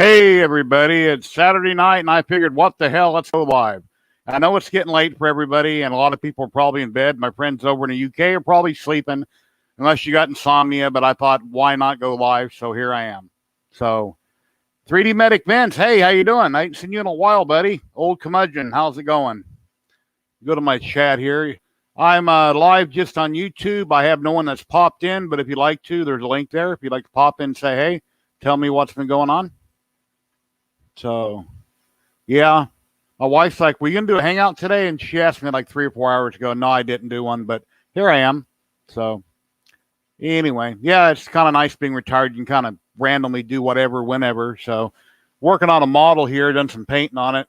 Hey everybody, it's Saturday night and I figured what the hell, let's go live. I know it's getting late for everybody and a lot of people are probably in bed. My friends over in the UK are probably sleeping unless you got insomnia, but I thought why not go live, so here I am. So 3D Medic Vince, hey, how you doing? I ain't seen you in a while, buddy. Old curmudgeon, how's it going? Go to my chat here. I'm live just on YouTube. I have no one that's popped in, but if you'd like to, there's a link there. If you'd like to pop in and say, hey, tell me what's been going on. So, yeah, my wife's like, "Were you gonna do a hangout today?" And she asked me like 3 or 4 hours ago. No, I didn't do one, but here I am. So, anyway, yeah, it's kind of nice being retired. You can kind of randomly do whatever, whenever. So, working on a model here, done some painting on it.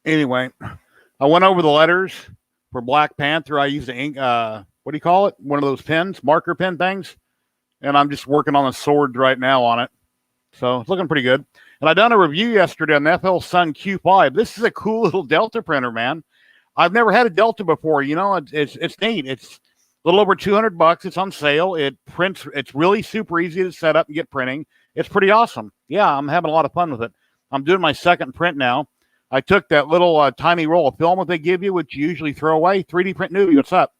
Anyway, I went over the letters for Black Panther. I used the ink, what do you call it? One of those pens, marker pen things. And I'm just working on the sword right now on it. So it's looking pretty good. And I done a review yesterday on the FL Sun Q5. This is a cool little Delta printer, man. I've never had a Delta before. You know, it's neat. It's a little over $200. It's on sale. It prints. It's really super easy to set up and get printing. It's pretty awesome. Yeah, I'm having a lot of fun with it. I'm doing my second print now. I took that little tiny roll of filament they give you, which you usually throw away. 3D Print Newbie, what's up?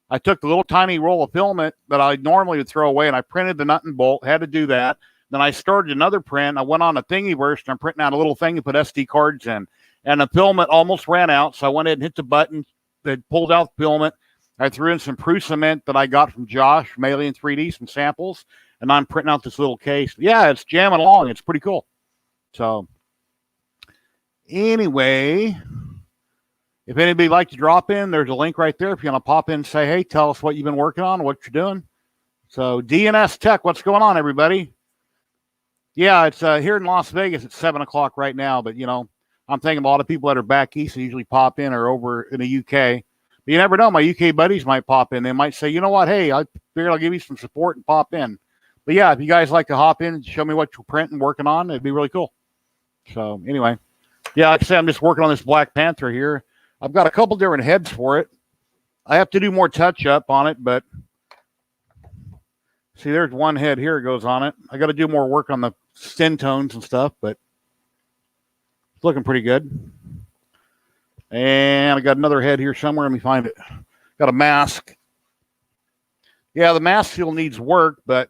I took the little tiny roll of filament that I normally would throw away, and I printed the nut and bolt. Had to do that. Then I started another print. I went on a Thingiverse, and I'm printing out a little thing to put SD cards in. And the filament almost ran out, so I went ahead and hit the button that pulled out the filament. I threw in some Proof Cement that I got from Josh from Alien 3D, some samples, and I'm printing out this little case. Yeah, it's jamming along. It's pretty cool. So, anyway, if anybody would like to drop in, there's a link right there. If you want to pop in and say, hey, tell us what you've been working on, what you're doing. So, DNS Tech, what's going on, everybody? Yeah, it's here in Las Vegas at 7 o'clock right now. But, you know, I'm thinking a lot of people that are back east usually pop in or over in the UK. But you never know. My UK buddies might pop in. They might say, you know what? Hey, I figured I'll give you some support and pop in. But, yeah, if you guys like to hop in and show me what you're printing and working on, it'd be really cool. So, anyway. Yeah, like I say, I'm just working on this Black Panther here. I've got a couple different heads for it. I have to do more touch-up on it, but see, there's one head here that goes on it. I got to do more work on the skin tones and stuff, but it's looking pretty good. And I got another head here somewhere. Let me find it. Got a mask. Yeah, the mask still needs work, but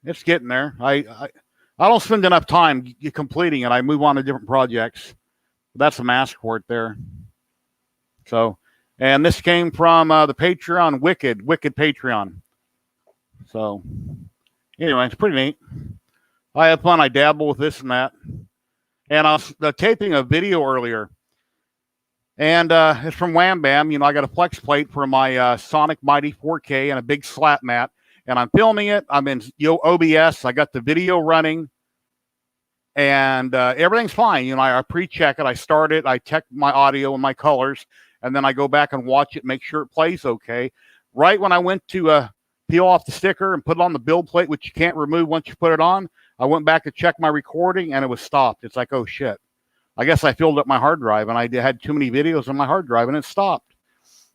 it's getting there. I don't spend enough time completing it. I move on to different projects. That's a mask for it there. So, and this came from the Patreon, Wicked Patreon. So, anyway, it's pretty neat. I have fun. I dabble with this and that. And I was taping a video earlier. And it's from Wham Bam. You know, I got a flex plate for my Sonic Mighty 4K and a big slap mat. And I'm filming it. I'm in OBS. I got the video running. And everything's fine. You know, I pre-check it. I start it. I check my audio and my colors. And then I go back and watch it, make sure it plays okay. Right when I went to peel off the sticker and put it on the build plate, which you can't remove once you put it on, I went back to check my recording, and it was stopped. It's like, oh, shit. I guess I filled up my hard drive, and I had too many videos on my hard drive, and it stopped.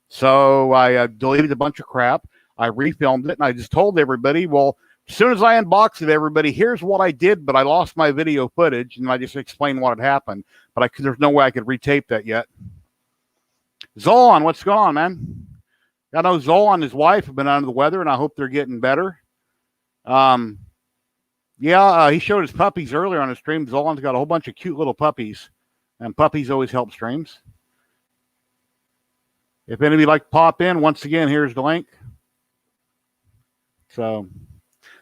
So I deleted a bunch of crap. I refilmed it, and I just told everybody, well, as soon as I unboxed it, everybody, here's what I did, but I lost my video footage, and I just explained what had happened. But there's no way I could retape that yet. Zolan, what's going on, man? I know Zolan and his wife have been under the weather, and I hope they're getting better. Yeah, he showed his puppies earlier on his stream. Zolan's got a whole bunch of cute little puppies, and puppies always help streams. If anybody like to pop in, once again, here's the link. So,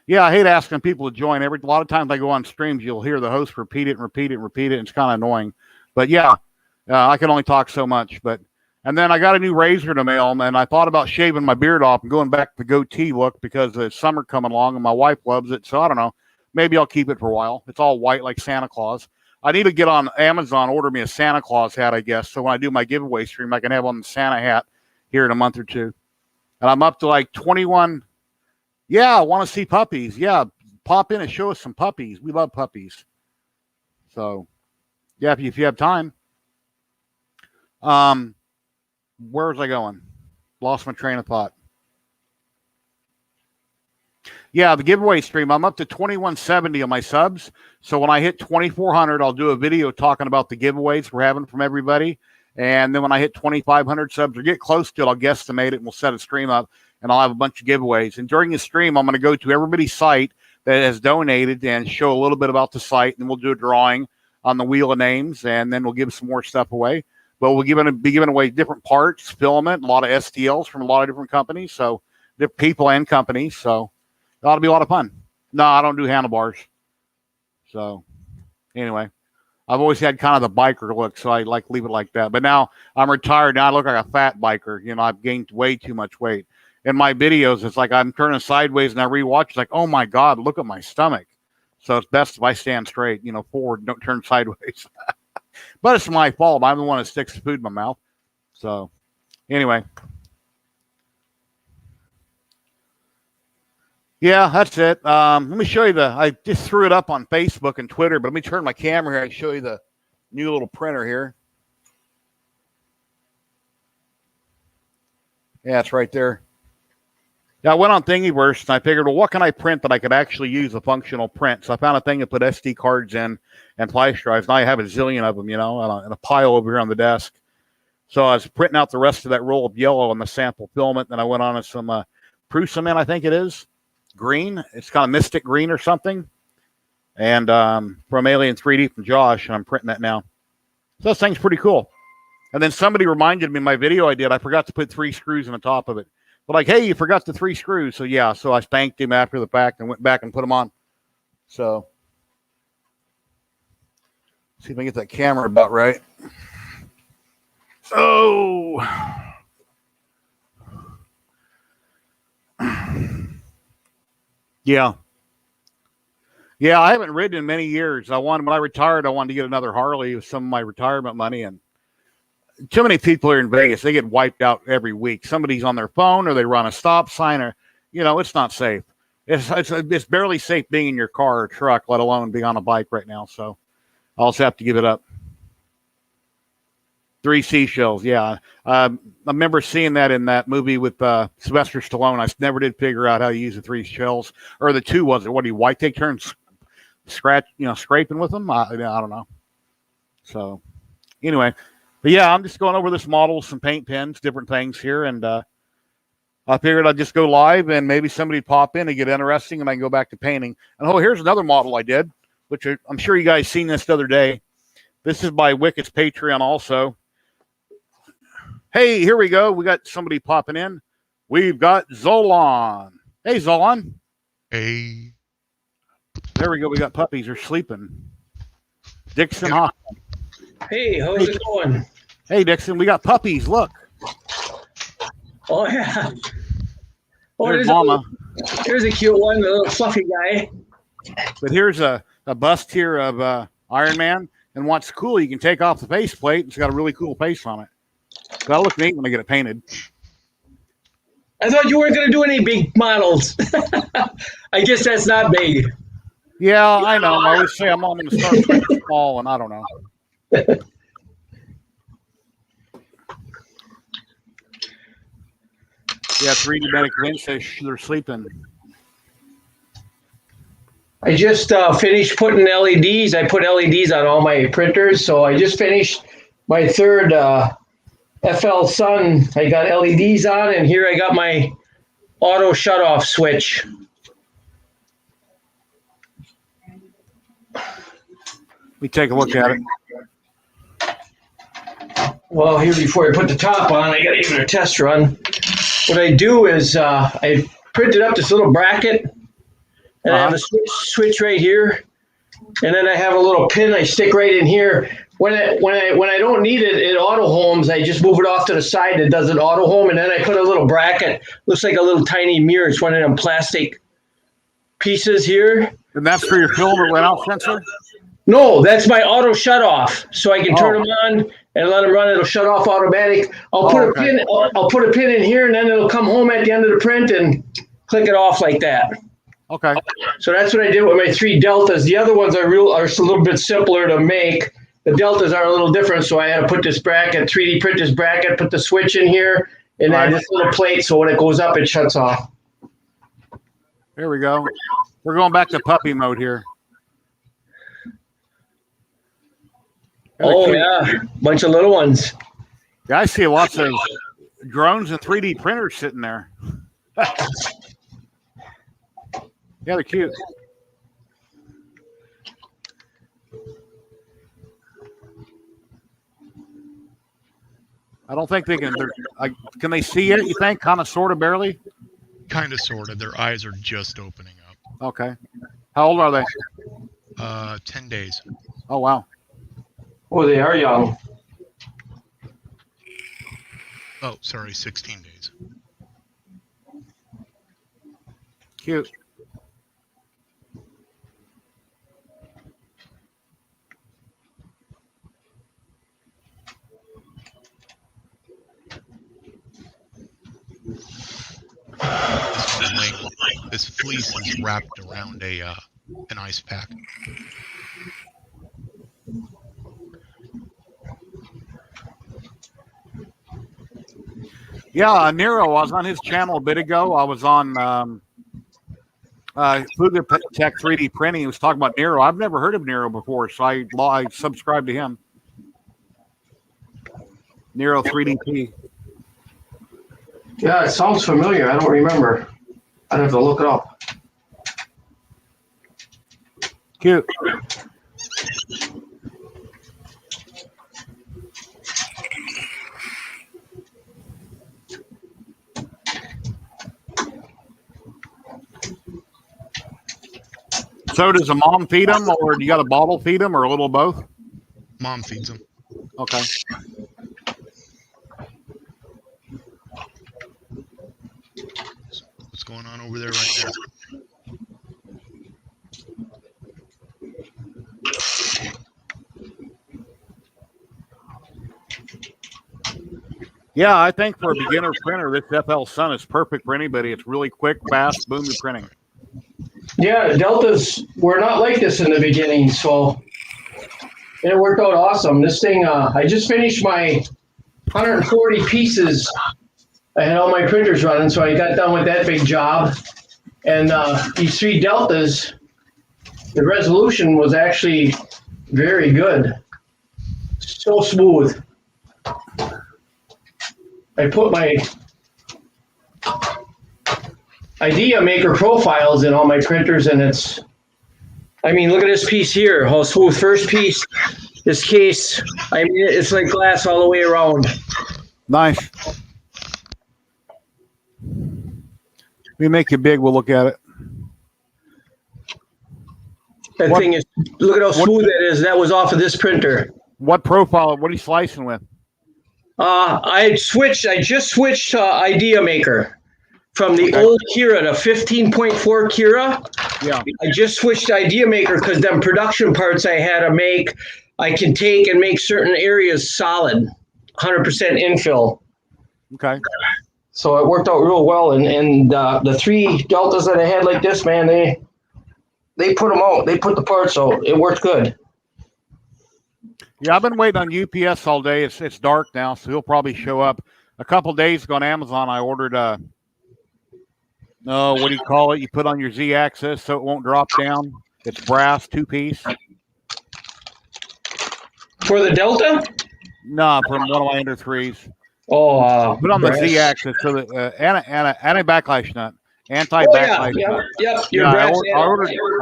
yeah, I hate asking people to join. A lot of times I go on streams, you'll hear the host repeat it and repeat it and repeat it, and it's kind of annoying. But, yeah, I can only talk so much. And then I got a new razor to mail, and I thought about shaving my beard off and going back to the goatee look because the summer coming along, and my wife loves it. So, I don't know. Maybe I'll keep it for a while. It's all white like Santa Claus. I need to get on Amazon, order me a Santa Claus hat, I guess. So when I do my giveaway stream, I can have on the Santa hat here in a month or two. And I'm up to like 21. Yeah, I want to see puppies. Yeah, pop in and show us some puppies. We love puppies. So, yeah, if you have time. Where was I going? Lost my train of thought. Yeah, the giveaway stream. I'm up to 2170 on my subs. So when I hit 2400, I'll do a video talking about the giveaways we're having from everybody. And then when I hit 2500 subs or get close to it, I'll guesstimate it and we'll set a stream up and I'll have a bunch of giveaways. And during the stream, I'm going to go to everybody's site that has donated and show a little bit about the site. And we'll do a drawing on the wheel of names and then we'll give some more stuff away. But we'll be giving away different parts, filament, a lot of STLs from a lot of different companies. So different people and companies. So it ought to be a lot of fun. No, I don't do handlebars. So anyway, I've always had kind of the biker look, so I like leave it like that. But now I'm retired. Now I look like a fat biker. You know, I've gained way too much weight. In my videos, it's like I'm turning sideways and I rewatch. It's like, oh my God, look at my stomach. So it's best if I stand straight, you know, forward, don't turn sideways. But it's my fault. I'm the one that sticks the food in my mouth. So anyway. Yeah, that's it. Let me show you I just threw it up on Facebook and Twitter, but let me turn my camera here and show you the new little printer here. Yeah, it's right there. Yeah, I went on Thingiverse and I figured, well, what can I print that I could actually use a functional print? So I found a thing to put SD cards in and flash drives. Now I have a zillion of them, you know, in a pile over here on the desk. So I was printing out the rest of that roll of yellow on the sample filament. Then I went on to some Prusament, I think it is. Green. It's kind of mystic green or something. And from Alien 3D from Josh, and I'm printing that now. So that thing's pretty cool. And then somebody reminded me in my video I did, I forgot to put 3 screws in the top of it. But like, hey, you forgot the 3 screws. So yeah, so I spanked him after the fact and went back and put them on. So see if I can get that camera about right. Oh. Yeah. Yeah, I haven't ridden in many years. When I retired, I wanted to get another Harley with some of my retirement money, and too many people are in Vegas. They get wiped out every week. Somebody's on their phone or they run a stop sign or, you know, it's not safe. It's barely safe being in your car or truck, let alone being on a bike right now. So I'll just have to give it up. 3 seashells. Yeah. I remember seeing that in that movie with Sylvester Stallone. I never did figure out how to use the 3 shells or the 2 was it? What do you white take turns scraping with them? I don't know. So anyway, but yeah, I'm just going over this model, some paint pens, different things here. And I figured I'd just go live and maybe somebody pop in and get interesting and I can go back to painting. And here's another model I did, which I'm sure you guys seen this the other day. This is by Wicked's Patreon also. Hey, here we go. We got somebody popping in. We've got Zolan. Hey, Zolan. Hey. There we go. We got puppies. They're sleeping. Dixon Hoffman. Hey, how's it going? Hey, Dixon. We got puppies. Look. Oh, yeah. Oh, there's Mama. Here's a cute one, the little fluffy guy. But here's a bust here of Iron Man. And what's cool, you can take off the faceplate. It's got a really cool face on it. That'll look neat when I get it painted. I thought you weren't going to do any big models. I guess that's not big. Yeah, I know. I always say I'm going to start pretty small, and I don't know. Yeah, 3D Medic Vince says they're sleeping. I just finished putting LEDs. I put LEDs on all my printers, so I just finished my third FL Sun. I got LEDs on, and here I got my auto shut-off switch. We take a look at it. Well, here before I put the top on, I got to give it a test run. What I do is I printed up this little bracket, and I have a switch right here, and then I have a little pin I stick right in here. When I don't need it, it auto homes. I just move it off to the side. It does an auto home, and then I put a little bracket. Looks like a little tiny mirror. It's one of them plastic pieces here. And that's for your film or runout sensor? No, that's my auto shut off. So I can turn them on and let them run. It'll shut off automatic. I'll put a pin in here, and then it'll come home at the end of the print and click it off like that. Okay. So that's what I did with my 3 deltas. The other ones are a little bit simpler to make. The deltas are a little different, so I had to put this bracket, 3D print this bracket, put the switch in here, and then this little plate, so when it goes up, it shuts off. There we go. We're going back to puppy mode here. Oh, yeah. Bunch of little ones. Yeah, I see lots of drones and 3D printers sitting there. Yeah, they're cute. I don't think they can. Can they see it, you think? Kind of, sort of, barely? Kind of, sort of. Their eyes are just opening up. Okay. How old are they? 10 days. Oh, wow. Oh, they are young. Oh, sorry, 16 days. Cute. This fleece is wrapped around an ice pack. Yeah, Nero, I was on his channel a bit ago. I was on Fuga Tech 3D Printing. He was talking about Nero. I've never heard of Nero before, so I subscribed to him. Nero 3DP. Yeah, it sounds familiar. I don't remember. I'd have to look it up. Cute. So does a mom feed them, or do you got a bottle feed them, or a little of both? Mom feeds them. Okay. What's going on over there right now? Yeah, I think for a beginner printer, this FL Sun is perfect for anybody. It's really quick, fast, boom, you're printing. Yeah, Deltas were not like this in the beginning, so it worked out awesome. This thing, I just finished my 140 pieces. I had all my printers running, so I got done with that big job. And these 3 Deltas, the resolution was actually very good. So smooth. I put my Idea Maker profiles in all my printers, and it's, I mean, look at this piece here, how smooth. First piece, this case, I mean, it's like glass all the way around. Nice. We make it big, we'll look at it. That thing is, look at how smooth that is. That was off of this printer. What profile, what are you slicing with? I just switched to Idea Maker. From the old Kira to 15.4 Kira. Yeah. I just switched to Idea Maker because them production parts I had to make, I can take and make certain areas solid, 100% infill. Okay. So it worked out real well. And the 3 Deltas that I had like this, man, they put them out. They put the parts out. It worked good. Yeah, I've been waiting on UPS all day. It's dark now, so he'll probably show up. A couple days ago on Amazon, I ordered what do you call it? You put on your Z-axis so it won't drop down. It's brass, 2-piece. For the Delta? No, from one of my Ender 3s. Oh, put on brass. the Z-axis so that anti-backlash nut. Anti-backlash nut. Yep, your brass. I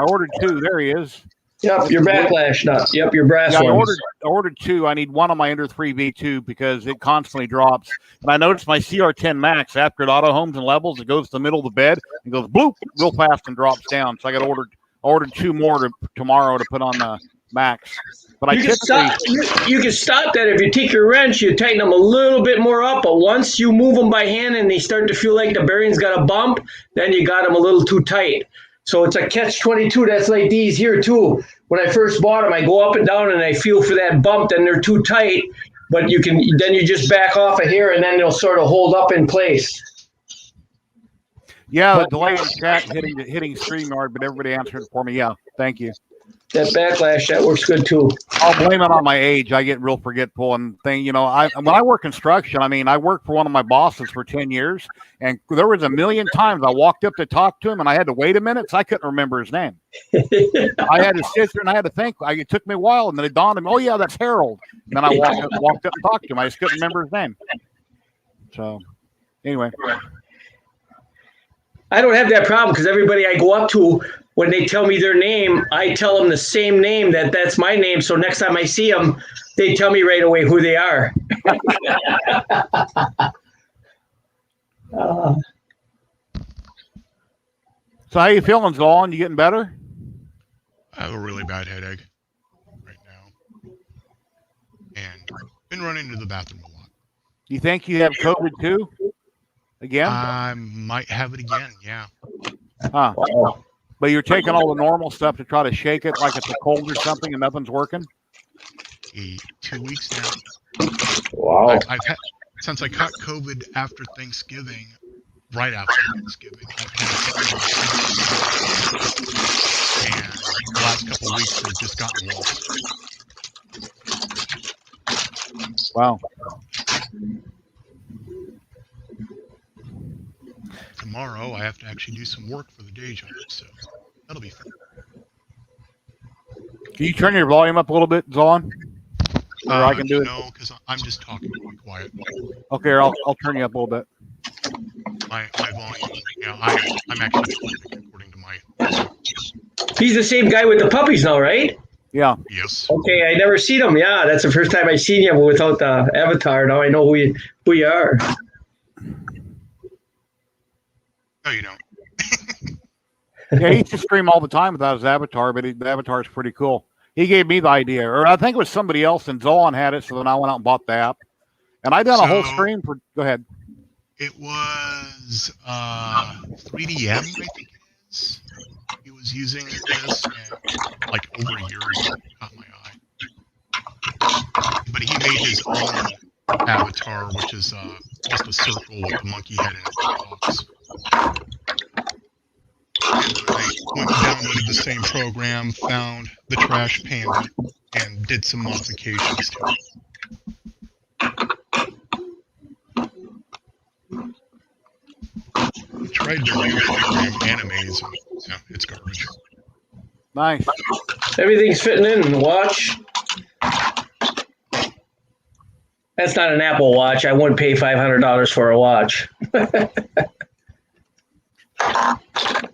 ordered 2. There he is. Yep, your backlash nut. Yep, your brass ones. I ordered 2. I need one on my Ender 3 V2 because it constantly drops. And I noticed my CR10 Max, after it auto homes and levels, it goes to the middle of the bed and goes bloop real fast and drops down. So I ordered 2 more tomorrow to put on the Max. But you can stop that if you take your wrench, you tighten them a little bit more up. But once you move them by hand and they start to feel like the bearing's got a bump, then you got them a little too tight. So it's a catch-22. That's like these here too. When I first bought them, I go up and down and I feel for that bump, then they're too tight. But then you just back off of here and then they'll sort of hold up in place. Yeah, the delay in chat hitting StreamYard, but everybody answered it for me. Yeah, thank you. that backlash, that works good too. I'll blame it on my age. I get real forgetful and thing. You know, when I work construction, I mean, I worked for one of my bosses for 10 years, and there was a million times I walked up to talk to him, and I had to wait a minute, so I couldn't remember his name. I had to sit there and I had to think. It took me a while, and then it dawned on me, oh yeah, that's Harold. And then I walked up and talked to him. I just couldn't remember his name. So, anyway. I don't have that problem because everybody I go up to, when they tell me their name, I tell them the same name, that's my name. So next time I see them, they tell me right away who they are. So how you feeling, Zolan? You getting better? I have a really bad headache right now. And been running to the bathroom a lot. You think you have COVID too? Again? I might have it again, yeah. Huh. But you're taking all the normal stuff to try to shake it like it's a cold or something and nothing's working? 2 weeks now. Wow. I've had, since I caught COVID after Thanksgiving, right after Thanksgiving, I've had and the last couple of weeks they've just gotten worse. Wow. Tomorrow I have to actually do some work for the day job, so that'll be fun. Can you turn your volume up a little bit, Zolan? Or I can do it. No, because I'm just talking really quiet. Okay, I'll turn you up a little bit. My volume, you know, I'm actually talking according to my. He's the same guy with the puppies now, right? Yeah. Yes. Okay, I never seen him. Yeah, that's the first time I seen you without the avatar. Now I know who you are. No, you don't. Yeah, he used to stream all the time without his avatar, but the avatar is pretty cool. He gave me the idea, or I think it was somebody else, and Zolan had it, so then I went out and bought the app. And I done a whole stream for. Go ahead. It was 3DM, I think it is. He was using this, and like over a year ago, it caught my eye. But he made his own avatar, which is just a circle with the monkey head in the box. I went and downloaded the same program, found the trash panda, and did some modifications to it. I tried to new program animes, and no, it's garbage. Nice. Everything's fitting in. Watch. That's not an Apple Watch. I wouldn't pay $500 for a watch.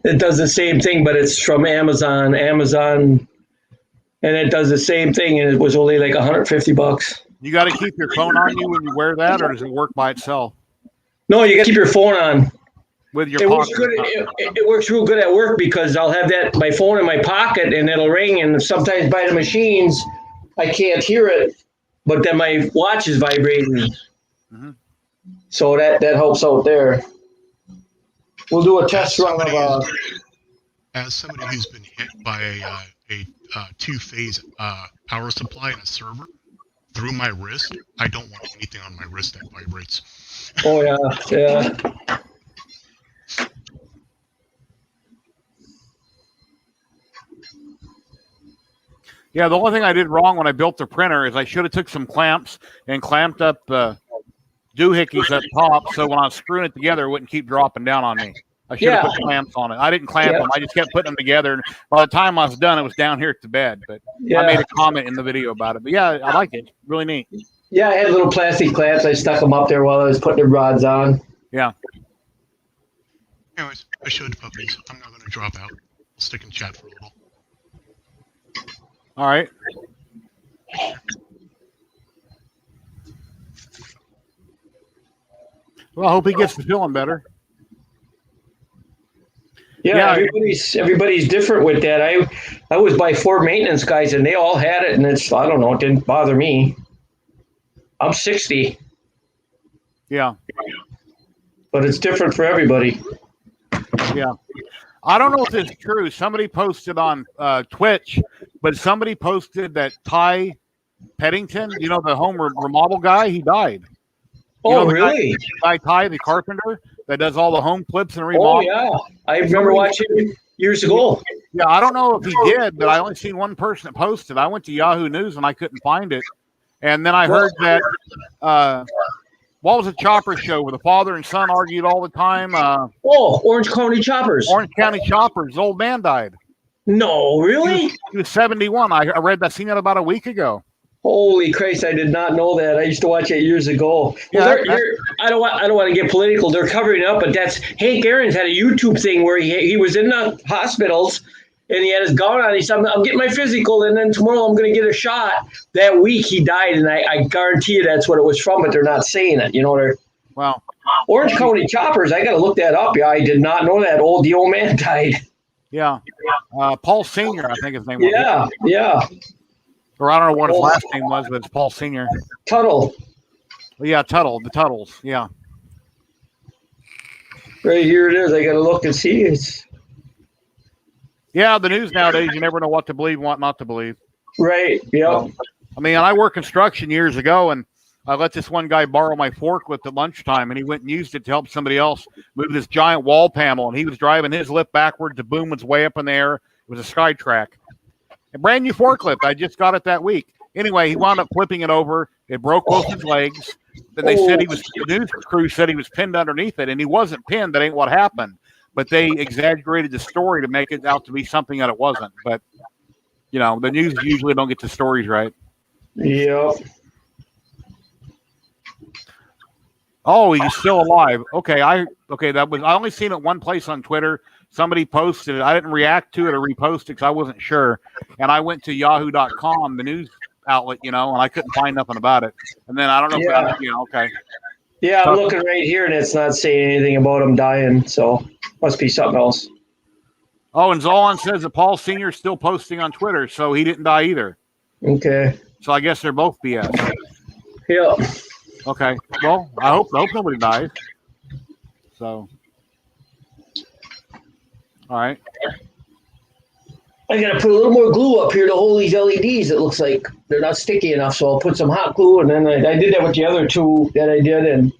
It does the same thing, but it's from Amazon. And it does the same thing, and it was only like $150. You got to keep your phone on you when you wear that, or does it work by itself? No, you got to keep your phone on. With your It works pocket. good. It works real good at work because I'll have my phone in my pocket and it'll ring. And sometimes by the machines, I can't hear it, but then my watch is vibrating. Mm-hmm. So that helps out there. We'll do a test run of as somebody who's been hit by a two-phase power supply in a server through my wrist, I don't want anything on my wrist that vibrates. Oh yeah. Yeah, the only thing I did wrong when I built the printer is I should have took some clamps and clamped up the doohickeys up top, so when I was screwing it together, it wouldn't keep dropping down on me. I should have put clamps on it. I didn't clamp them. I just kept putting them together. And by the time I was done, it was down here at the bed. But I made a comment in the video about it. But yeah, I like it. Really neat. Yeah, I had little plastic clamps. I stuck them up there while I was putting the rods on. Yeah. Anyways, I showed puppies. I'm not going to drop out. I'll stick in chat for a little. All right. Well, I hope he gets to feeling better. Yeah, everybody's different with that. I was by 4 maintenance guys, and they all had it, and I don't know, it didn't bother me. I'm 60. Yeah. But it's different for everybody. Yeah. I don't know if this is true. Somebody posted on Twitch, but somebody posted that Ty Peddington, the home remodel guy, he died. Really? Guy Ty, the carpenter that does all the home flips and remodels. Oh, yeah. I remember watching years ago. Yeah, I don't know if he did, but I only seen one person that posted. I went to Yahoo News and I couldn't find it. And then I heard that what was the Chopper show where the father and son argued all the time? Orange County Choppers. Orange County Choppers. Old man died. No, really? He was 71. I read that, seen that about a week ago. Holy Christ! I did not know that. I used to watch it years ago. Well, I don't want to get political. They're covering it up, but that's Hank Aaron's had a YouTube thing where he was in the hospitals and he had his gown on. He said, "I'm getting my physical, and then tomorrow I'm going to get a shot." That week he died, and I guarantee you that's what it was from. But they're not saying it. You know, they're wow. Orange County Choppers. I got to look that up. Yeah, I did not know that. The old man died. Yeah, Paul Senior, I think his name was. Yeah. Or I don't know what his last name was, but it's Paul Senior. Tuttle. Yeah, Tuttle. The Tuttles. Yeah. Right here it is. I got to look and see. Yeah, the news nowadays, you never know what to believe and what not to believe. Right. Yeah. I mean, I worked construction years ago, and I let this one guy borrow my forklift at lunchtime, and he went and used it to help somebody else move this giant wall panel, and he was driving his lift backwards. The boom was way up in the air. It was a Skytrack. A brand new forklift. I just got it that week. Anyway, he wound up flipping it over. It broke both his legs. Then they said the news crew said he was pinned underneath it, and he wasn't pinned. That ain't what happened. But they exaggerated the story to make it out to be something that it wasn't. But, you know, the news usually don't get the stories right. Yep. Oh, he's still alive. Okay, I only seen it one place on Twitter. Somebody posted it. I didn't react to it or repost it because I wasn't sure. And I went to yahoo.com, the news outlet, you know, and I couldn't find nothing about it. And then I don't know okay. Yeah, I'm looking right here, and it's not saying anything about him dying, so must be something else. Oh, and Zolan says that Paul Sr. is still posting on Twitter, so he didn't die either. Okay. So I guess they're both BS. Yeah. Okay. Well, I hope nobody dies. So. All right. I got to put a little more glue up here to hold these LEDs. It looks like they're not sticky enough, so I'll put some hot glue, and then I did that with the other two that I did, and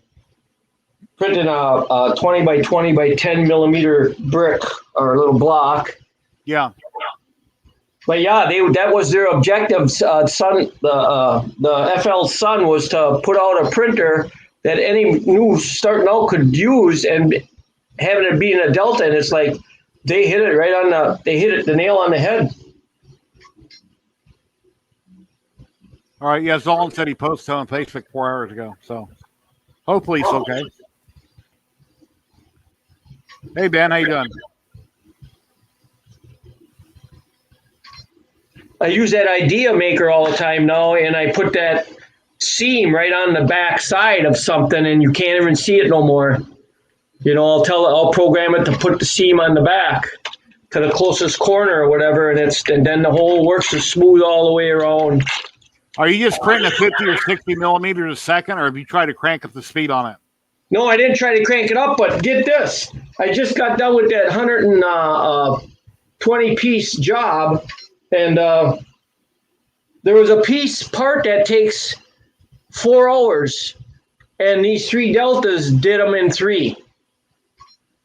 printed a 20 by 20 by 10 millimeter brick or a little block. Yeah. But yeah, that was their objective. The FL Sun was to put out a printer that any new starting out could use, and having it be in a Delta, and it's like they hit it right on the nail on the head. All right. Yeah, Zolan said he posted on Facebook 4 hours ago, so hopefully it's okay. Hey Ben, how you doing? I use that idea maker all the time now, and I put that seam right on the back side of something, and you can't even see it no more. You know, I'll program it to put the seam on the back to the closest corner or whatever, and then the whole works is smooth all the way around. Are you just printing a 50 or 60 millimeters a second, or have you tried to crank up the speed on it? No, I didn't try to crank it up, but get this. I just got done with that 120-piece job, and there was a part that takes 4 hours, and these 3 deltas did them in 3.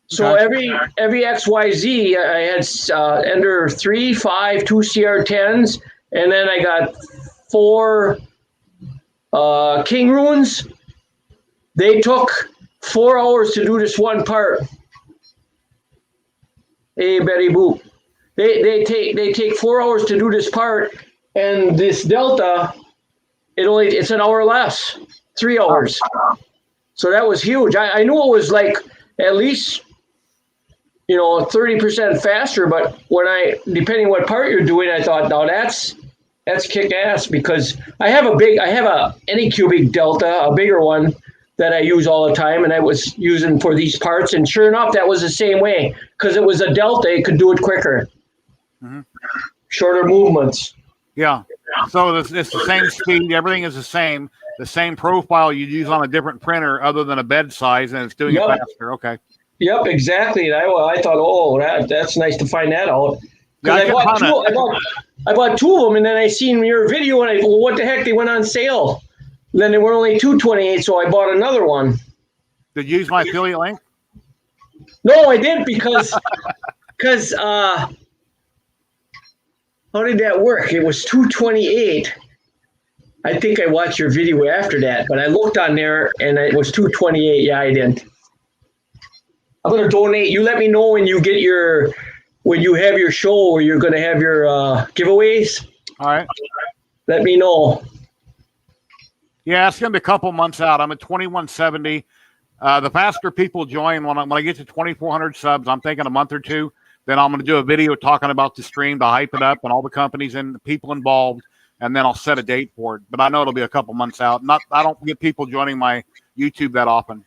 So every XYZ, I had Ender 3, 5, 2 CR10s, and then I got 4 King Runes. They took 4 hours to do this one part. Hey, Betty Boop. They take 4 hours to do this part, and this Delta, it's an hour less, 3 hours. So that was huge. I knew it was like at least 30% faster, but depending what part you're doing, I thought, no, that's kick ass, because I have a Anycubic Delta, a bigger one that I use all the time, and I was using for these parts, and sure enough, that was the same way, because it was a Delta, it could do it quicker. Mm-hmm. Shorter movements. Yeah. So it's the same speed. Everything is the same profile you use on a different printer other than a bed size, and it's doing it faster. Okay. Yep, exactly. And I thought, that's nice to find that out. Yeah, I bought 2 of them, and then I seen your video, and what the heck? They went on sale. And then they were only $228, so I bought another one. Did you use my affiliate link? No, I didn't, because because how did that work? It was 228. I think I watched your video after that, but I looked on there and it was 228. Yeah, I didn't. I'm gonna donate. You let me know when you get when you have your show where you're gonna have your giveaways. All right. Let me know. Yeah, it's gonna be a couple months out. I'm at 2170. The faster people join, when I get to 2,400 subs, I'm thinking a month or two. Then I'm gonna do a video talking about the stream to hype it up and all the companies and the people involved, and then I'll set a date for it. But I know it'll be a couple months out. I don't get people joining my YouTube that often.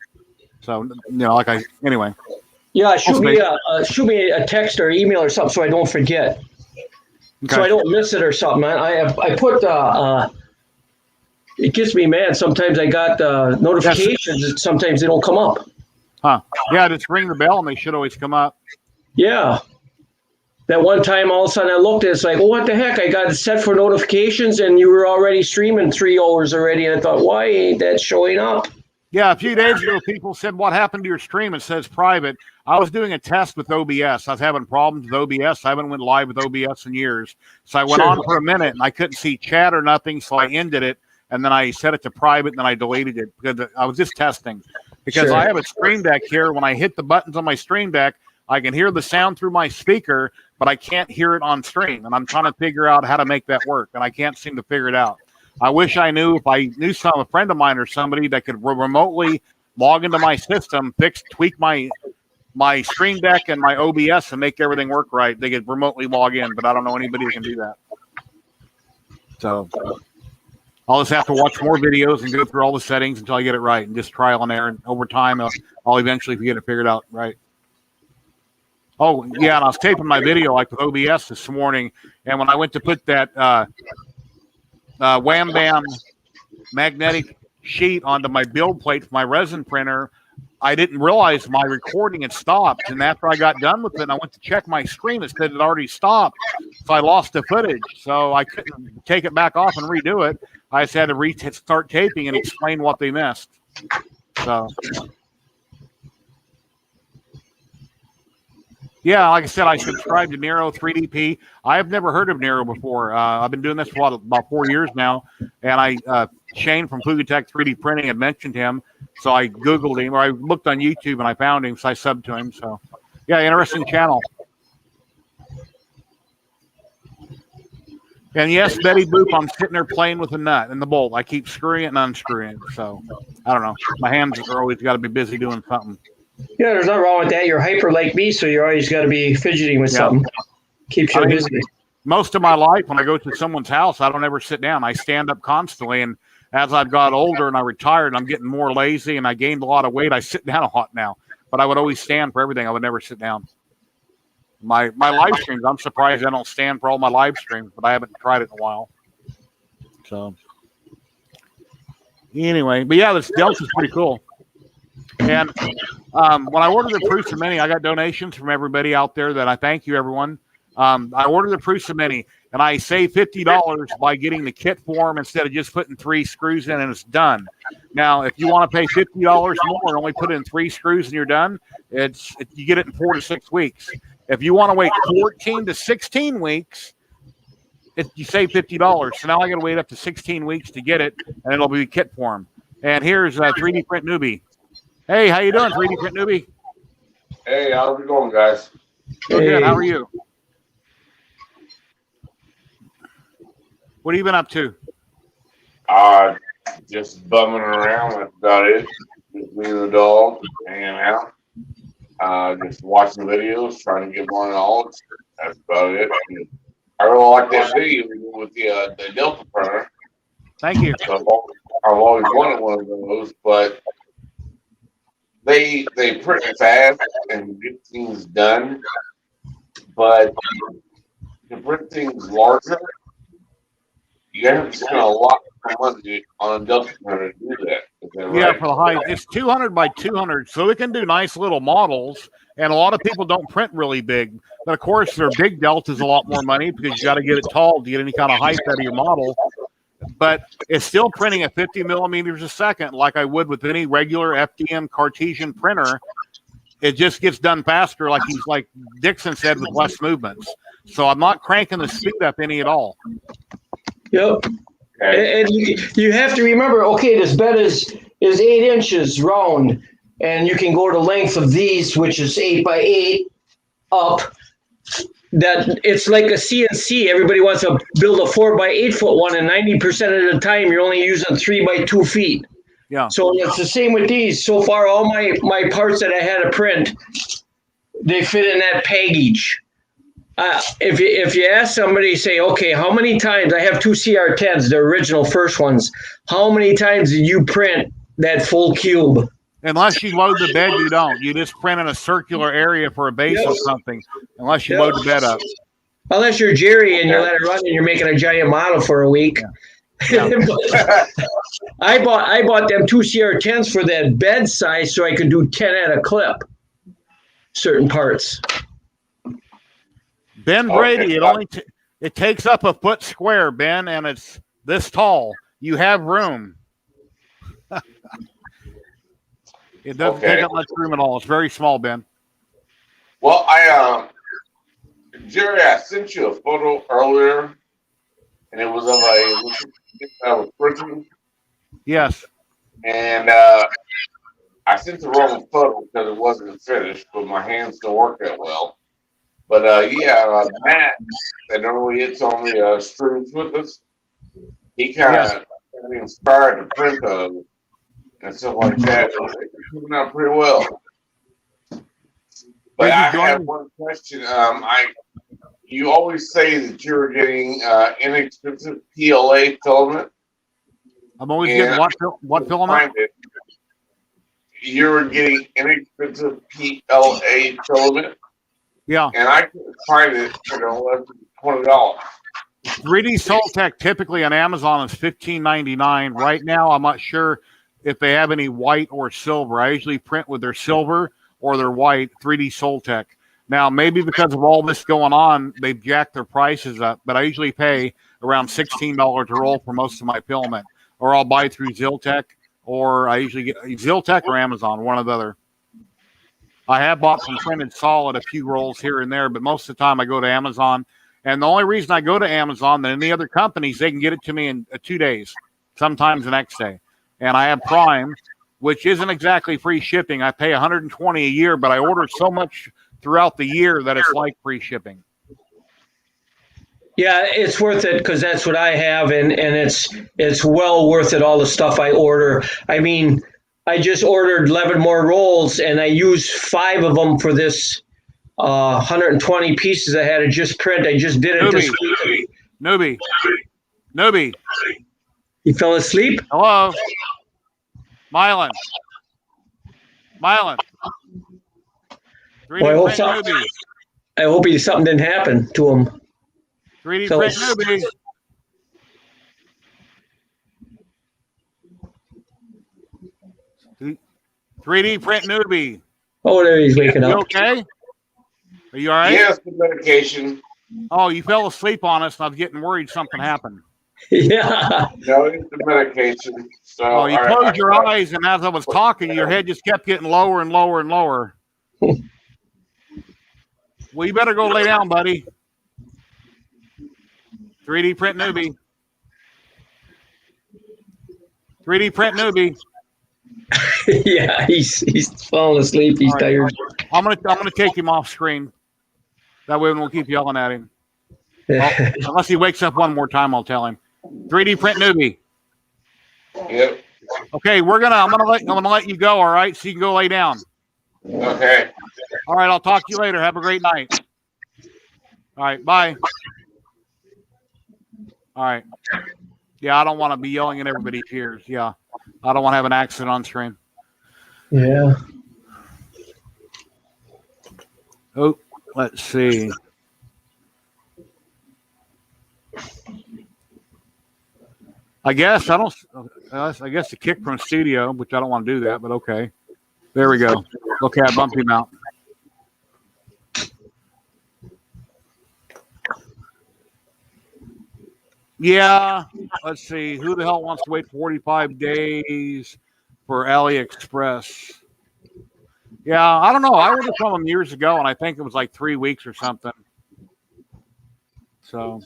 So anyway. Yeah, shoot me a text or email or something so I don't forget. Okay. So I don't miss it or something. I put it gets me mad. Sometimes I got notifications. Yes. Sometimes they don't come up. Huh? Yeah, just ring the bell and they should always come up. Yeah. That one time, all of a sudden I looked at it, it's like, oh, what the heck? I got it set for notifications and you were already streaming 3 hours already. And I thought, why ain't that showing up? Yeah, a few days ago, people said, what happened to your stream? It says private. I was doing a test with OBS. I was having problems with OBS. I haven't went live with OBS in years. So I went on for a minute, and I couldn't see chat or nothing, so I ended it, and then I set it to private, and then I deleted it because I was just testing. Because I have a Stream Deck here. When I hit the buttons on my Stream Deck, I can hear the sound through my speaker, but I can't hear it on stream, and I'm trying to figure out how to make that work, and I can't seem to figure it out. I wish I knew if I knew a friend of mine or somebody that could remotely log into my system, tweak my Stream Deck and my OBS and make everything work right. They could remotely log in, but I don't know anybody who can do that. So I'll just have to watch more videos and go through all the settings until I get it right and just trial and error. And over time, I'll eventually get it figured out right. Oh, yeah, and I was taping my video like with OBS this morning, and when I went to put that Wham Bam magnetic sheet onto my build plate for my resin printer, I didn't realize my recording had stopped. And after I got done with it, and I went to check my screen, it said it already stopped. So I lost the footage. So I couldn't take it back off and redo it. I just had to start taping and explain what they missed. So, yeah, like I said, I subscribed to Nero 3DP. I have never heard of Nero before. I've been doing this for about 4 years now, and Shane from Fugatech 3D Printing had mentioned him, so I Googled him, or I looked on YouTube and I found him, so I subbed to him. So, yeah, interesting channel. And yes, Betty Boop, I'm sitting there playing with the nut and the bolt. I keep screwing it and unscrewing it. So, I don't know. My hands are always got to be busy doing something. Yeah, there's nothing wrong with that. You're hyper like me, so you're always got to be fidgeting with something. Keeps you busy. Most of my life, when I go to someone's house, I don't ever sit down. I stand up constantly. And as I've got older and I retired, I'm getting more lazy and I gained a lot of weight. I sit down a lot now. But I would always stand for everything. I would never sit down. My live streams, I'm surprised I don't stand for all my live streams, but I haven't tried it in a while. So, anyway. But yeah, this Delta's pretty cool. And when I ordered the Prusa Mini, I got donations from everybody out there that I thank you, everyone. I ordered the Prusa Mini, and I saved $50 by getting the kit form instead of just putting 3 screws in and it's done. Now, if you want to pay $50 more and only put in 3 screws and you're done, you get it in 4 to 6 weeks. If you want to wait 14 to 16 weeks, you save $50. So now I got to wait up to 16 weeks to get it, and it'll be kit form. And here's 3D Print Newbie. Hey, how you doing, 3D Print Newbie? Hey, how's it going, guys? Good. How are you? What have you been up to? Just bumming around. That's about it. Just being a dog, hanging out. Just watching videos, trying to get one out. That's about it. I really like that video with the Delta printer. Thank you. So I've always wanted one of those, but they print fast and get things done, but to print things larger, you have to spend a lot of money on a Delta printer to do that. Yeah, right? for the height. It's 200 by 200, so it can do nice little models, and a lot of people don't print really big. But, of course, their big Delta's a lot more money because you got to get it tall to get any kind of height out of your model. But it's still printing at 50 millimeters a second like I would with any regular FDM Cartesian printer. it just gets done faster, like Dixon said, with less movements. So I'm not cranking the speed up any at all. Yep. Okay. And you have to remember, okay, this bed is 8 inches round, and you can go to length of these, which is 8 by 8 up. That it's like a CNC. Everybody wants to build a 4 by 8 foot one, and 90% of the time you're only using 3 by 2 feet. Yeah. So it's the same with these. So far, all my parts that I had to print, they fit in that peg each. If you ask somebody, say, okay, how many times, I have 2 CR10s, the original first ones, how many times did you print that full cube? Unless you load the bed, you don't. You just print in a circular area for a base of something, unless you load the bed up. Unless you're Jerry and you let it run and you're making a giant model for a week. Yeah. I bought them 2 CR10s for that bed size so I could do 10 at a clip, certain parts. Ben Brady, it takes up a foot square, Ben, and it's this tall. You have room. It doesn't take up much room at all. It's very small, Ben. Well, Jerry, I sent you a photo earlier, and it was of a prison. Yes. And I sent the wrong photo because it wasn't finished, but my hands don't work that well. But Matt, that normally hits on the streams with us, he kind of got me inspired to print those and stuff like that. It's coming out pretty well. But I have one question. You always say that you're getting inexpensive PLA filament. I'm always getting what filament? You're getting inexpensive PLA filament. Yeah. And I couldn't find it for less than $20. 3D ZYLTECH typically on Amazon is $15.99. Right now, I'm not sure if they have any white or silver. I usually print with their silver or their white 3D ZYLTECH. Now, maybe because of all this going on, they've jacked their prices up, but I usually pay around $16 a roll for most of my filament, or I'll buy through ZYLTECH, or I usually get ZYLTECH or Amazon, one or the other. I have bought some printed solid, a few rolls here and there, but most of the time I go to Amazon. And the only reason I go to Amazon than any other companies, they can get it to me in 2 days, sometimes the next day. And I have Prime, which isn't exactly free shipping. I pay $120 a year, but I order so much throughout the year that it's like free shipping. Yeah, it's worth it because that's what I have, and it's well worth it, all the stuff I order. I mean, I just ordered 11 more rolls, and I used 5 of them for this 120 pieces I had to just print. I just did it this week. Newbie. You fell asleep? Hello? Mylan. 3D Well, print I hope something didn't happen to him. 3D print newbie. 3D print newbie. Oh, there he's waking up. You okay? Are you all right? Yes, the medication. Oh, you fell asleep on us, and I was getting worried something happened. Yeah. No, it's the medication. So, you closed your eyes, and as I was talking, your head just kept getting lower and lower and lower. Well, you better go lay down, buddy. 3D print newbie. 3D print newbie. Yeah, he's falling asleep. He's tired. I'm gonna take him off screen. That way, we won't keep yelling at him. Unless he wakes up one more time, I'll tell him. 3D print newbie. Yep. Okay, I'm gonna let you go. All right, so you can go lay down. Okay. All right, I'll talk to you later. Have a great night. All right, bye. All right. Yeah, I don't want to be yelling in everybody's ears. Yeah, I don't want to have an accident on screen. Yeah. Oh, let's see. I guess the kick from studio, which I don't want to do that, but okay. There we go. Okay, I bumped him out. Yeah, let's see. Who the hell wants to wait 45 days for AliExpress? Yeah, I don't know. I ordered from them years ago, and I think it was like 3 weeks or something. So,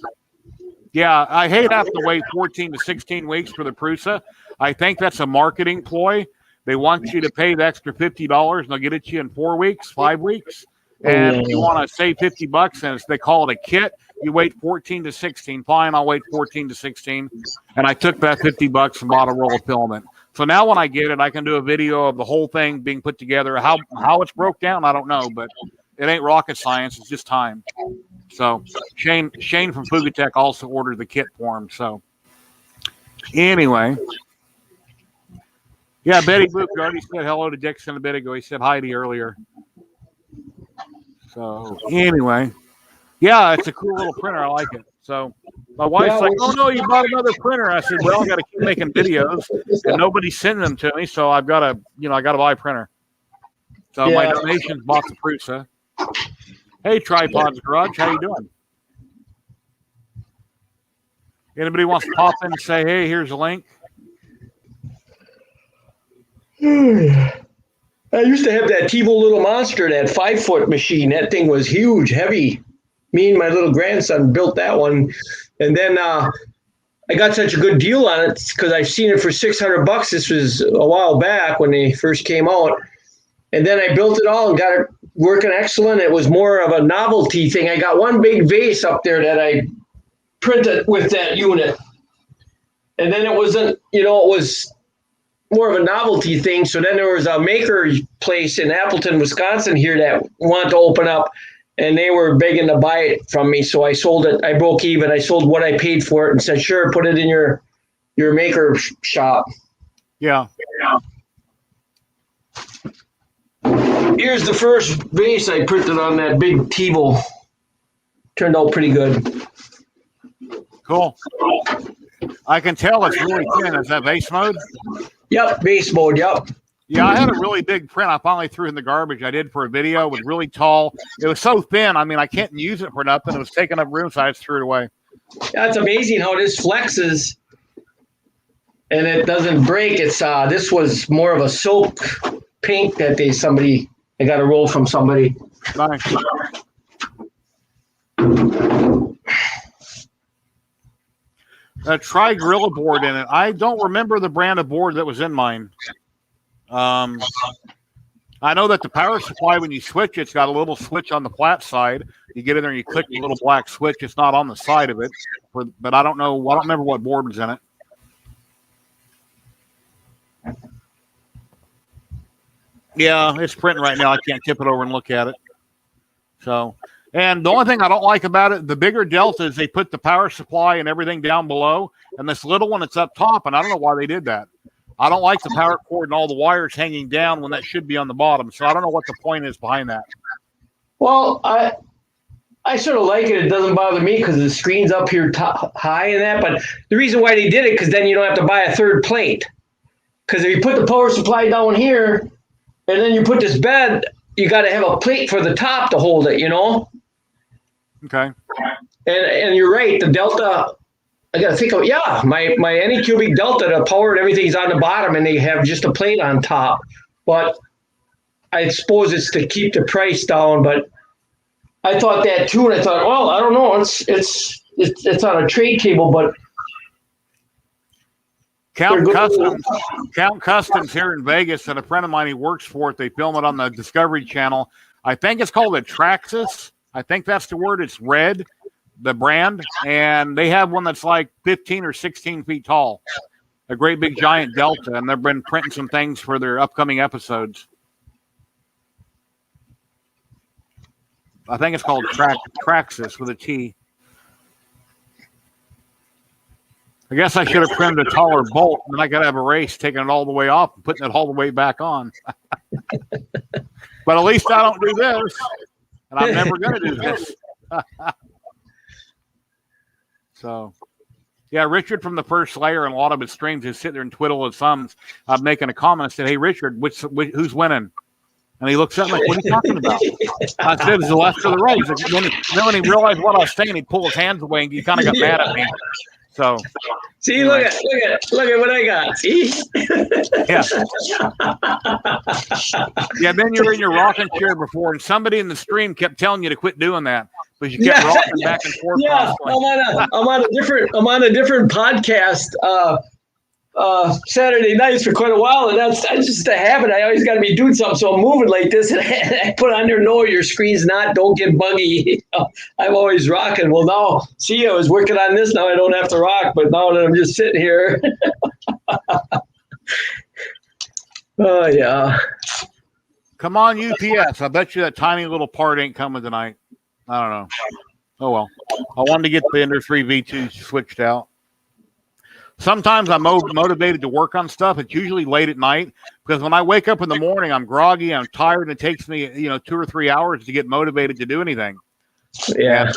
yeah, I hate having to wait 14 to 16 weeks for the Prusa. I think that's a marketing ploy. They want you to pay the extra $50, and they'll get it to you in 4 weeks, 5 weeks. And if you want to save $50, and they call it a kit, you wait 14 to 16. Fine, I'll wait 14 to 16. And I took that $50 and bought a roll of filament. So now when I get it, I can do a video of the whole thing being put together. How it's broke down, I don't know, but it ain't rocket science. It's just time. So Shane from Fugatech also ordered the kit for him. So anyway, yeah, Betty Boop already said hello to Dixon a bit ago. He said hi to you earlier. So anyway, yeah, it's a cool little printer. I like it. So my wife's like, "Oh no, you bought another printer." I said, "Well, I got to keep making videos, and nobody's sending them to me, so I've got to, I got to buy a printer." So my donations bought the Prusa. Hey, Tripods Garage, how you doing? Anybody wants to pop in and say, "Hey, here's a link"? I used to have that T-Bow little monster, that 5-foot machine. That thing was huge, heavy. Me and my little grandson built that one. And then I got such a good deal on it because I've seen it for $600. This was a while back when they first came out. And then I built it all and got it working excellent. It was more of a novelty thing. I got one big vase up there that I printed with that unit. And then it wasn't, it was more of a novelty thing. So then there was a maker place in Appleton, Wisconsin here that wanted to open up, and they were begging to buy it from me. So I sold it. I broke even. I sold what I paid for it and said, "Sure, put it in your maker shop." Yeah. Here's the first vase I printed on that big T-Bow. Turned out pretty good. Cool. I can tell it's really thin. Is that base mode? Yep, base mode, yep. Yeah, I had a really big print I finally threw in the garbage. I did for a video. It was really tall. It was so thin. I mean, I can't use it for nothing. It was taking up room, so I just threw it away. That's amazing how this flexes and it doesn't break. It's this was more of a silk pink that I got a roll from somebody. Nice. Try Gorilla board in it. I don't remember the brand of board that was in mine. I know that the power supply, when you switch, it's got a little switch on the flat side. You get in there and you click the little black switch. It's not on the side of it. But I don't know. I don't remember what board was in it. Yeah, it's printing right now. I can't tip it over and look at it. So, and the only thing I don't like about it, the bigger Delta, is they put the power supply and everything down below, and this little one that's up top, and I don't know why they did that. I don't like the power cord and all the wires hanging down when that should be on the bottom. So I don't know what the point is behind that. Well, I sort of like it. It doesn't bother me because the screen's up here high and that. But the reason why they did it, because then you don't have to buy a third plate. Because if you put the power supply down here and then you put this bed, you got to have a plate for the top to hold it, Okay. And you're right. The Delta, I got to think of, my Anycubic Delta, the power and everything's on the bottom and they have just a plate on top. But I suppose it's to keep the price down. But I thought that too. And I thought, well, I don't know. It's on a trade table, but Count Customs here in Vegas, and a friend of mine, he works for it. They film it on the Discovery Channel. I think it's called a Traxxas. I think that's the word. It's red, the brand, and they have one that's like 15 or 16 feet tall, a great big giant Delta, and they've been printing some things for their upcoming episodes. I think it's called Traxxas with a T. I guess I should have printed a taller bolt, and I could have a race taking it all the way off and putting it all the way back on. But at least I don't do this, and I'm never going to do this. So, yeah, Richard from the First Layer and a lot of his streams is sitting there and twiddle his thumbs, making a comment. I said, "Hey, Richard, who's winning?" And he looks at me like, "What are you talking about?" I said, "Is the left or the right?" Then when he realized what I was saying, he pulled his hands away and he kind of got mad at me. So See, Anyway. look at what I got. See? Yeah. Yeah, then you're in your rocking chair before, and somebody in the stream kept telling you to quit doing that, but you kept rocking back and forth. Yeah, I'm on a different podcast Saturday nights for quite a while, and that's just a habit. I always got to be doing something, so I'm moving like this, and I put on there, no, your screen's don't get buggy. I'm always rocking. Well, now, see, I was working on this, now I don't have to rock, but now that I'm just sitting here. Oh, yeah. Come on, UPS. I bet you that tiny little part ain't coming tonight. I don't know. Oh, well. I wanted to get the Ender 3 V2 switched out. Sometimes I'm motivated to work on stuff. It's usually late at night because when I wake up in the morning, I'm groggy, I'm tired, and it takes me, 2 or 3 hours to get motivated to do anything. Yeah.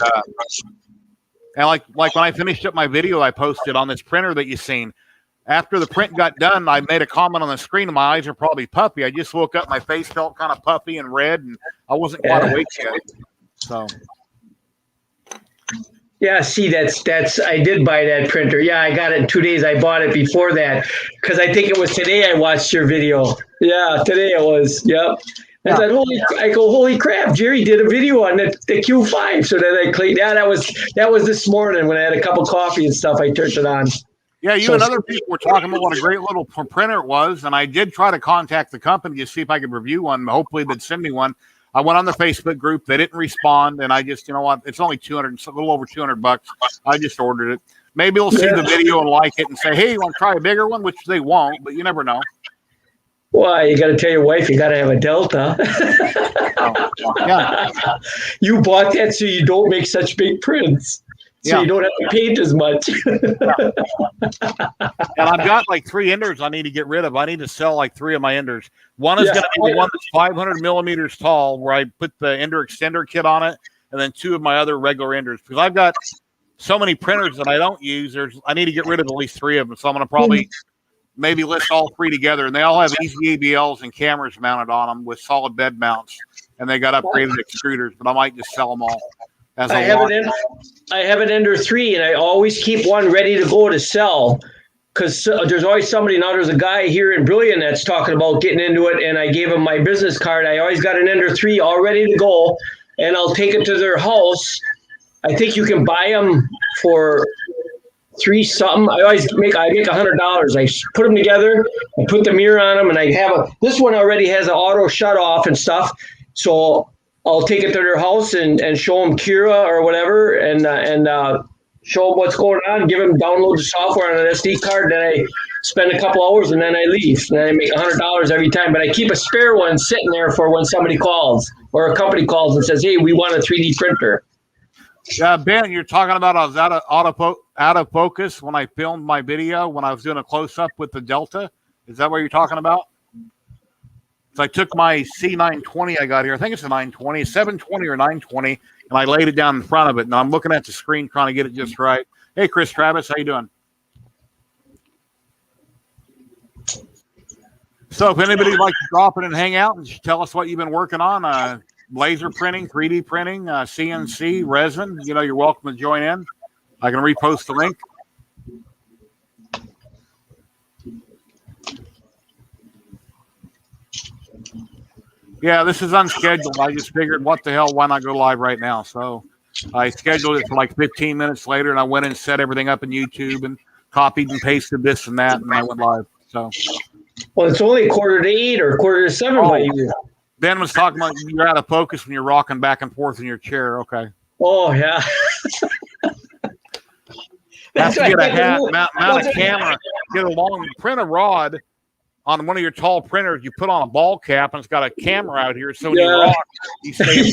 And like when I finished up my video I posted on this printer that you've seen, after the print got done, I made a comment on the screen. My eyes are probably puffy. I just woke up, my face felt kind of puffy and red, and I wasn't quite awake yet. So. Yeah, see, that's I did buy that printer. Yeah, I got it in 2 days. I bought it before that because I think it was today I watched your video. Yeah, today it was. Yep. I thought, holy crap, Jerry did a video on the Q5. So then I clicked. Yeah, that was this morning when I had a cup of coffee and stuff. I turned it on. Yeah, you and other people were talking about what a great little printer it was, and I did try to contact the company to see if I could review one. Hopefully they'd send me one. I went on the Facebook group. They didn't respond, and I just, you know what? It's only $200, a little over $200. I just ordered it. Maybe they'll see the video and like it and say, "Hey, you want to try a bigger one?" Which they won't, but you never know. Well, you got to tell your wife you got to have a Delta. Yeah. You bought that so you don't make such big prints. So you don't have to paint as much. And I've got like 3 enders I need to get rid of. I need to sell like 3 of my enders. One is going to be the one that's 500 millimeters tall, where I put the ender extender kit on it, and then 2 of my other regular enders. Because I've got so many printers that I don't use. I need to get rid of at least 3 of them. So I'm going to probably maybe list all 3 together. And they all have easy ABLs and cameras mounted on them with solid bed mounts. And they got upgraded extruders, but I might just sell them all. I have an Ender 3, and I always keep one ready to go to sell because there's always somebody. Now there's a guy here in Brilliant that's talking about getting into it, and I gave him my business card. I always got an Ender 3 all ready to go, and I'll take it to their house. I think you can buy them for $3 something. I make $100. I put them together, I put the mirror on them, and I have this one already has an auto shut off and stuff. So I'll take it to their house and show them Kira or whatever, and show them what's going on. Give them download the software on an SD card. Then I spend a couple hours and then I leave. And then I make $100 every time. But I keep a spare one sitting there for when somebody calls or a company calls and says, "Hey, we want a 3D printer." Ben, you're talking about I was out of focus when I filmed my video when I was doing a close up with the Delta. Is that what you're talking about? So I took my C920 I got here. I think it's a 920, 720 or 920, and I laid it down in front of it. And I'm looking at the screen trying to get it just right. Hey, Chris Travis, how you doing? So if anybody would like to drop it and hang out and just tell us what you've been working on, laser printing, 3D printing, CNC, resin, you're welcome to join in. I can repost the link. Yeah, this is unscheduled. I just figured, what the hell, why not go live right now? So I scheduled it for like 15 minutes later, and I went and set everything up in YouTube and copied and pasted this and that, and I went live. So, well, it's only 6:45 or 6:45 by you. Ben was talking about you're out of focus when you're rocking back and forth in your chair. Okay. Oh, yeah. Have to get a hat, mount a camera, get a long print a rod on one of your tall printers. You put on a ball cap, and it's got a camera out here, so when you rock, you stay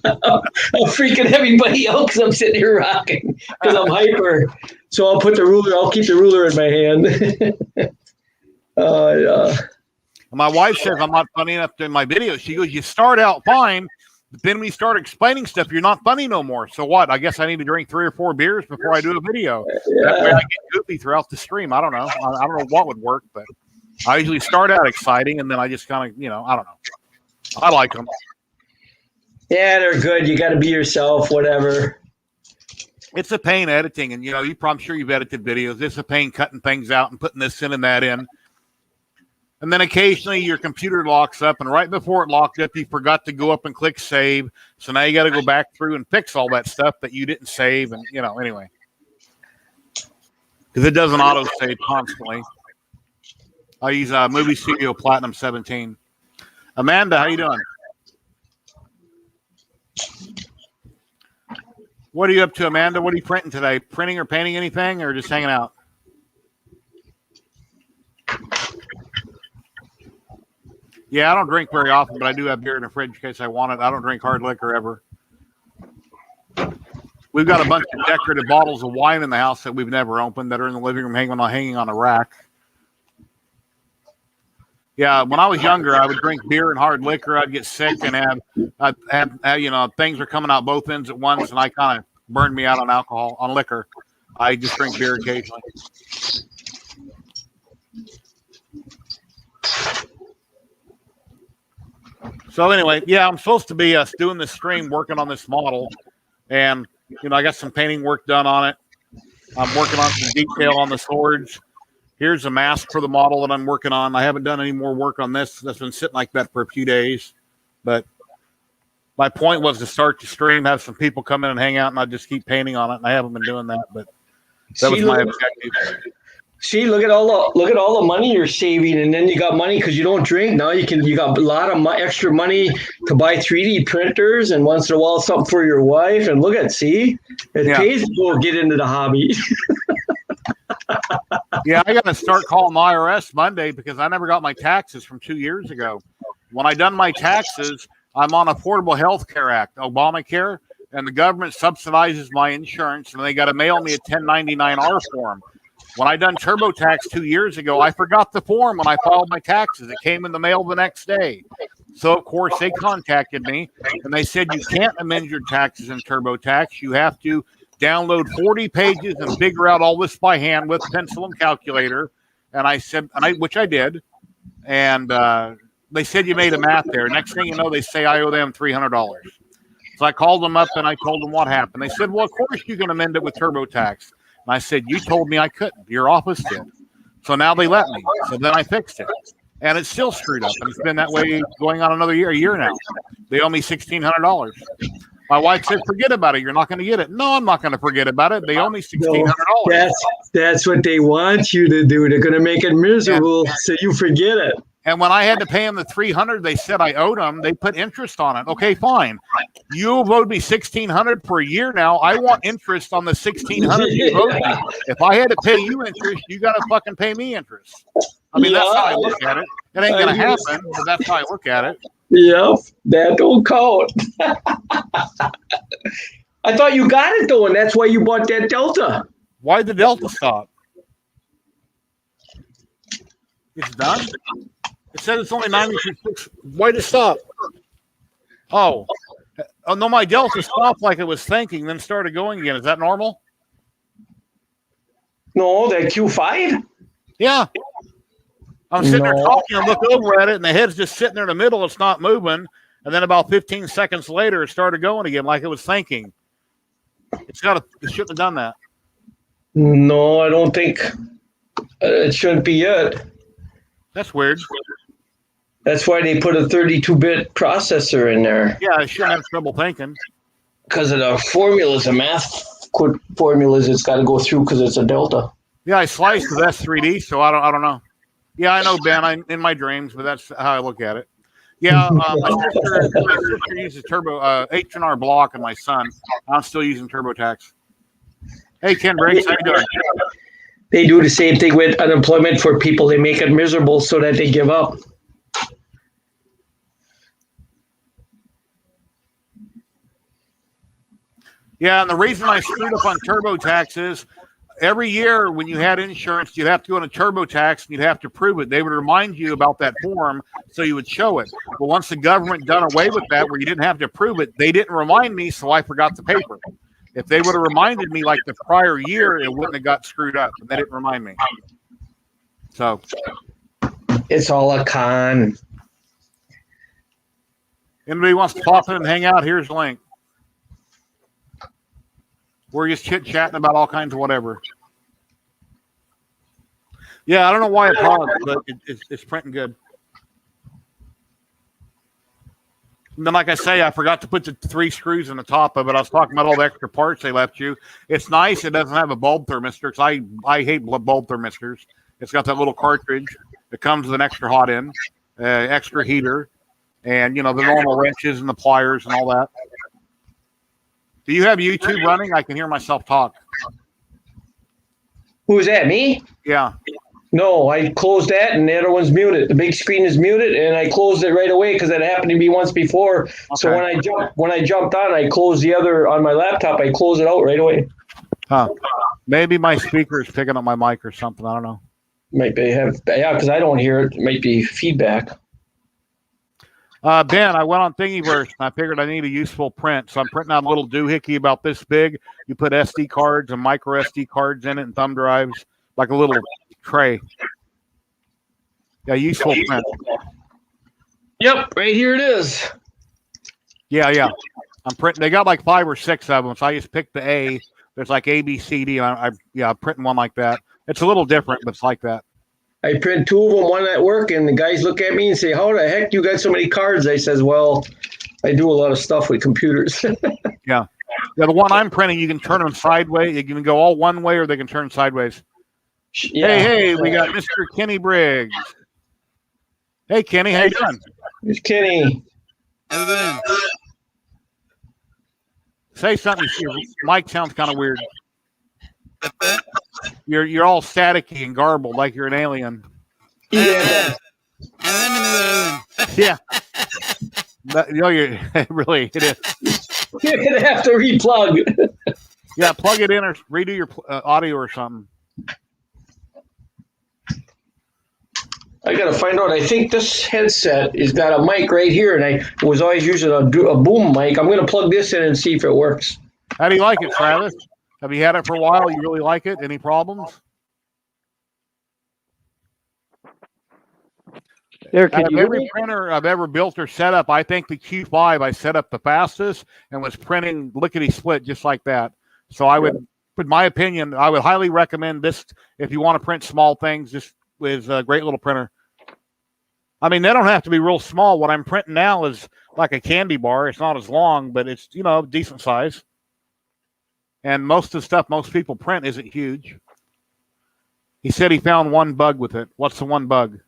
I'm freaking everybody out because I'm sitting here rocking because I'm hyper. So I'll keep the ruler in my hand. My wife says I'm not funny enough in my videos. She goes, "You start out fine, but then when you start explaining stuff, you're not funny no more. So what? I guess I need to drink 3 or 4 beers before I do a video. That way I get goofy throughout the stream. I don't know. I don't know what would work, but I usually start out exciting, and then I just kind of, I don't know. I like them. Yeah, they're good. You got to be yourself, whatever. it's a pain editing, and I'm sure you've edited videos. It's a pain cutting things out and putting this in and that in. And then occasionally your computer locks up, and right before it locked up, you forgot to go up and click save. So now you got to go back through and fix all that stuff that you didn't save, and anyway, because it doesn't auto save constantly. I use Movie Studio Platinum 17. Amanda, how you doing? What are you up to, Amanda? What are you printing today? Printing or painting anything, or just hanging out? Yeah, I don't drink very often, but I do have beer in the fridge in case I want it. I don't drink hard liquor ever. We've got a bunch of decorative bottles of wine in the house that we've never opened that are in the living room hanging on a rack. Yeah, when I was younger, I would drink beer and hard liquor. I'd get sick and have things are coming out both ends at once, and I kind of burned me out on liquor. I just drink beer occasionally. So anyway, yeah, I'm supposed to be doing this stream, working on this model, and I got some painting work done on it. I'm working on some detail on the swords. Here's a mask for the model that I'm working on. I haven't done any more work on this. That's been sitting like that for a few days. But my point was to start the stream, have some people come in and hang out, and I just keep painting on it. And I haven't been doing that, but that was my objective. See, look at all the money you're saving, and then you got money because you don't drink. Now you got a lot of extra money to buy 3D printers, and once in a while something for your wife. And look at it pays to go get into the hobby. Yeah, I got to start calling the IRS Monday because I never got my taxes from 2 years ago. When I done my taxes, I'm on Affordable Health Care Act, Obamacare, and the government subsidizes my insurance, and they got to mail me a 1099-R form. When I done TurboTax 2 years ago, I forgot the form when I filed my taxes. It came in the mail the next day. So, of course, they contacted me, and they said, you can't amend your taxes in TurboTax. You have to download 40 pages and figure out all this by hand with pencil and calculator. And I said, which I did. And they said, you made a math there. Next thing you know, they say I owe them $300. So I called them up and I told them what happened. They said, well, of course you can amend it with TurboTax. And I said, you told me I couldn't. Your office did. So now they let me. So then I fixed it. And it's still screwed up. And it's been that way going on a year now. They owe me $1,600. My wife said, forget about it. You're not going to get it. No, I'm not going to forget about it. They owe me $1,600. That's what they want you to do. They're going to make it miserable so you forget it. And when I had to pay them the $300, they said I owed them. They put interest on it. Okay, fine. You've owed me $1,600 for a year now. I want interest on the $1,600 you owed me. If I had to pay you interest, you got to fucking pay me interest. I mean, that's how I look at it. It ain't going to happen, but that's how I look at it. Yep, that don't count. I thought you got it though, and that's why you bought that Delta. Why'd the Delta stop? It's done? It said it's only 96. Why'd it stop? Oh no, my Delta stopped like it was thinking, then started going again. Is that normal? No, that Q5? Yeah. I'm sitting there talking and look over at it, and the head's just sitting there in the middle. It's not moving. And then about 15 seconds later, it started going again like it was thinking. It shouldn't have done that. No, I don't think it shouldn't be it. That's weird. That's why they put a 32-bit processor in there. Yeah, it shouldn't have trouble thinking. Because of the formulas, the math formulas it's got to go through because it's a Delta. Yeah, I sliced with S3D, so I don't know. Yeah, I know, Ben. I'm in my dreams, but that's how I look at it. Yeah, my sister uses Turbo H&R Block, and my son. I'm still using TurboTax. Hey, Ken Briggs, how you doing? They do the same thing with unemployment for people. They make it miserable so that they give up. Yeah, and the reason I screwed up on TurboTax is every year when you had insurance, you'd have to go into TurboTax and you'd have to prove it. They would remind you about that form so you would show it. But once the government done away with that where you didn't have to prove it, they didn't remind me, so I forgot the paper. If they would have reminded me like the prior year, it wouldn't have got screwed up. But they didn't remind me. So it's all a con. Anybody wants to pop in and hang out, here's the link. We're just chit-chatting about all kinds of whatever. Yeah, I don't know why it paused, but it's printing good. And then, like I say, I forgot to put the 3 screws in the top of it. I was talking about all the extra parts they left you. It's nice. It doesn't have a bulb thermistor because I hate bulb thermistors. It's got that little cartridge. It comes with an extra hot end, extra heater, and, you know, the normal wrenches and the pliers and all that. Do you have YouTube running? I can hear myself talk. Who's that? Me? Yeah. No, I closed that and the other one's muted. The big screen is muted, and I closed it right away because it happened to me once before. Okay. So when I jumped on, I closed the other on my laptop. I closed it out right away. Huh? Maybe my speaker is picking up my mic or something. I don't know. Might be because I don't hear it. It might be feedback. Ben, I went on Thingiverse and I figured I need a useful print, so I'm printing out a little doohickey about this big. You put SD cards and micro SD cards in it and thumb drives, like a little tray. Yeah, useful print. Yep, right here it is. Yeah. I'm printing. They got like 5 or 6 of them, so I just picked the A. There's like A, B, C, D, and I'm printing one like that. It's a little different, but it's like that. I print 2 of them, one at work, and the guys look at me and say, "How the heck you got so many cards?" I says, "Well, I do a lot of stuff with computers." Yeah, the one I'm printing, you can turn them sideways. You can go all one way, or they can turn sideways. Yeah. Hey, we got Mr. Kenny Briggs. Hey, Kenny, how you doing? It's Kenny. Say something. Your mic sounds kind of weird. You're all staticky and garbled like you're an alien. Yeah. Yeah. But, you know, really, it is. You're going to have to replug. Yeah, plug it in or redo your audio or something. I got to find out. I think this headset has got a mic right here, and I was always using a boom mic. I'm going to plug this in and see if it works. How do you like it, Travis? Have you had it for a while? You really like it? Any problems? There, Out of every printer I've ever built or set up, I think the Q5 I set up the fastest and was printing lickety split just like that. So I would, in my opinion, I would highly recommend this if you want to print small things. This is a great little printer. I mean, they don't have to be real small. What I'm printing now is like a candy bar. It's not as long, but it's, you know, decent size. And most of the stuff most people print isn't huge. He said he found one bug with it. What's the one bug?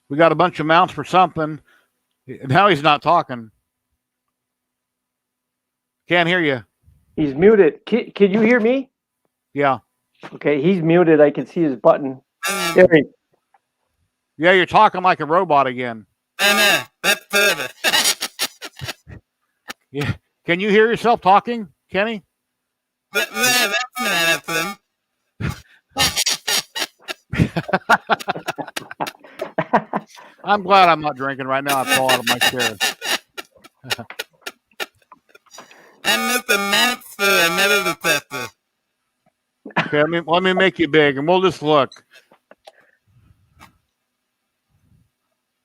We got a bunch of mounts for something. Now he's not talking. Can't hear you. He's muted. Can you hear me? Yeah. Okay, he's muted. I can see his button. There he. Yeah, you're talking like a robot again. Yeah. Can you hear yourself talking, Kenny? I'm glad I'm not drinking right now. I fall out of my chair. Okay, let me make you big, and we'll just look.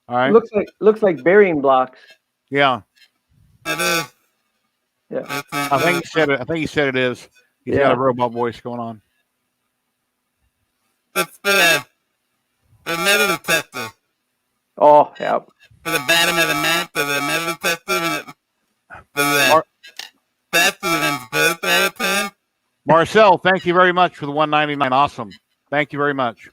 All right. Looks like bearing blocks. Yeah. Yeah. I think he said it is. He's got a robot voice going on. Oh, yeah. For the bottom of the map, for the metal tester, for the Marcel, thank you very much for the $1.99. Awesome. Thank you very much.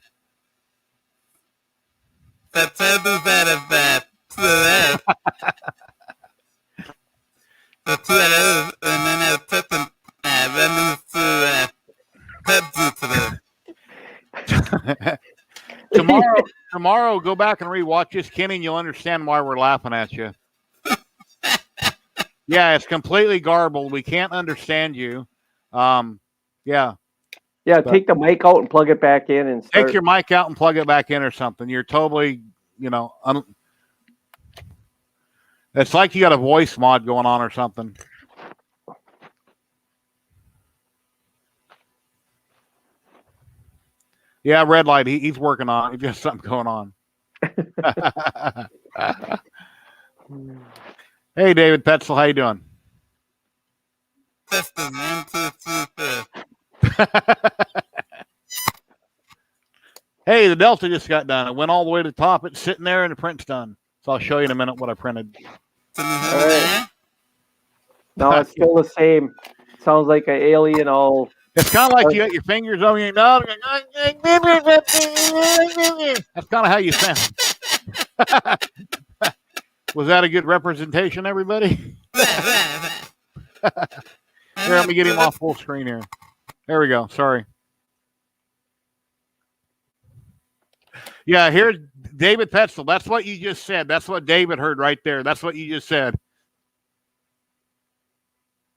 Tomorrow, go back and rewatch this, Kenny, and you'll understand why we're laughing at you. Yeah, it's completely garbled. We can't understand you. Yeah. Yeah, take the mic out and plug it back in and start. Take your mic out and plug it back in or something. You're totally, you know, it's like you got a voice mod going on or something. Yeah, red light. He's working on it. He's got something going on. Hey, David Petzel, how you doing? Testing, man. Hey, the Delta just got done. It went all the way to the top. It's sitting there and the print's done. So I'll show you in a minute what I printed. right. No, it's still the same. Sounds like an alien all. It's kind of like you got your fingers over your nose. That's kind of how you sound. Was that a good representation, everybody? Here, let me get him off full screen here. There we go. Sorry. Yeah, here's David Petzel. That's what you just said. That's what David heard right there. That's what you just said.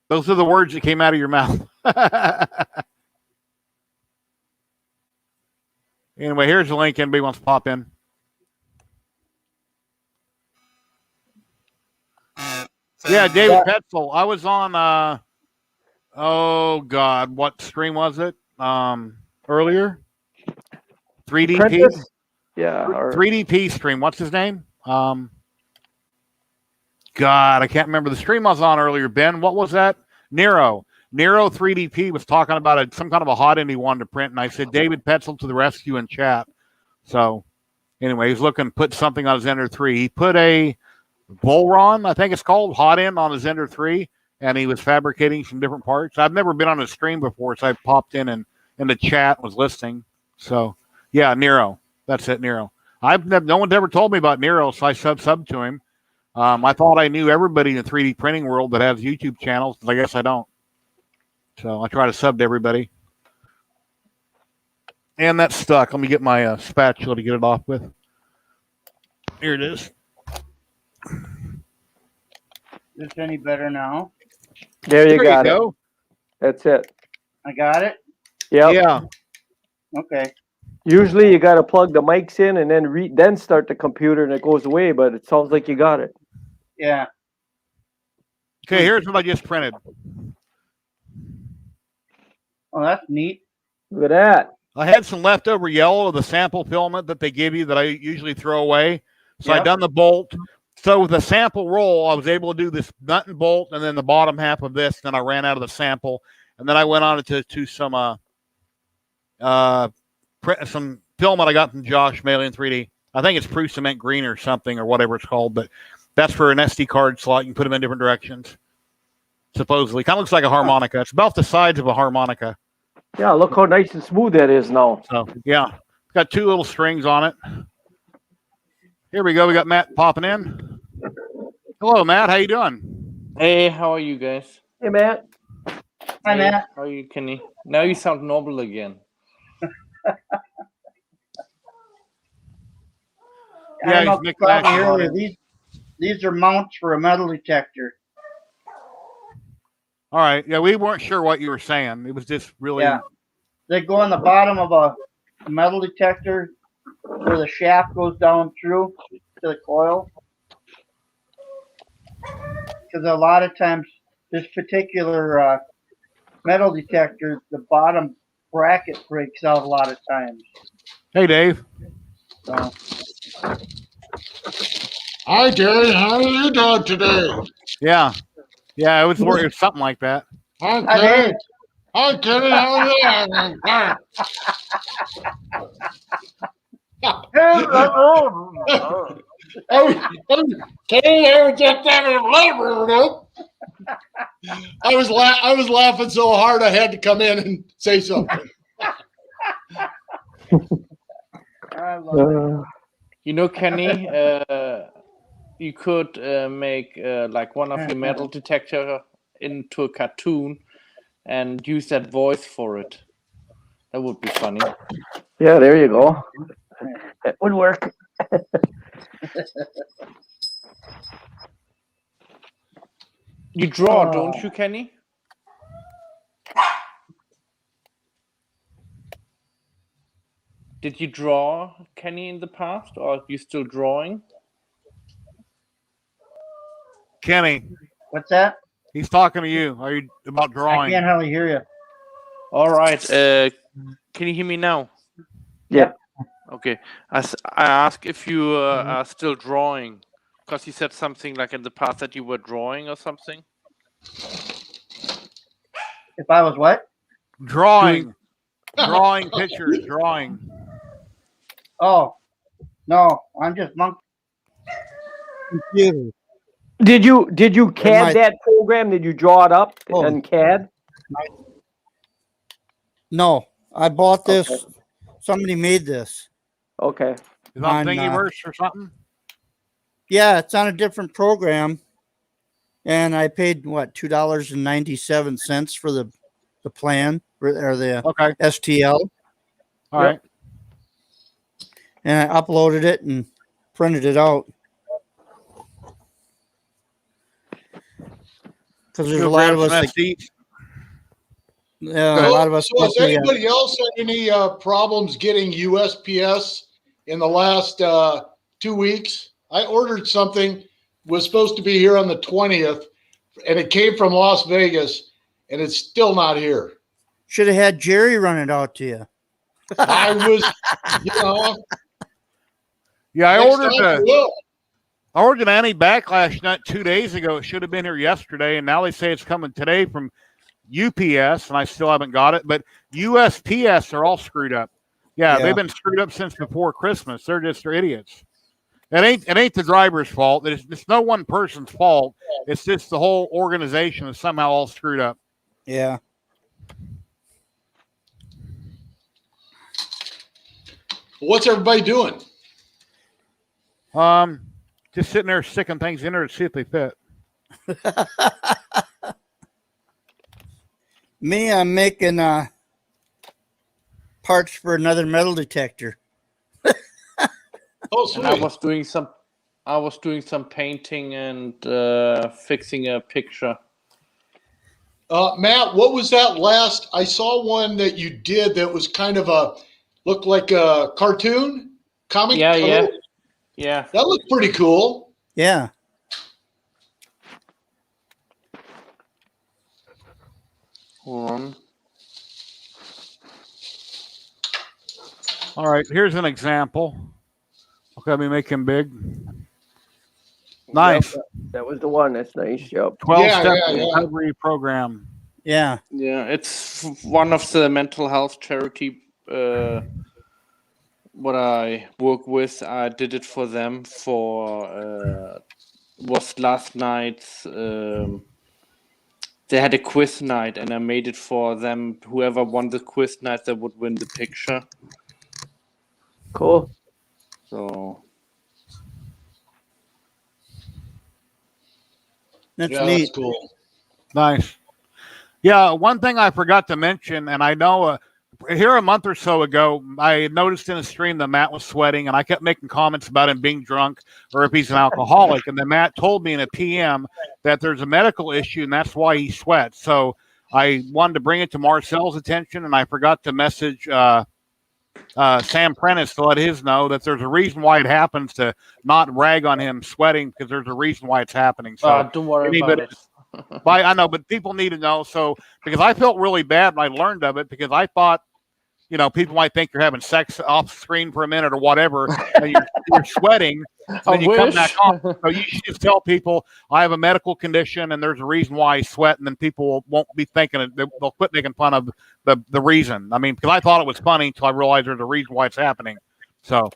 Those are the words that came out of your mouth. Anyway, here's the link. Anybody wants to pop in? Yeah, David Petzel. I was on, oh, God, what stream was it? Earlier? 3DP? Yeah. Or 3DP stream. What's his name? God, I can't remember the stream I was on earlier. Ben, what was that? Nero 3DP was talking about some kind of a hot end he wanted to print, and I said, David Petzel to the rescue in chat. So, anyway, he's looking to put something on his Ender 3. He put a Volron, I think it's called, hot end on his Ender 3, and he was fabricating some different parts. I've never been on a stream before, so I popped in and in the chat was listening. So, yeah, Nero. That's it, Nero. No one's ever told me about Nero, so I sub to him. I thought I knew everybody in the 3D printing world that has YouTube channels, but I guess I don't. So I try to sub to everybody. And that's stuck. Let me get my spatula to get it off with. Here it is. Is this any better now? there you got it. That's it. I got it? Yep. Yeah. Okay. Usually you got to plug the mics in and then start the computer and it goes away, but it sounds like you got it. Yeah. Okay, here's what I just printed. Oh, that's neat. Look at that. I had some leftover yellow of the sample filament that they give you that I usually throw away. So Yep. I done the bolt. So with the sample roll, I was able to do this nut and bolt and then the bottom half of this. Then I ran out of the sample. And then I went on to some filament I got from Josh Mailing 3D. I think it's Proof Cement Green or something or whatever it's called. But that's for an SD card slot. You can put them in different directions. Supposedly. Kind of looks like a harmonica. It's about the size of a harmonica. Yeah, look how nice and smooth that is now. So, yeah. It's got two little strings on it. Here we go. We got Matt popping in. Hello, Matt. How you doing? Hey, how are you guys? Hey, Matt. Hi, Matt. How are you, Kenny? Now you sound normal again. Yeah, I know he's probably mixing earlier. These are mounts for a metal detector. All right. Yeah, we weren't sure what you were saying. It was just really. Yeah. They go on the bottom of a metal detector where the shaft goes down through to the coil. Because a lot of times, this particular metal detector, the bottom bracket breaks out a lot of times. Hey, Dave. So, Hi, Gary. How are you doing today? Yeah. Yeah, it was something like that. Hi, hi, Gary. Dave. Hi, Gary. How are you? Kenny, I was just having labor, nope. I was laughing so hard I had to come in and say something. I love it. You know, Kenny, you could make like one of your metal detector into a cartoon and use that voice for it. That would be funny. Yeah, there you go. It would work. You draw, don't you, Kenny? Did you draw, Kenny, in the past, or are you still drawing? Kenny, What's that? he's talking to you. Are you about I drawing? can't hardly hear you. All right. Can you hear me now? Yeah. Okay. I ask if you are still drawing, because you said something like in the past that you were drawing or something. If I was what? Drawing pictures, drawing. Oh, no, I'm just monkey. Computer. Did you CAD might- that program? Did you draw it up in CAD? No, I bought this. Okay. Somebody made this. Okay. Is it On, on Thingiverse or something? Yeah, it's on a different program, and I paid what $2.97 for the plan or the Okay. STL, All right. and I uploaded it and printed it out. Because there's a lot of us that, a lot of us. So has anybody else had any problems getting USPS in the last 2 weeks? I ordered something, was supposed to be here on the 20th, and it came from Las Vegas, and it's still not here. Should have had Jerry run it out to you. I was, you know. Yeah, I next ordered time I will. I ordered an anti-backlash nut 2 days ago. It should have been here yesterday, and now they say it's coming today from UPS, and I still haven't got it. But USPS are all screwed up. Yeah, they've been screwed up since before Christmas. They're idiots. It ain't the driver's fault. It's no one person's fault. It's just the whole organization is somehow all screwed up. Yeah. What's everybody doing? Just sitting there sticking things in there to see if they fit. Me, I'm making parts for another metal detector. Oh, sweet. And I was doing some painting and fixing a picture. Matt, what was that last? I saw one that you did that was kind of looked like a cartoon comic. Yeah. That looked pretty cool. Yeah. Hold on. All right, here's an example. Okay, let me make him big. Nice. Yep, that was the one. That's nice. Yep. 12-step recovery program. Yeah. Yeah, it's one of the mental health charity what I work with. I did it for them for was last night's they had a quiz night, and I made it for them. Whoever won the quiz night, that would win the picture. Cool. So That's Yeah, neat. that's cool. Nice. Yeah, one thing I forgot to mention, and I know here a month or so ago, I noticed in a stream that Matt was sweating, and I kept making comments about him being drunk or if he's an alcoholic. And then Matt told me in a PM that there's a medical issue, and that's why he sweats. So I wanted to bring it to Marcel's attention, and I forgot to message Sam Prentice to let his know that there's a reason why it happens, to not rag on him sweating, because there's a reason why it's happening. So don't worry about it. I know, but people need to know. So, because I felt really bad when I learned of it, because I thought, people might think you're having sex off screen for a minute or whatever, and you're sweating, and then you come back on. So you should just tell people, I have a medical condition, and there's a reason why I sweat, and then people won't be thinking it. They'll quit making fun of the reason. I mean, because I thought it was funny until I realized there's a reason why it's happening. So,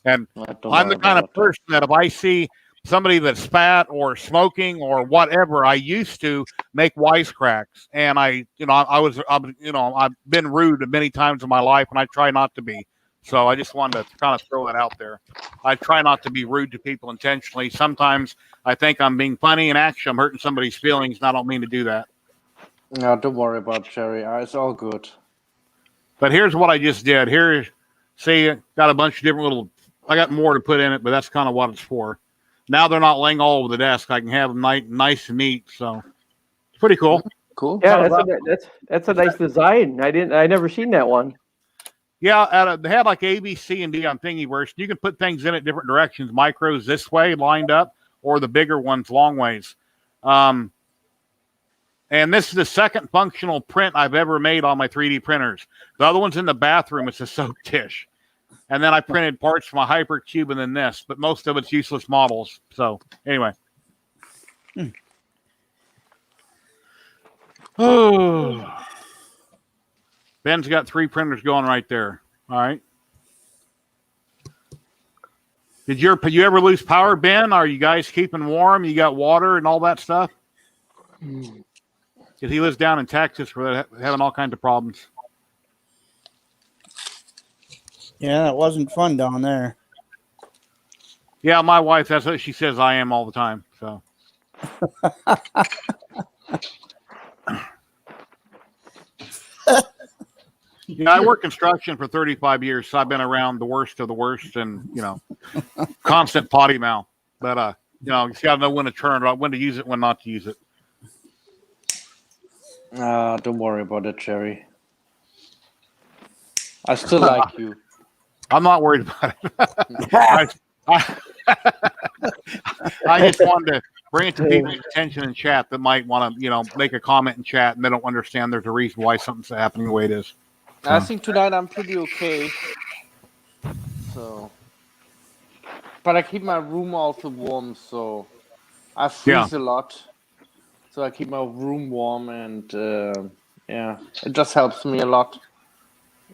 and I'm the kind of person that if I see somebody that's fat or smoking or whatever, I used to make wisecracks, and I've been rude many times in my life, and I try not to be. So I just wanted to kind of throw that out there. I try not to be rude to people intentionally. Sometimes I think I'm being funny, and actually I'm hurting somebody's feelings, and I don't mean to do that. No, don't worry about Jerry. It's all good. But here's what I just did. Here, see, got a bunch of different I got more to put in it, but that's kind of what it's for. Now they're not laying all over the desk. I can have them nice and neat. So it's pretty cool. Cool. Yeah, that's a nice design. I never seen that one. Yeah, they had like A, B, C, and D on Thingiverse. You can put things in at different directions. Micros this way, lined up, or the bigger ones long ways. And this is the second functional print I've ever made on my 3D printers. The other one's in the bathroom. It's a soap dish. And then I printed parts for my Hypercube and then this, but most of it's useless models. So anyway. Oh. Ben's got 3 printers going right there. All right. Did you ever lose power, Ben? Are you guys keeping warm? You got water and all that stuff? Because he lives down in Texas where they're having all kinds of problems. Yeah, it wasn't fun down there. Yeah, my wife, that's what she says I am all the time. So. I worked construction for 35 years, so I've been around the worst of the worst and, constant potty mouth. But, you got to know when to turn it off, when to use it, when not to use it. Don't worry about it, Jerry. I still like you. I'm not worried about it. I just wanted to bring it to people's attention in chat that might want to, make a comment in chat and they don't understand there's a reason why something's happening the way it is. I think tonight I'm pretty okay. So, but I keep my room also warm, so I freeze a lot. So I keep my room warm, and it just helps me a lot.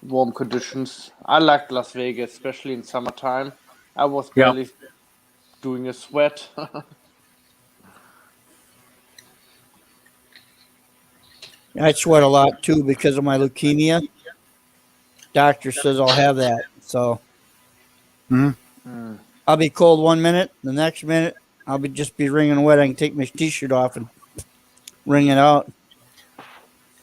Warm conditions. I like Las Vegas, especially in summertime. I was barely doing a sweat. I sweat a lot too because of my leukemia. Doctor says I'll have that, so I'll be cold 1 minute, the next minute I'll just be wringing wet. I can take my t-shirt off and wring it out.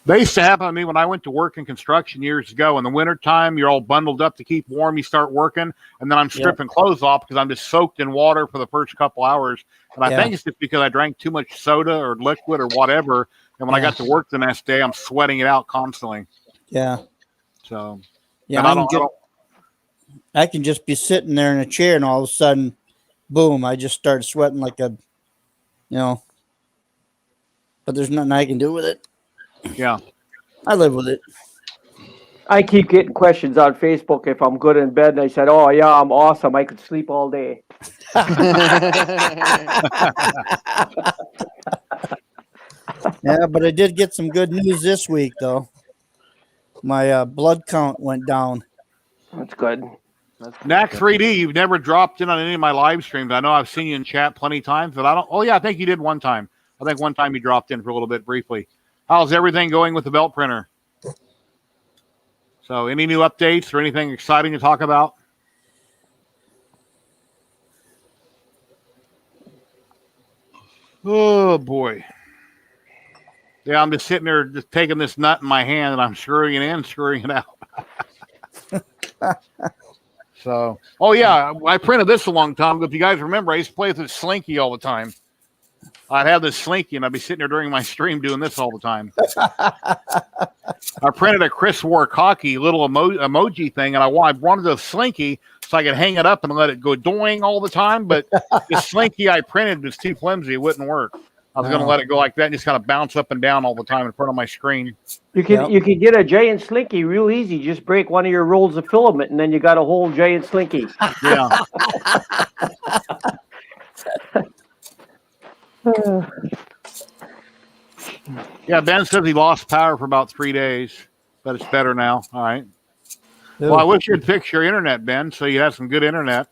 They used to happen to me when I went to work in construction years ago. In the wintertime, you're all bundled up to keep warm. You start working, and then I'm stripping clothes off because I'm just soaked in water for the first couple hours. And I think it's just because I drank too much soda or liquid or whatever. And when I got to work the next day, I'm sweating it out constantly. Yeah. So, yeah, I can just be sitting there in a chair, and all of a sudden, boom, I just start sweating like but there's nothing I can do with it. Yeah. I live with it. I keep getting questions on Facebook if I'm good in bed, and I said, "Oh yeah, I'm awesome. I could sleep all day." Yeah, but I did get some good news this week, though. My blood count went down. That's good. Knack 3D, you've never dropped in on any of my live streams. I know I've seen you in chat plenty of times, but I don't. Oh yeah, I think you did one time. I think one time you dropped in for a little bit briefly. How's everything going with the belt printer? So, any new updates or anything exciting to talk about? Oh boy. Yeah, I'm just sitting there just taking this nut in my hand and I'm screwing it in, screwing it out. So, oh yeah, I printed this a long time ago. If you guys remember, I used to play with this Slinky all the time. I'd have this Slinky and I'd be sitting there during my stream doing this all the time. I printed a Chris Warcocky little emoji thing, and I wanted a Slinky so I could hang it up and let it go doing all the time. But the Slinky I printed was too flimsy; it wouldn't work. I was going to let it go like that and just kind of bounce up and down all the time in front of my screen. You can get a giant Slinky real easy. Just break one of your rolls of filament, and then you got a whole giant Slinky. Yeah. Yeah, Ben says he lost power for about 3 days, but it's better now. All right. Well, I wish you'd fix your internet, Ben, so you have some good internet.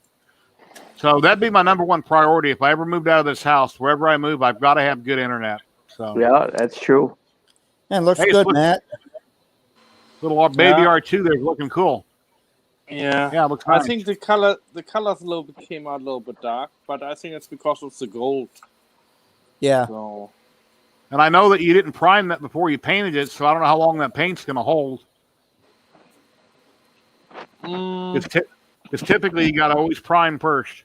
So that'd be my number one priority. If I ever moved out of this house, wherever I move, I've got to have good internet. So yeah, that's true. And looks good, Matt. Little baby R2 there's looking cool. Yeah, it looks nice. I think the colors a little bit came out a little bit dark, but I think it's because of the gold. Yeah. So. And I know that you didn't prime that before you painted it, so I don't know how long that paint's going to hold. It's typically you got to always prime first.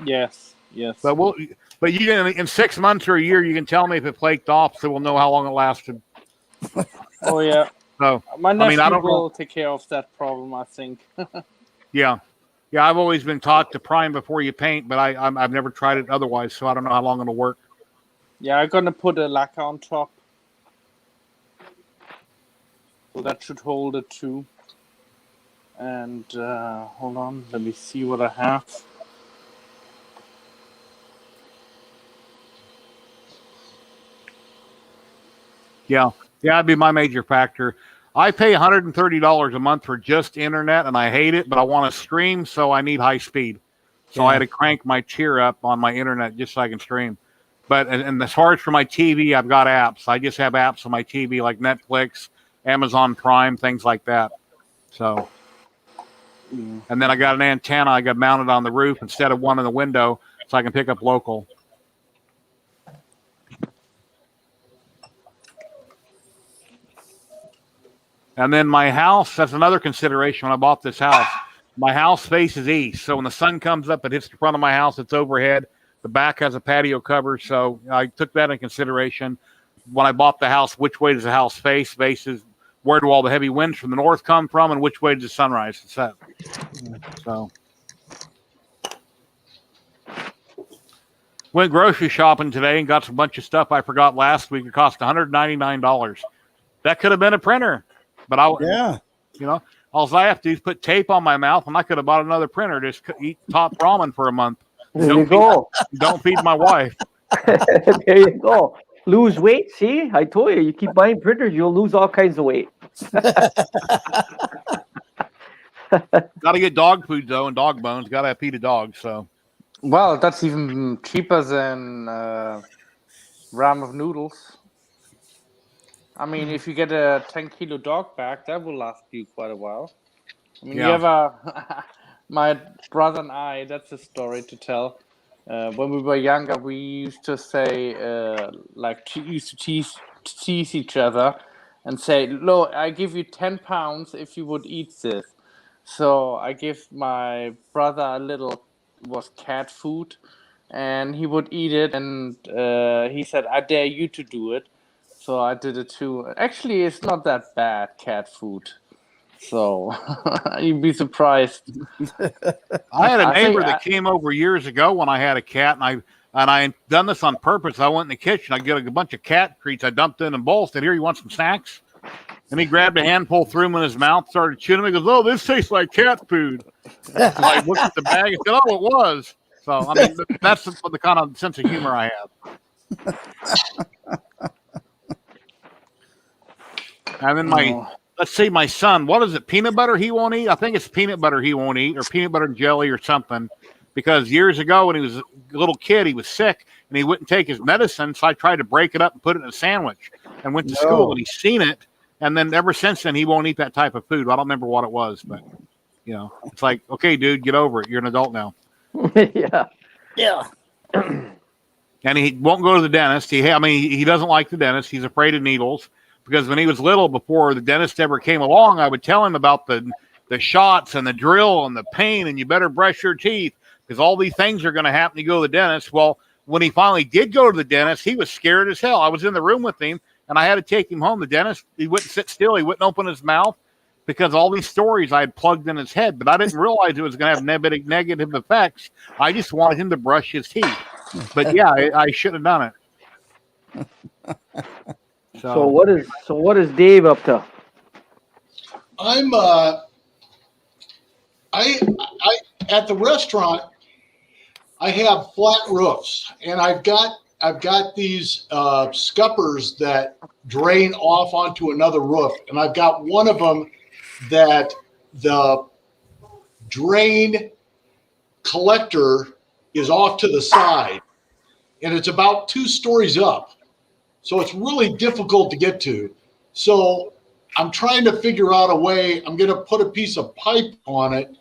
Yes. But you can, in 6 months or a year, you can tell me if it flaked off, so we'll know how long it lasted. Oh yeah. So my nephew I don't will take care of that problem, I think. Yeah. I've always been taught to prime before you paint, but I've never tried it otherwise, so I don't know how long it'll work. Yeah, I'm gonna put a lacquer on top, so that should hold it too. And hold on, let me see what I have. Yeah, that'd be my major factor. I pay $130 a month for just internet, and I hate it, but I want to stream, so I need high speed. So I had to crank my tier up on my internet just so I can stream. But and as far as for my TV, I've got apps. I just have apps on my TV like Netflix, Amazon Prime, things like that. So, and then I got an antenna I got mounted on the roof instead of one in the window, so I can pick up local. And then my house, that's another consideration when I bought this house. My house faces east, so when the sun comes up, it hits the front of my house, it's overhead. The back has a patio cover, so I took that into consideration. When I bought the house, which way does the house face? Faces where do all the heavy winds from the north come from, and which way does the sun rise and set? So went grocery shopping today and got a bunch of stuff I forgot last week. It cost $199. That could have been a printer, but all I have to do is put tape on my mouth, and I could have bought another printer. Just eat top ramen for a month. There you go. Don't feed my wife. There you go. Lose weight. See, I told you keep buying printers, you'll lose all kinds of weight. Got to get dog food though, and dog bones. Got to feed a dog. So, Well, that's even cheaper than ram of noodles. I mean, if you get a 10-kilo dog bag, that will last you quite a while. I mean, you ever... My brother and I, that's a story to tell. When we were younger, we used to say, used to tease each other and say, "Look, I give you 10 pounds if you would eat this." So I give my brother a little, was cat food, and he would eat it, and he said, "I dare you to do it." So I did it too. Actually, it's not that bad, cat food. So you'd be surprised. I had a neighbor that came over years ago when I had a cat, and I done this on purpose. I went in the kitchen. I get a bunch of cat treats. I dumped in a bowl. Said, "Here, you want some snacks?" And he grabbed a handful, threw them in his mouth, started chewing them. He goes, "Oh, this tastes like cat food." So I looked at the bag and said, "Oh, it was." So I mean, that's the kind of sense of humor I have. And then let's see, my son, what is it? Peanut butter he won't eat? I think it's peanut butter he won't eat, or peanut butter and jelly or something. Because years ago when he was a little kid, he was sick and he wouldn't take his medicine. So I tried to break it up and put it in a sandwich and went to school, and he's seen it. And then ever since then, he won't eat that type of food. I don't remember what it was, but it's like, okay, dude, get over it. You're an adult now. Yeah. And he won't go to the dentist. He doesn't like the dentist. He's afraid of needles. Because when he was little, before the dentist ever came along, I would tell him about the shots and the drill and the pain, and you better brush your teeth because all these things are going to happen. You go to the dentist. Well, when he finally did go to the dentist, he was scared as hell. I was in the room with him, and I had to take him home. The dentist, he wouldn't sit still. He wouldn't open his mouth because all these stories I had plugged in his head, but I didn't realize it was going to have negative effects. I just wanted him to brush his teeth. But yeah, I should have done it. So what is Dave up to? I'm I at the restaurant. I have flat roofs, and I've got these scuppers that drain off onto another roof, and I've got one of them that the drain collector is off to the side, and it's about 2 stories up. So it's really difficult to get to. So I'm trying to figure out a way. I'm going to put a piece of pipe on it,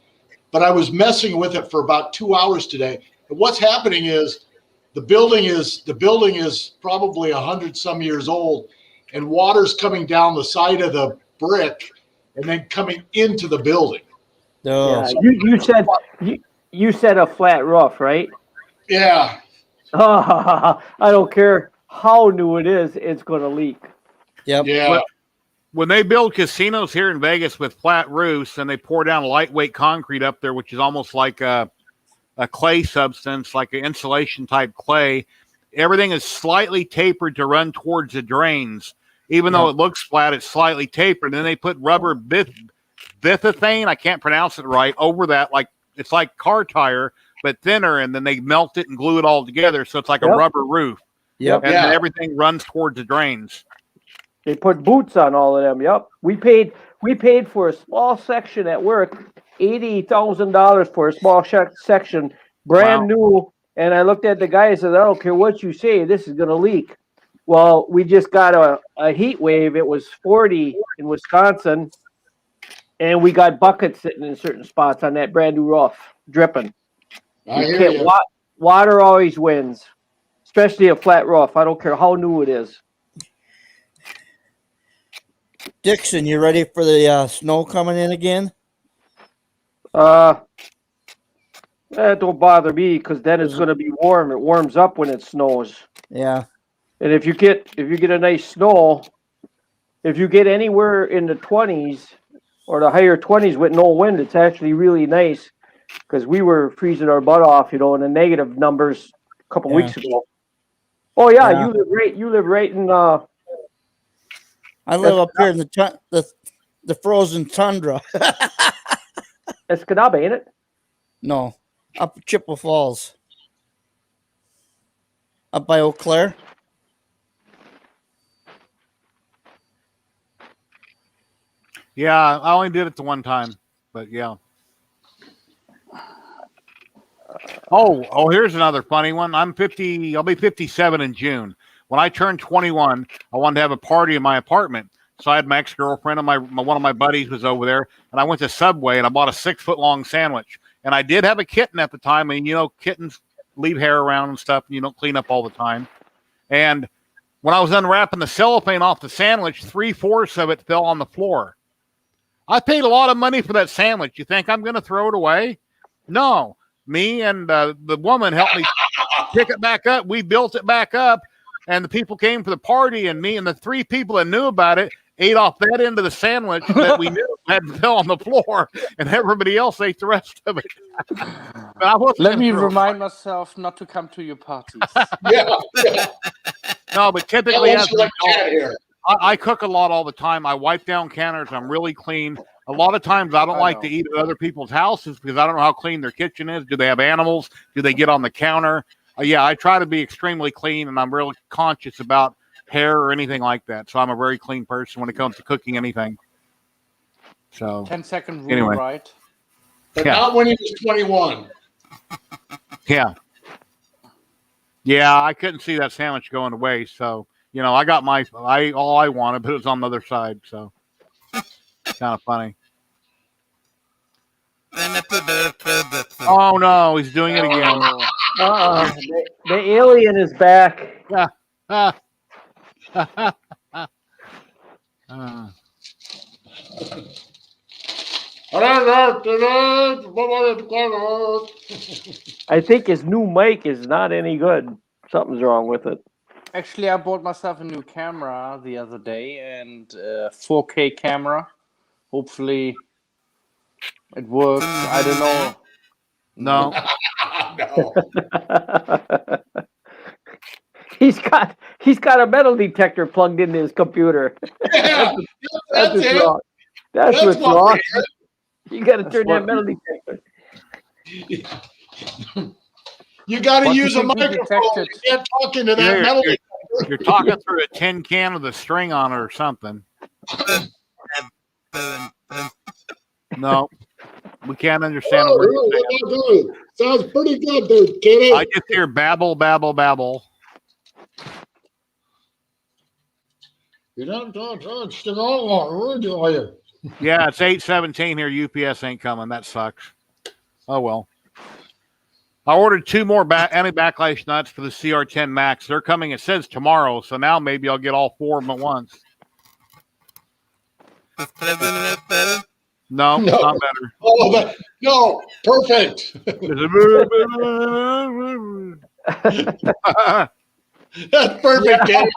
but I was messing with it for about 2 hours today. And what's happening is the building is probably 100 some years old, and water's coming down the side of the brick and then coming into the building. Yeah, you said a flat roof, right? Yeah. I don't care how new it is, it's going to leak. Yep. Yeah. When they build casinos here in Vegas with flat roofs and they pour down lightweight concrete up there, which is almost like a clay substance, like an insulation type clay, everything is slightly tapered to run towards the drains. Even though it looks flat, it's slightly tapered. Then they put rubber vithethane, I can't pronounce it right, over that, like it's like car tire, but thinner, and then they melt it and glue it all together, so it's like a rubber roof. Yep. And then everything runs towards the drains. They put boots on all of them. Yep. We paid for a small section at work, $80,000 for a small section, brand new. And I looked at the guy and said, I don't care what you say, this is gonna leak. Well, we just got a heat wave. It was 40 in Wisconsin, and we got buckets sitting in certain spots on that brand new roof, dripping. Water always wins, especially a flat roof. I don't care how new it is. Dixon, you ready for the snow coming in again? That don't bother me because then it's going to be warm. It warms up when it snows. Yeah. And if you get a nice snow, if you get anywhere in the 20s or the higher 20s with no wind, it's actually really nice because we were freezing our butt off, in the negative numbers a couple weeks ago. Oh yeah, you live right in. I live up here in the frozen tundra. Escanaba, ain't it? No, up Chippewa Falls, up by Eau Claire. Yeah, I only did it the one time, but yeah. Oh, here's another funny one. I'm 50. I'll be 57 in June. When I turned 21, I wanted to have a party in my apartment. So I had my ex-girlfriend and one of my buddies was over there, and I went to Subway and I bought a 6-foot-long sandwich. And I did have a kitten at the time, and kittens leave hair around and stuff, and you don't clean up all the time. And when I was unwrapping the cellophane off the sandwich, 3/4 of it fell on the floor. I paid a lot of money for that sandwich. You think I'm going to throw it away? No. Me and the woman helped me pick it back up. We built it back up, and the people came for the party, and me and the 3 people that knew about it ate off that end of the sandwich that we knew had fell on the floor, and everybody else ate the rest of it. Let me remind myself not to come to your parties. No, but typically, I cook a lot all the time. I wipe down counters. I'm really clean. A lot of times I don't like to eat at other people's houses because I don't know how clean their kitchen is. Do they have animals? Do they get on the counter? I try to be extremely clean, and I'm really conscious about hair or anything like that. So I'm a very clean person when it comes to cooking anything. So 10-second rule, right? But not when he was 21. Yeah, I couldn't see that sandwich going to waste. So I got all I wanted, but it was on the other side. So kind of funny. Oh no, he's doing it again. The alien is back. I think his new mic is not any good. Something's wrong with it. Actually, I bought myself a new camera the other day, and 4K camera. Hopefully, it works. I don't know. No. He's got a metal detector plugged into his computer. Yeah, that's what's it. wrong. That's what's wrong. You got to turn that metal detector. You got to use a microphone. You can't talk into that metal detector. You're talking through a tin can with a string on it or something. No, we can't understand a word you're saying. Sounds pretty good, dude, Kitty. I just hear babble, babble, babble. Yeah, it's 8:17 here. UPS ain't coming. That sucks. Oh well. I ordered 2 more anti-backlash nuts for the CR10 Max. They're coming. It says tomorrow, so now maybe I'll get all 4 of them at once. No, not better. Oh, no, perfect. That's perfect, Ken.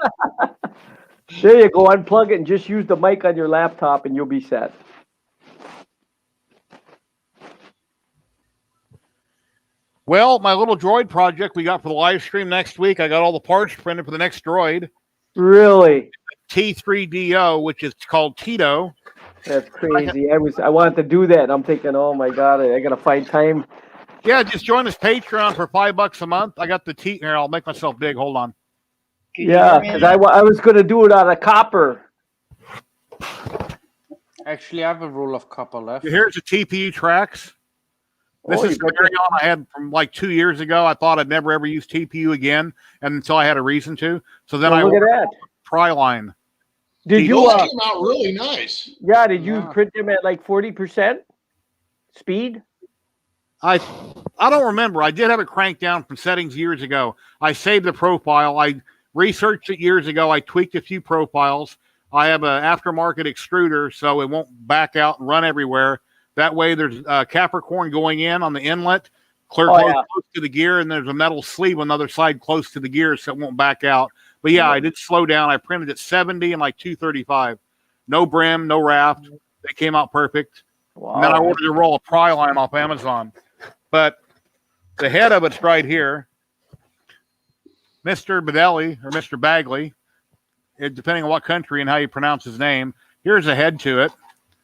There you go. Unplug it and just use the mic on your laptop, and you'll be set. Well, my little droid project we got for the live stream next week, I got all the parts printed for the next droid. Really? T3DO, which is called Tito. That's crazy. I wanted to do that. I'm thinking, oh my god, I gotta find time. Yeah, just join us Patreon for $5 a month. I got the here. I'll make myself big. Hold on. Can you Yeah, hear me because now? I was gonna do it out of copper. Actually, I have a roll of copper left. Here's the TPU tracks. This Oh, is you got carry on I had from like 2 years ago. I thought I'd never ever use TPU again, and until I had a reason to. So then Well, I look at ordered that. Tri-Line. Did you? Those came out really nice. Yeah. Did you Yeah. print them at like 40% speed? I don't remember. I did have it cranked down from settings years ago. I saved the profile. I researched it years ago. I tweaked a few profiles. I have an aftermarket extruder, so it won't back out and run everywhere. That way, there's Capricorn going in on the inlet, clear close to the gear, and there's a metal sleeve on the other side close to the gear, so it won't back out. But yeah, I did slow down. I printed at 70 and like 235. No brim, no raft. They came out perfect. Wow. And then I ordered a roll of Tri-Line off Amazon. But the head of it's right here. Mr. Badelli or Mr. Bagley, depending on what country and how you pronounce his name. Here's a head to it,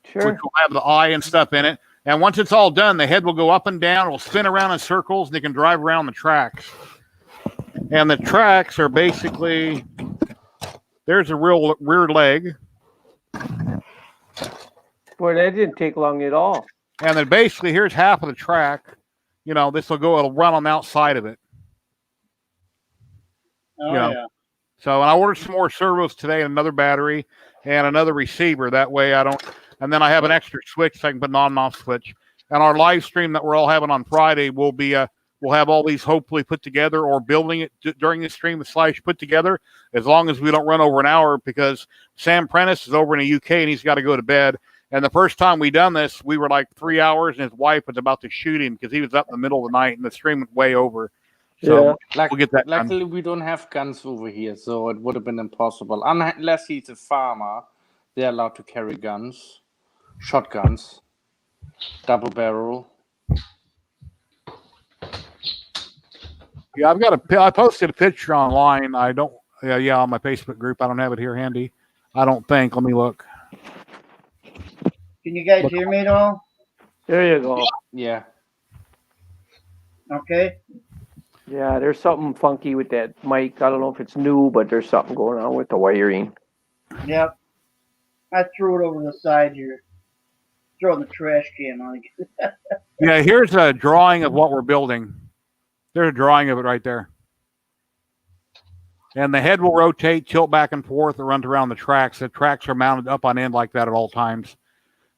Sure. which will have the eye and stuff in it. And once it's all done, the head will go up and down. It will spin around in circles, and it can drive around the tracks. And the tracks are basically, there's a real rear leg. Boy, that didn't take long at all. And then basically, here's half of the track. You know, this will go, it'll run on the outside of it. Oh, Yeah. yeah. So, and I ordered some more servos today, and another battery and another receiver. That way I don't, and then I have an extra switch so I can put an on and off switch. And our live stream that we're all having on Friday will be, we'll have all these hopefully put together or building it during the stream with Slash put together, as long as we don't run over an hour, because Sam Prentice is over in the UK and he's got to go to bed. And the first time we done this, we were like 3 hours, and his wife was about to shoot him because he was up in the middle of the night, and the stream went way over. So Like, we'll get that done. luckily, we don't have guns over here, so it would have been impossible. Unless he's a farmer, they're allowed to carry guns, shotguns, double barrel. Yeah, I posted a picture online. I don't, on my Facebook group. I don't have it here handy. I don't think. Let me look. Can you guys hear me at all? There you go. Yeah. Okay. Yeah, there's something funky with that mic. I don't know if it's new, but there's something going on with the wiring. Yep. I threw it over the side here. Throwing the trash can on it. Yeah, here's a drawing of what we're building. There's a drawing of it right there. And the head will rotate, tilt back and forth. It runs around the tracks. The tracks are mounted up on end like that at all times.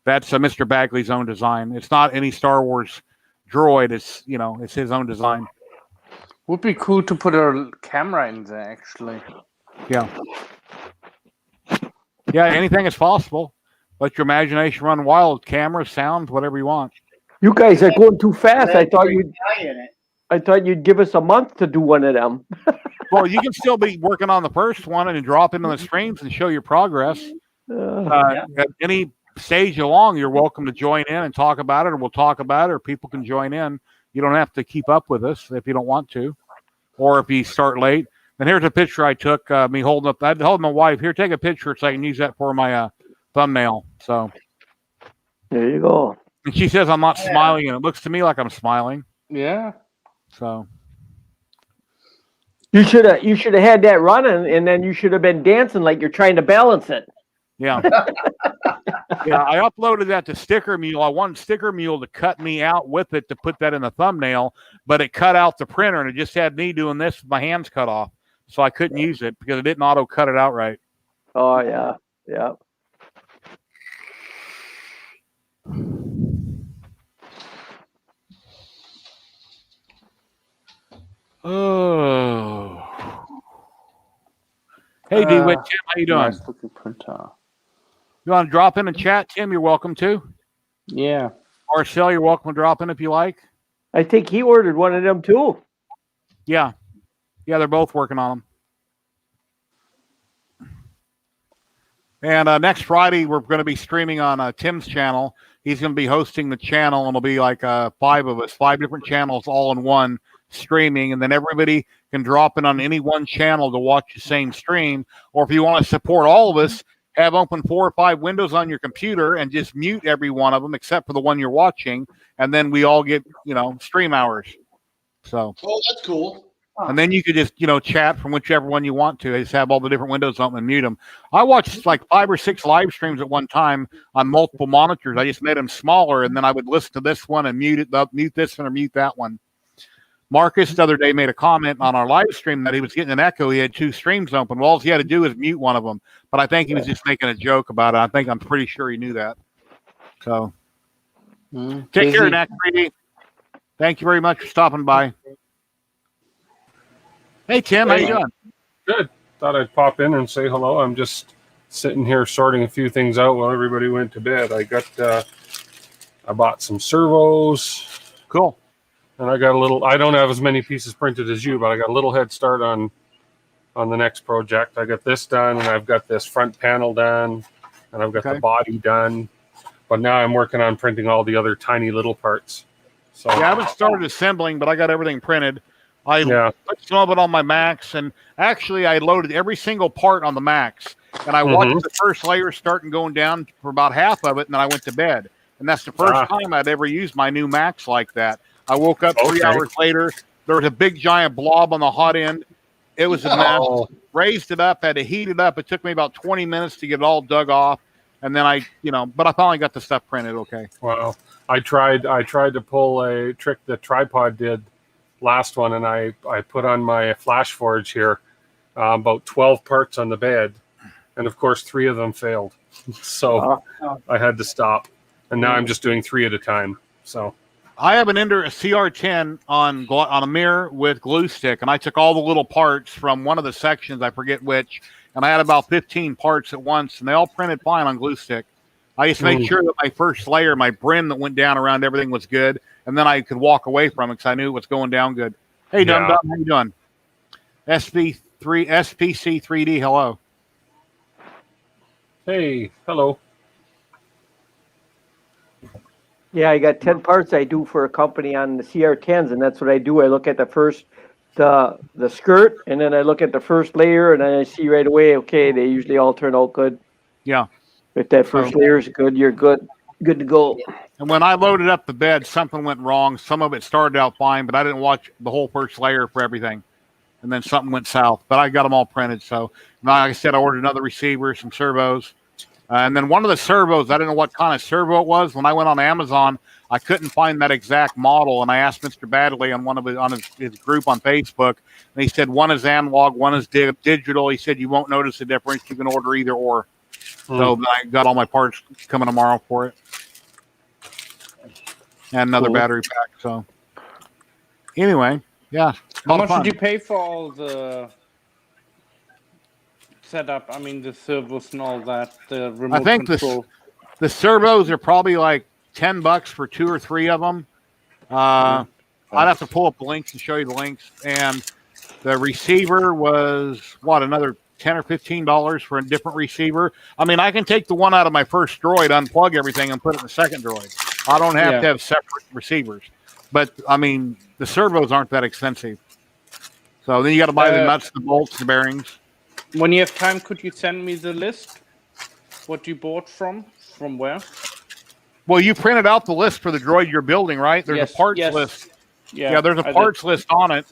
That's Mr. Bagley's own design. It's not any Star Wars droid. It's, it's his own design. Would be cool to put a camera in there, actually. Yeah. Yeah, anything is possible. Let your imagination run wild. Cameras, sounds, whatever you want. You guys are going too fast. I thought you'd give us a month to do one of them. Well, you can still be working on the first one and drop into the streams and show your progress. At any stage along, you're welcome to join in and talk about it, or we'll talk about it, or people can join in. You don't have to keep up with us if you don't want to, or if you start late. And here's a picture I took, me holding up. I told my wife, here, take a picture so I can use that for my thumbnail. So there you go. And she says I'm not smiling, and it looks to me like I'm smiling. Yeah. So you should have had that running, and then you should have been dancing like you're trying to balance it. Yeah. Yeah, I uploaded that to Sticker Mule. I wanted Sticker Mule to cut me out with it to put that in the thumbnail, but it cut out the printer, and it just had me doing this with my hands cut off. So I couldn't use it because it didn't auto cut it out right. Oh, yeah. Yeah. Oh. Hey, DeWitt, Tim, how you doing? Nice looking printer. You want to drop in and chat, Tim? You're welcome to. Yeah. Marcel, you're welcome to drop in if you like. I think he ordered one of them too. Yeah. Yeah, they're both working on them. And next Friday, we're going to be streaming on Tim's channel. He's going to be hosting the channel, and it'll be like 5 of us, 5 different channels all in one streaming. And then everybody can drop in on any one channel to watch the same stream. Or if you want to support all of us, have open 4 or 5 windows on your computer and just mute every one of them except for the one you're watching, and then we all get stream hours. So that's cool. And then you could just chat from whichever one you want to. Just have all the different windows open and mute them. I watched like 5 or 6 live streams at one time on multiple monitors. I just made them smaller, and then I would listen to this one and mute this one or mute that one. Marcus the other day made a comment on our live stream that he was getting an echo. He had 2 streams open. Well, all he had to do was mute one of them. But I think he was just making a joke about it. I'm pretty sure he knew that. So take care, Nat 3D. Thank you very much for stopping by. Hey, Tim, how you doing? Good. Thought I'd pop in and say hello. I'm just sitting here sorting a few things out while everybody went to bed. I bought some servos. Cool. And I don't have as many pieces printed as you, but I got a little head start on the next project. I got this done, and I've got this front panel done, and I've got the body done. But now I'm working on printing all the other tiny little parts. So I haven't started assembling, but I got everything printed. I put some of it on my Macs, and actually I loaded every single part on the Macs, and I watched the first layer start and going down for about half of it, and then I went to bed. And that's the first time I'd ever used my new Macs like that. I woke up 3 hours later. There was a big giant blob on the hot end. It was a mess. Raised it up, had to heat it up. It took me about 20 minutes to get it all dug off. And then but I finally got the stuff printed okay. Wow. I tried to pull a trick that Tripod did last one, and I put on my Flash Forge here about 12 parts on the bed. And of course, 3 of them failed. So I had to stop. And now I'm just doing 3 at a time. So I have an Ender CR10 on a mirror with glue stick, and I took all the little parts from one of the sections, I forget which, and I had about 15 parts at once, and they all printed fine on glue stick. I just made sure that my first layer, my brim that went down around everything was good, and then I could walk away from it because I knew it was going down good. Hey, Dum Dum, how you doing? SPC3D, hello. Hey, hello. Yeah, I got 10 parts I do for a company on the CR10s, and that's what I do. I look at the skirt, and then I look at the first layer, and then I see right away, okay, they usually all turn out good. Yeah. If that first layer is good, you're good to go. And when I loaded up the bed, something went wrong. Some of it started out fine, but I didn't watch the whole first layer for everything. And then something went south, but I got them all printed. So, like I said, I ordered another receiver, some servos. And then one of the servos, I didn't know what kind of servo it was. When I went on Amazon, I couldn't find that exact model. And I asked Mr. Badley on his group on Facebook. And he said, one is analog, one is digital. He said, you won't notice the difference. You can order either or. So I got all my parts coming tomorrow for it. And another battery pack. So anyway, yeah. How much did you pay for all the setup? I mean, the servos and all that, the remote control. The servos are probably like $10 for 2 or 3 of them. I'd have to pull up the links and show you the links. And the receiver was another $10 or $15 for a different receiver. I mean, I can take the one out of my first droid, unplug everything, and put it in the second droid. I don't have to have separate receivers. But I mean, the servos aren't that expensive. So then you got to buy the nuts, the bolts, the bearings. When you have time, could you send me the list? What you bought from where? Well, you printed out the list for the droid you're building, right? There's a parts list. Yeah, there's a parts list on it.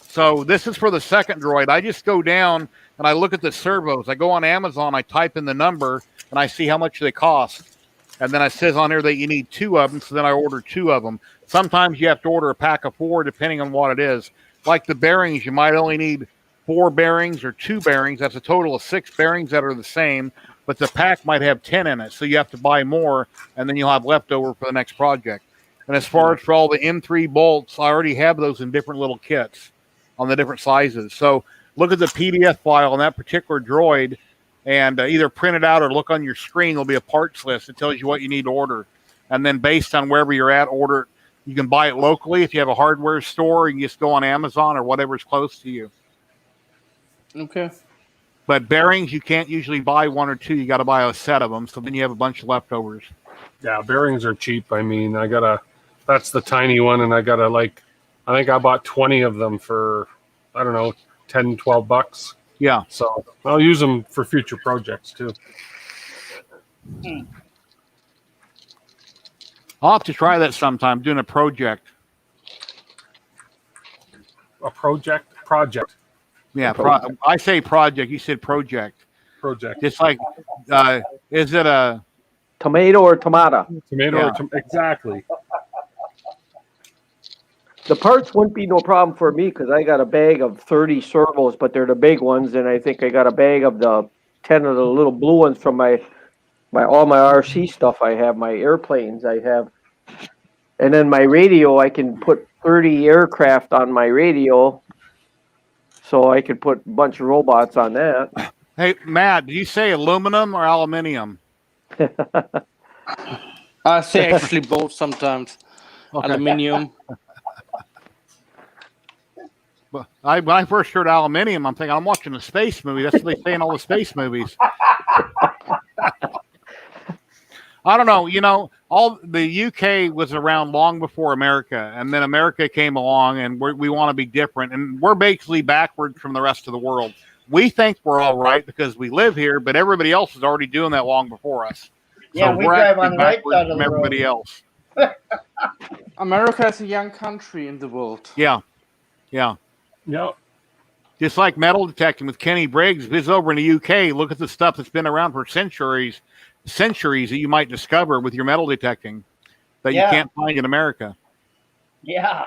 So this is for the second droid. I just go down and I look at the servos. I go on Amazon, I type in the number, and I see how much they cost. And then it says on here that you need 2 of them, so then I order 2 of them. Sometimes you have to order a pack of 4, depending on what it is. Like the bearings, you might only need 4 bearings or 2 bearings. That's a total of 6 bearings that are the same, but the pack might have 10 in it, so you have to buy more, and then you'll have leftover for the next project. And as far as for all the M3 bolts, I already have those in different little kits on the different sizes. So look at the PDF file on that particular droid, and either print it out or look on your screen. There'll be a parts list that tells you what you need to order. And then based on wherever you're at, order it. You can buy it locally. If you have a hardware store, you can just go on Amazon or whatever's close to you. Okay. But bearings, you can't usually buy 1 or 2. You got to buy a set of them. So then you have a bunch of leftovers. Yeah, bearings are cheap. I mean, that's the tiny one, and I think I bought 20 of them for, I don't know, $10, $12. Yeah. So I'll use them for future projects too. I'll have to try that sometime. Doing a project. A project. Yeah, I say project. You said project. Project. Just like, is it a Tomato or tomato? Tomato. Yeah. Exactly. The parts wouldn't be no problem for me because I got a bag of 30 servos, but they're the big ones, and I think I got a bag of the 10 of the little blue ones from my all my RC stuff I have, my airplanes I have. And then my radio, I can put 30 aircraft on my radio, so I could put a bunch of robots on that. Hey, Matt, did you say aluminum or aluminium? I say actually both sometimes. Okay. Aluminium. But when I first heard aluminium, I'm thinking I'm watching a space movie. That's what they say in all the space movies. I don't know. You know, all the UK was around long before America, and then America came along, and we want to be different, and we're basically backward from the rest of the world. We think we're all right because we live here, but everybody else is already doing that long before us. Yeah, So we we're drive on actually the right backwards side of from the road. everybody else. America is a young country in the world. Yeah. Yep. Just like metal detecting with Kenny Briggs, if it's over in the UK, look at the stuff that's been around for centuries that you might discover with your metal detecting that you can't find in America. Yeah.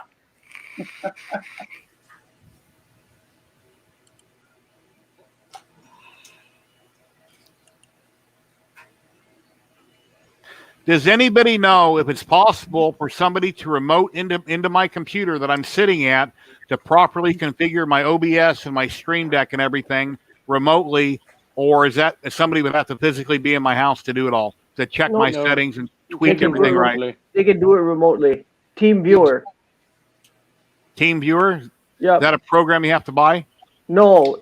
Does anybody know if it's possible for somebody to remote into my computer that I'm sitting at to properly configure my OBS and my Stream Deck and everything remotely, or is that somebody would have to physically be in my house to do it all, to check my settings and tweak everything right? They can do it remotely. Team Viewer. Team Viewer? Yeah. Is that a program you have to buy? No,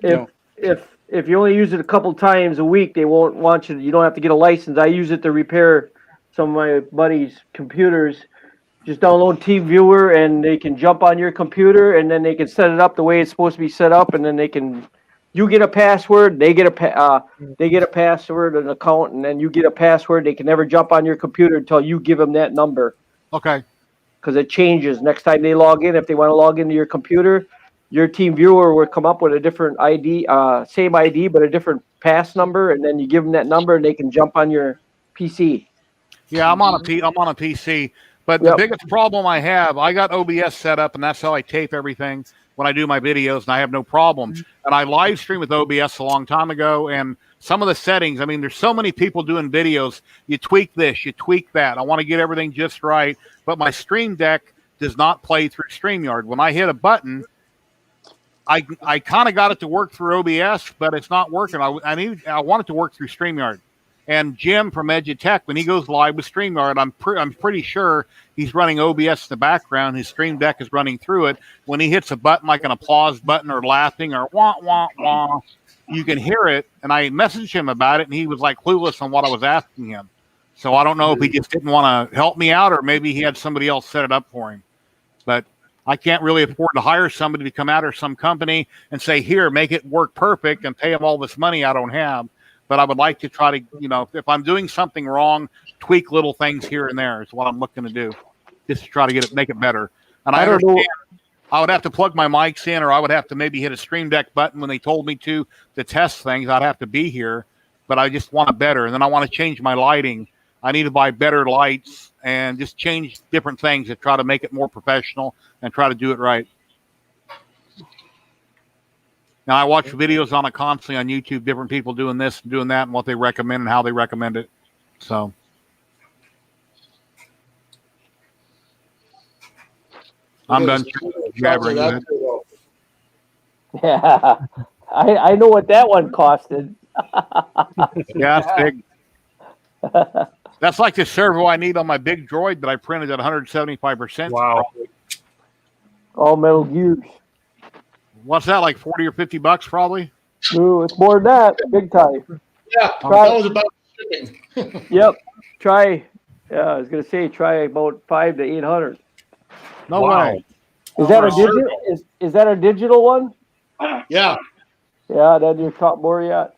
if you only use it a couple times a week, they won't want you. You don't have to get a license. I use it to repair some of my buddies' computers. Just download Team Viewer, and they can jump on your computer, and then they can set it up the way it's supposed to be set up, and then they can. You get a password, they get a password, an account, and then you get a password. They can never jump on your computer until you give them that number. Okay. Because it changes next time they log in. If they want to log into your computer, your Team Viewer will come up with a different ID, same ID but a different pass number, and then you give them that number, and they can jump on your PC. Yeah, I'm on a PC, but the biggest problem I have, I got OBS set up, and that's how I tape everything when I do my videos, and I have no problem. And I live stream with OBS a long time ago, and some of the settings, I mean, there's so many people doing videos. You tweak this, you tweak that. I want to get everything just right, but my Stream Deck does not play through StreamYard. When I hit a button, I kind of got it to work through OBS, but it's not working. I want it to work through StreamYard. And Jim from EduTech, when he goes live with StreamYard, I'm pretty sure he's running OBS in the background. His Stream Deck is running through it. When he hits a button like an applause button or laughing or wah, wah, wah, you can hear it. And I messaged him about it, and he was like clueless on what I was asking him. So I don't know if he just didn't want to help me out, or maybe he had somebody else set it up for him. But I can't really afford to hire somebody to come out or some company and say, here, make it work perfect, and pay them all this money I don't have. But I would like to try to, if I'm doing something wrong, tweak little things here and there is what I'm looking to do, just to try to make it better. And I understand I would have to plug my mics in, or I would have to maybe hit a Stream Deck button when they told me to test things. I'd have to be here, but I just want it better. And then I want to change my lighting. I need to buy better lights and just change different things to try to make it more professional and try to do it right. Now, I watch videos on it constantly on YouTube, different people doing this and doing that and what they recommend and how they recommend it. So, I'm done. Yeah, I know what that one costed. Yeah, it's big. That's like the servo I need on my big droid that I printed at 175%. Wow. All Metal Gears. What's that, like 40 or 50 bucks probably? No, it's more than that, big time. Yeah, that was about shipping. Yep. I was gonna say try about 500 to 800. No way. Is that a digital? Is that a digital one? Yeah. Yeah, then you're caught more yet.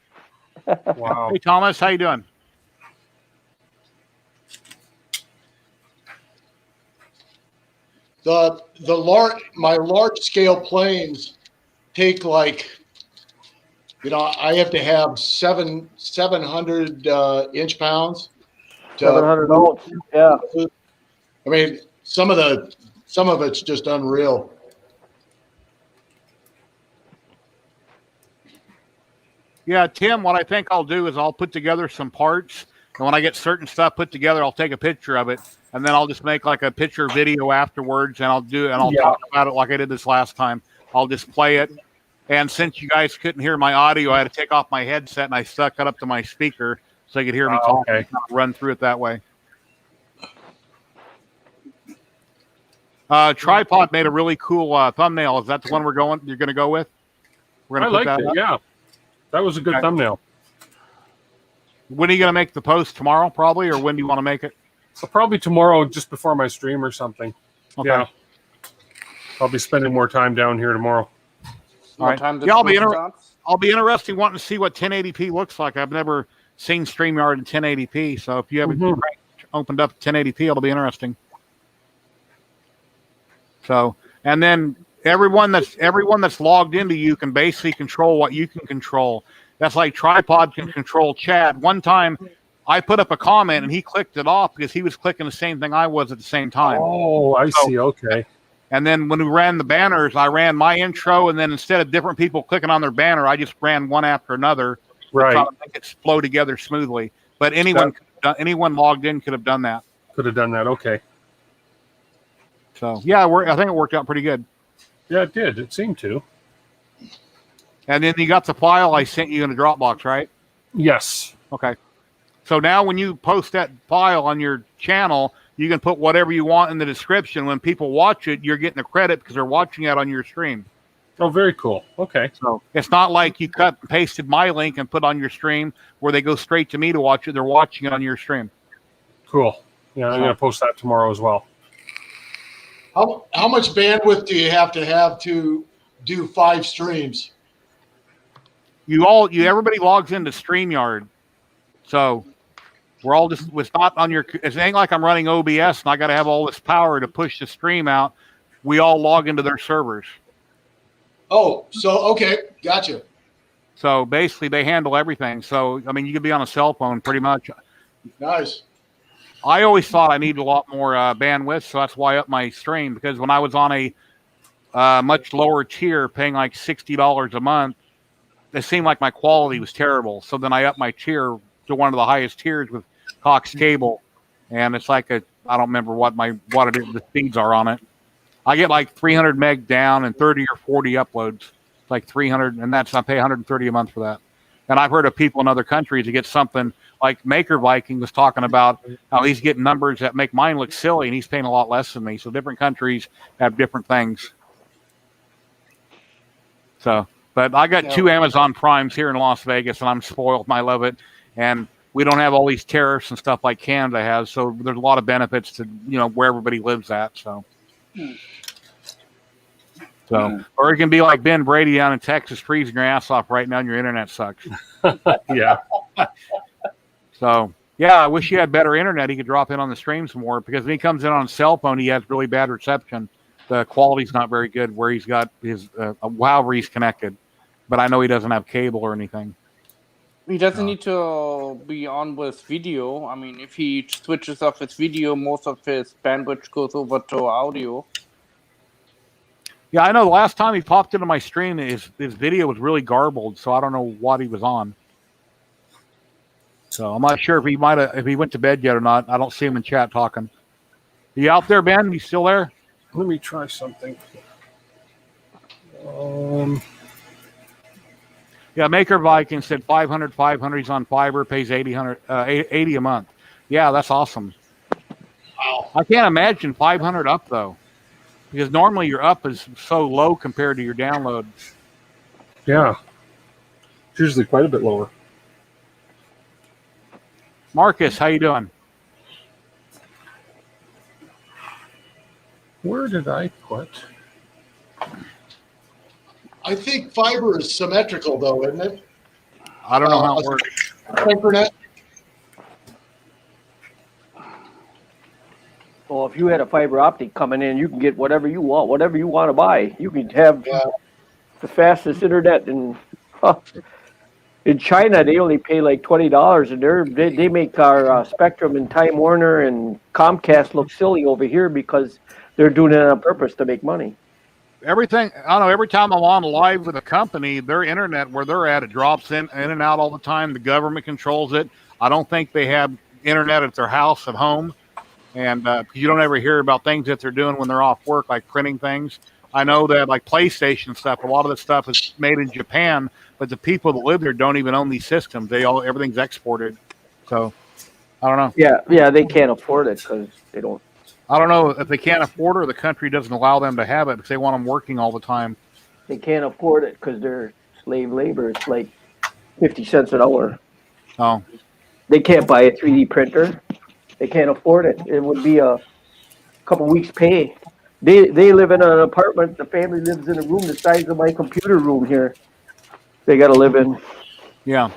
Wow. Hey Thomas, how you doing? my large scale planes take like, I have to have 700 inch pounds. 700 volts. Yeah. I mean, some of it's just unreal. Yeah, Tim, what I think I'll do is I'll put together some parts, and when I get certain stuff put together, I'll take a picture of it, and then I'll just make like a picture video afterwards, and I'll talk about it like I did this last time. I'll just play it, and since you guys couldn't hear my audio, I had to take off my headset, and I stuck it up to my speaker so you could hear me talk. Okay. Run through it that way. Tripod made a really cool thumbnail. Is that the one you're going to go with? We're I gonna put liked that it. up? Yeah, that was a good thumbnail. When are you going to make the post? Tomorrow, probably, or when do you want to make it? So probably tomorrow, just before my stream or something. Okay. Yeah, I'll be spending more time down here tomorrow. All right. Time the Yeah, stream I'll be interested wanting to see what 1080p looks like. I've never seen StreamYard in 1080p, so if you haven't opened up 1080p, it'll be interesting. So, and then everyone that's logged into you can basically control what you can control. That's like Tripod can control chat. One time, I put up a comment and he clicked it off because he was clicking the same thing I was at the same time. Oh, I see. Okay. And then when we ran the banners, I ran my intro, and then instead of different people clicking on their banner, I just ran one after another. Right. To make it flow together smoothly. But anyone logged in could have done that. Could have done that. Okay. So yeah, I think it worked out pretty good. Yeah, it did. It seemed to. And then you got the file I sent you in the Dropbox, right? Yes. Okay. So now when you post that file on your channel, you can put whatever you want in the description. When people watch it, you're getting the credit because they're watching it on your stream. Oh, very cool. Okay. So it's not like you cut and pasted my link and put on your stream where they go straight to me to watch it. They're watching it on your stream. Cool. Yeah, I'm going to post that tomorrow as well. How much bandwidth do you have to do 5 streams? Everybody logs into StreamYard. So we're all just, it's not on your, it ain't like I'm running OBS and I got to have all this power to push the stream out. We all log into their servers. Oh, so, okay. Gotcha. So basically they handle everything. So, I mean, you could be on a cell phone pretty much. Nice. I always thought I needed a lot more bandwidth. So that's why I upped my stream, because when I was on a much lower tier paying like $60 a month, it seemed like my quality was terrible. So then I upped my tier to one of the highest tiers with Cox Cable. And it's like I don't remember what it is, the speeds are on it. I get like 300 meg down and 30 or 40 uploads. It's like 300, and I pay 130 a month for that. And I've heard of people in other countries that get something like Maker Viking was talking about how he's getting numbers that make mine look silly, and he's paying a lot less than me. So different countries have different things. So, but I got 2 Amazon Primes here in Las Vegas, and I'm spoiled, and I love it. And we don't have all these tariffs and stuff like Canada has, so there's a lot of benefits to where everybody lives at. So, or it can be like Ben Brady down in Texas, freezing your ass off right now, and your internet sucks. Yeah. So, yeah, I wish he had better internet. He could drop in on the streams more, because when he comes in on a cell phone, he has really bad reception. The quality's not very good where he's got his however he's connected. But I know he doesn't have cable or anything. He doesn't need to be on with video. I mean, if he switches off his video, most of his bandwidth goes over to audio. Yeah, I know. The last time he popped into my stream, his video was really garbled, so I don't know what he was on. So I'm not sure if he went to bed yet or not. I don't see him in chat talking. Are you out there, Ben? You still there? Let me try something. Yeah, Maker Viking said 500. He's on fiber, pays 80 a month. Yeah, that's awesome. Wow. I can't imagine 500 up though, because normally your up is so low compared to your download. Yeah, it's usually quite a bit lower. Marcus, how you doing? Where did I put? I think fiber is symmetrical, though, isn't it? I don't know how it works. Internet. Well, if you had a fiber optic coming in, you can get whatever you want to buy. You can have Yeah. the fastest internet in China. They only pay like $20, and they make our Spectrum and Time Warner and Comcast look silly over here because they're doing it on purpose to make money. Everything, I don't know, every time I'm on live with a company, their internet where they're at, it drops in and out all the time. The government controls it. I don't think they have internet at their house at home. And you don't ever hear about things that they're doing when they're off work, like printing things. I know that like PlayStation stuff, a lot of the stuff is made in Japan, but the people that live there don't even own these systems. Everything's exported. So I don't know. Yeah, they can't afford it because they don't. I don't know if they can't afford it or the country doesn't allow them to have it because they want them working all the time. They can't afford it because they're slave labor. It's like 50 cents an hour. Oh, They can't buy a 3D printer. They can't afford it. It would be a couple weeks' pay. They live in an apartment. The family lives in a room the size of my computer room here. They got to live in. yeah.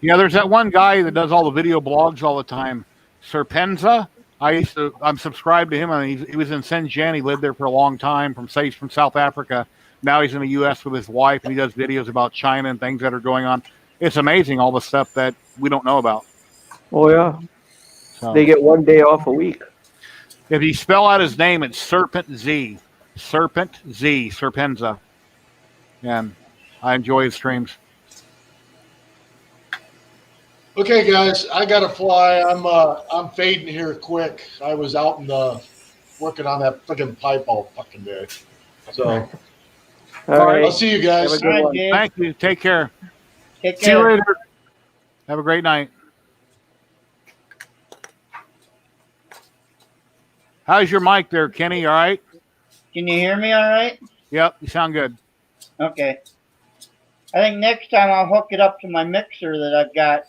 Yeah, there's that one guy that does all the video blogs all the time, Serpenza. I'm subscribed to him, and he was in Shenzhen. He lived there for a long time from South Africa. Now he's in the U.S. with his wife, and he does videos about China and things that are going on. It's amazing, all the stuff that we don't know about. Oh, yeah. So, They get 1 day off a week. if you spell out his name, it's Serpent Z. Serpent Z, Serpenza. And I enjoy his streams. Okay, guys, I gotta fly. I'm fading here quick. I was out in the working on that freaking pipe all fucking day. So, All right, I'll right. see you guys. Have a good All right, one. Dave. Thank you. Take care. Take See you care. later. Have a great night. How's your mic there, Kenny? All right? Can you hear me all right? Yep, you sound good. Okay. I think next time I'll hook it up to my mixer that I've got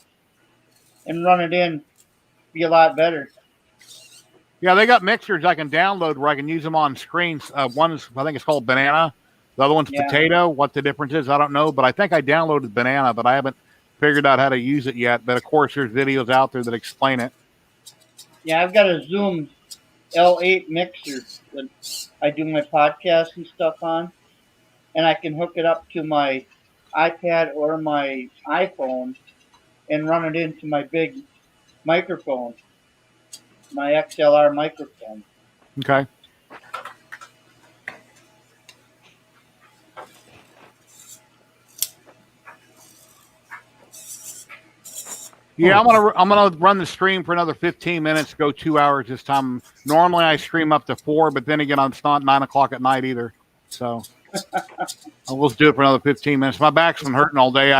and run it in. Be a lot better. Yeah, they got mixers I can download where I can use them on screens. One is, I think it's called Banana. The other one's Yeah. Potato. What the difference is, I don't know. But I think I downloaded Banana, but I haven't figured out how to use it yet. But of course, there's videos out there that explain it. Yeah, I've got a Zoom L8 mixer that I do my podcast and stuff on, and I can hook it up to my iPad or my iPhone and run it into my big microphone, my XLR microphone. Okay. Yeah, I'm gonna run the stream for another 15 minutes. Go 2 hours this time. Normally I stream up to 4, but then again, it's not 9 o'clock at night either. So we'll just do it for another 15 minutes. My back's been hurting all day.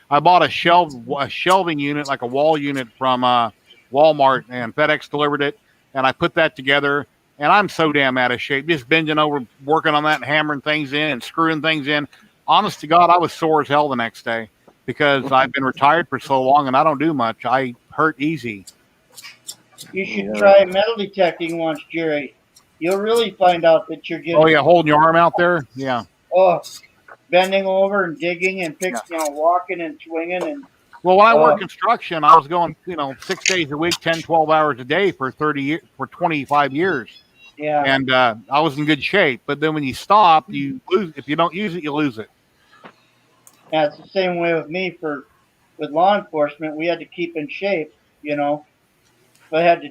I bought a shelving unit, like a wall unit from Walmart, and FedEx delivered it, and I put that together. And I'm so damn out of shape, just bending over, working on that, and hammering things in and screwing things in. Honest to God, I was sore as hell the next day because I've been retired for so long and I don't do much. I hurt easy. You should try metal detecting once, Jerry. You'll really find out that you're getting. Oh yeah, holding your arm out there. Yeah. Oh, bending over and digging and walking and swinging and. Well, when I worked construction, I was going, 6 days a week, 10, 12 hours a day for 25 years. Yeah. And I was in good shape. But then when you stop, you lose. If you don't use it, you lose it. Yeah, it's the same way with me with law enforcement. We had to keep in shape, If I had to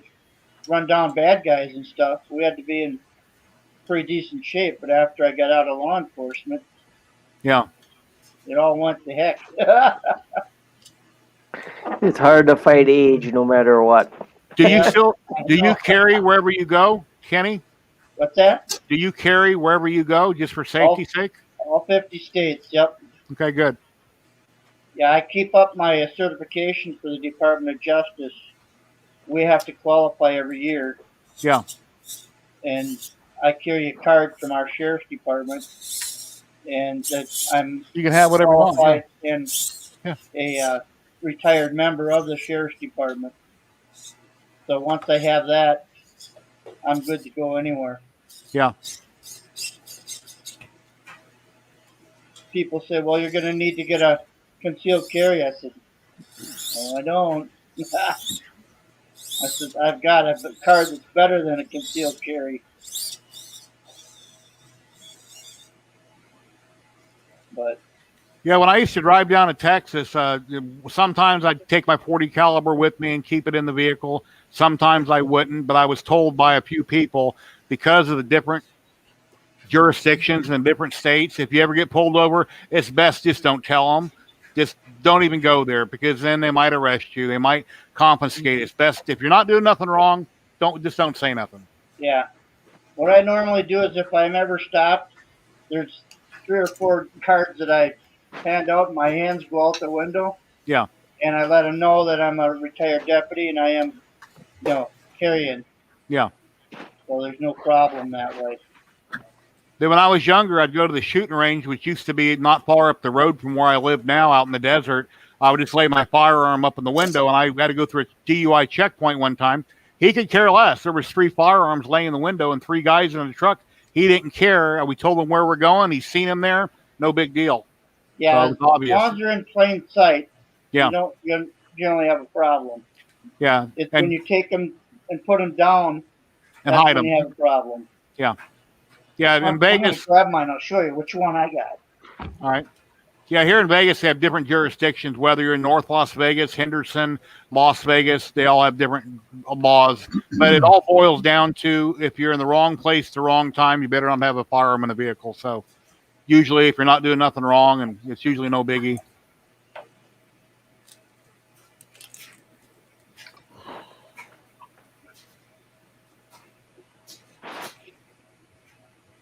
run down bad guys and stuff, we had to be in pretty decent shape. But after I got out of law enforcement, yeah, it all went to heck. It's hard to fight age no matter what. Do you carry wherever you go, Kenny? What's that? Do you carry wherever you go just for safety's sake? All 50 states, yep. Okay, good. Yeah, I keep up my certification for the Department of Justice. We have to qualify every year. Yeah. And I carry a card from our sheriff's department, and that I'm you can have whatever you want. qualified and a retired member of the sheriff's department. So once I have that, I'm good to go anywhere. Yeah. People say, well, you're going to need to get a concealed carry. I said, no, I don't. I said, I've got a car that's better than a concealed carry. But Yeah, when I used to drive down to Texas, sometimes I'd take my 40 caliber with me and keep it in the vehicle. Sometimes I wouldn't, but I was told by a few people because of the different jurisdictions and different states, if you ever get pulled over, it's best just don't tell them. Just don't even go there because then they might arrest you. They might confiscate. It's best if you're not doing nothing wrong, don't say nothing. yeah, what I normally do is if I'm ever stopped, there's 3 or 4 cards that I hand out. And my hands go out the window. Yeah. And I let them know that I'm a retired deputy and I am, carrying. Yeah. So there's no problem that way. Then when I was younger, I'd go to the shooting range, which used to be not far up the road from where I live now out in the desert. I would just lay my firearm up in the window, and I had to go through a DUI checkpoint one time. He could care less. There was 3 firearms laying in the window and 3 guys in the truck. He didn't care. We told him where we're going. He's seen him there. No big deal. Yeah, so as long as you're in plain sight, yeah, you generally have a problem. Yeah. It's when you take them and put them down and hide them. You have a problem. Yeah. Yeah, in Vegas. I'm grab mine. I'll show you which one I got. All right. Yeah, here in Vegas, they have different jurisdictions. Whether you're in North Las Vegas, Henderson, Las Vegas, they all have different laws. But it all boils down to if you're in the wrong place at the wrong time, you better not have a firearm in a vehicle. So usually, if you're not doing nothing wrong, and it's usually no biggie.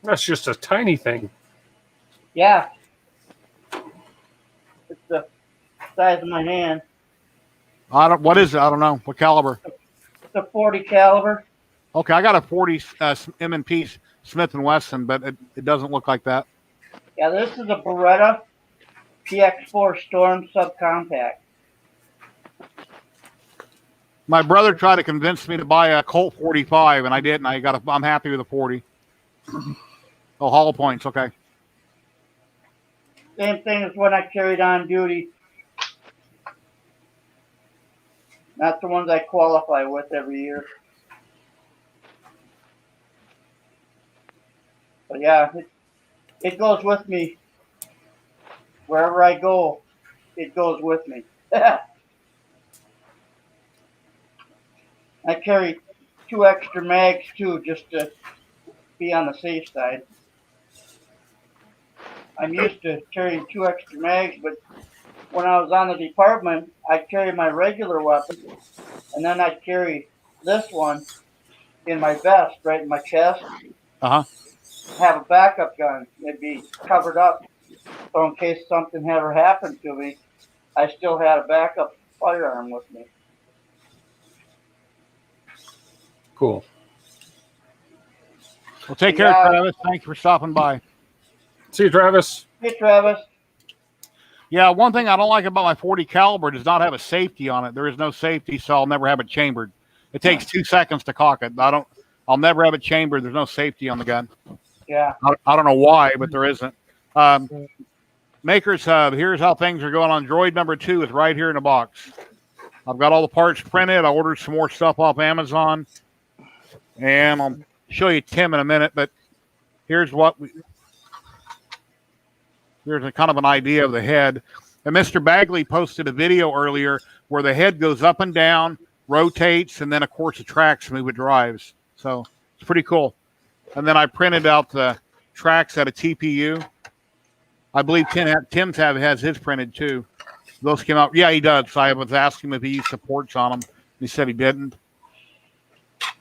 That's just a tiny thing. Yeah. It's the size of my hand. What is it? I don't know. What caliber? It's a 40 caliber. Okay, I got a 40 M&P Smith & Wesson, but it doesn't look like that. Yeah, this is a Beretta PX4 Storm subcompact. My brother tried to convince me to buy a Colt 45, and I didn't. I'm happy with a 40. Oh, hollow points. Okay. Same thing as when I carried on duty. Not the ones I qualify with every year. But yeah, it goes with me. Wherever I go, it goes with me. I carry 2 extra mags too, just to be on the safe side. I'm used to carrying 2 extra mags, but when I was on the department, I'd carry my regular weapon, and then I'd carry this one in my vest, right in my chest. Uh-huh. Have a backup gun. It'd be covered up, so in case something ever happened to me, I still had a backup firearm with me. Cool. Well, take care, Travis. Thanks for stopping by. See you, Travis. Hey, Travis. Yeah, one thing I don't like about my 40 caliber does not have a safety on it. There is no safety, so I'll never have it chambered. It takes 2 seconds to cock it. I'll never have it chambered. There's no safety on the gun. Yeah. I don't know why, but there isn't. Makers Hub, here's how things are going on. Droid number 2 is right here in the box. I've got all the parts printed. I ordered some more stuff off Amazon. And I'll show you Tim in a minute, but here's here's a kind of an idea of the head. And Mr. Bagley posted a video earlier where the head goes up and down, rotates, and then, of course, the tracks move with drives. So it's pretty cool. And then I printed out the tracks at a TPU. I believe Tim's has his printed too. Those came out. Yeah, he does. So I was asking him if he used supports on them. He said he didn't.